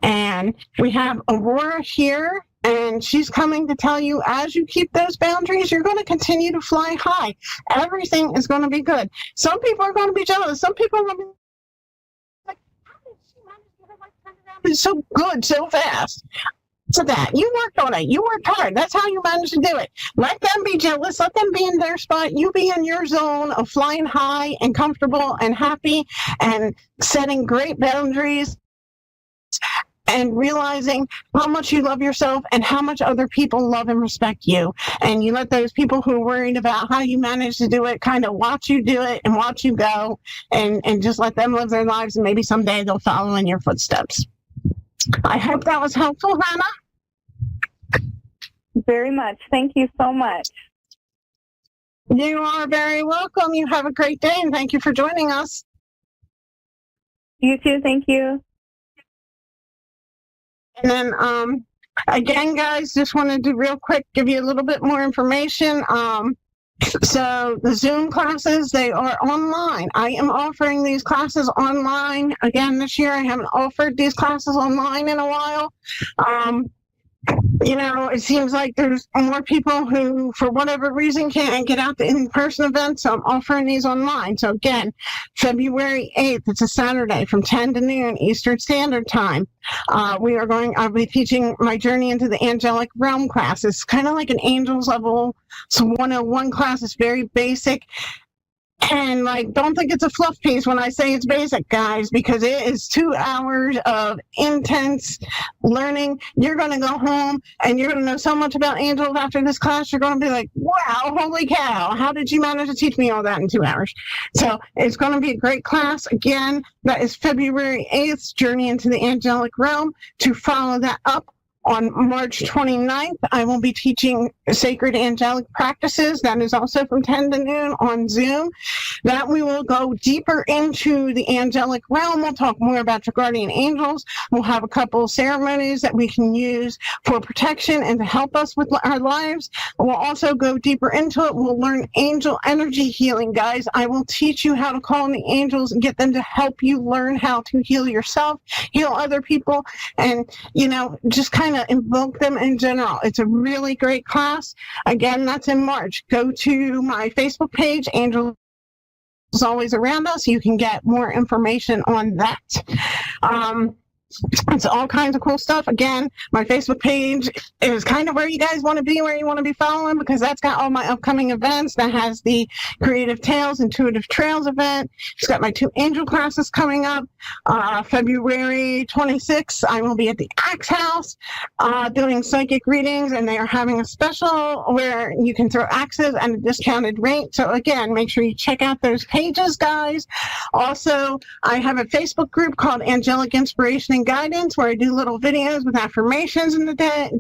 And we have Aurora here. And she's coming to tell you, as you keep those boundaries, you're going to continue to fly high. Everything is going to be good. Some people are going to be jealous. Some people are going to be like, how did she manage to get her life turned around? It's so good, so fast. So that you worked on it. You worked hard. That's how you managed to do it. Let them be jealous. Let them be in their spot. You be in your zone of flying high and comfortable and happy and setting great boundaries and realizing how much you love yourself and how much other people love and respect you. And you let those people who are worried about how you manage to do it kind of watch you do it and watch you go, and just let them live their lives, and maybe someday they'll follow in your footsteps. I hope that was helpful, Hannah. Very much. Thank you so much. You are very welcome. You have a great day, and thank you for joining us. You too. Thank you. And then, again, guys, just wanted to real quick give you a little bit more information. So the Zoom classes, they are online. I am offering these classes online again this year. I haven't offered these classes online in a while. It seems like there's more people who, for whatever reason, can't get out to in-person events, so I'm offering these online. So again, February 8th, it's a Saturday from 10 to noon Eastern Standard Time. I'll be teaching my journey into the angelic realm class. It's kind of like an angels level, so 101 class. It's very basic. And like, don't think it's a fluff piece when I say it's basic, guys, because it is 2 hours of intense learning. You're going to go home and you're going to know so much about angels after this class. You're going to be like, wow, holy cow. How did you manage to teach me all that in 2 hours? So it's going to be a great class. Again, that is February 8th, Journey into the Angelic Realm. To follow that up, on March 29th, I will be teaching Sacred Angelic Practices. That is also from 10 to noon on Zoom. That we will go deeper into the angelic realm. We'll talk more about your guardian angels. We'll have a couple of ceremonies that we can use for protection and to help us with our lives. We'll also go deeper into it. We'll learn angel energy healing, guys. I will teach you how to call on the angels and get them to help you learn how to heal yourself, heal other people, and, just kind of invoke them in general. It's a really great class. Again, that's in March. Go to my Facebook page, Angels Always Around Us. You can get more information on that. It's all kinds of cool stuff. Again, my Facebook page is kind of where you guys want to be, where you want to be following, because that's got all my upcoming events. That has the Creative Tales, Intuitive Trails event. It's got my 2 angel classes coming up. February 26th, I will be at the Axe House doing psychic readings, and they are having a special where you can throw axes at a discounted rate. So again, make sure you check out those pages, guys. Also, I have a Facebook group called Angelic Inspiration and Guidance, where I do little videos with affirmations in the day,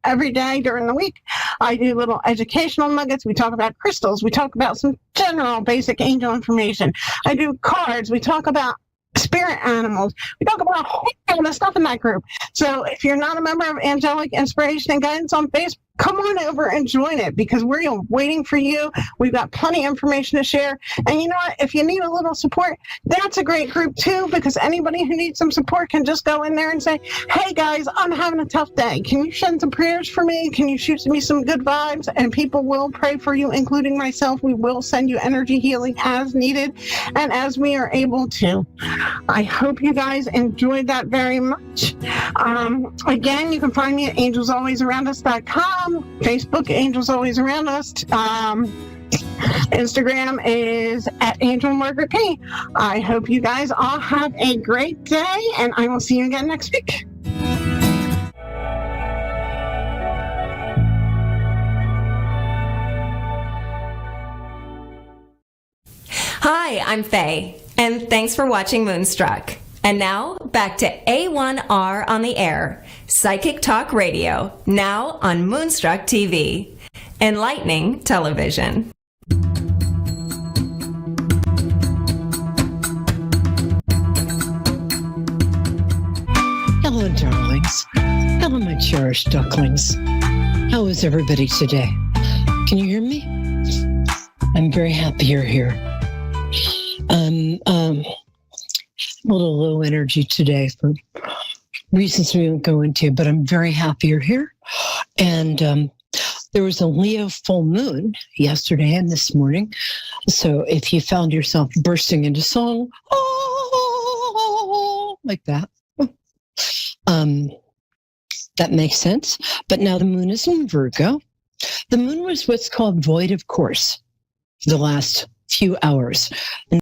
every day during the week. I do little educational nuggets. We talk about crystals. We talk about some general basic angel information. I do cards. We talk about spirit animals. We talk about a whole lot of stuff in that group. So if you're not a member of Angelic Inspiration and Guidance on Facebook, come on over and join it, because we're waiting for you. We've got plenty of information to share. And you know what? If you need a little support, that's a great group too, because anybody who needs some support can just go in there and say, hey guys, I'm having a tough day. Can you send some prayers for me? Can you shoot me some good vibes? And people will pray for you, including myself. We will send you energy healing as needed and as we are able to. I hope you guys enjoyed that very much. Again, you can find me at angelsalwaysaroundus.com. Facebook, Angels Always Around Us. Instagram is at Angel Margaret P. I hope you guys all have a great day, and I will see you again next week. Hi, I'm Faye, and thanks for watching Moonstruck. And now, back to A1R on the air, Psychic Talk Radio, now on Moonstruck TV, enlightening television. Hello, darlings. Hello, my cherished ducklings. How is everybody today? Can you hear me? I'm very happy you're here. A little low energy today for reasons we won't go into, but I'm very happy you're here. And there was a Leo full moon yesterday and this morning. So if you found yourself bursting into song, like that, that makes sense. But now the moon is in Virgo. The moon was what's called void of course the last few hours.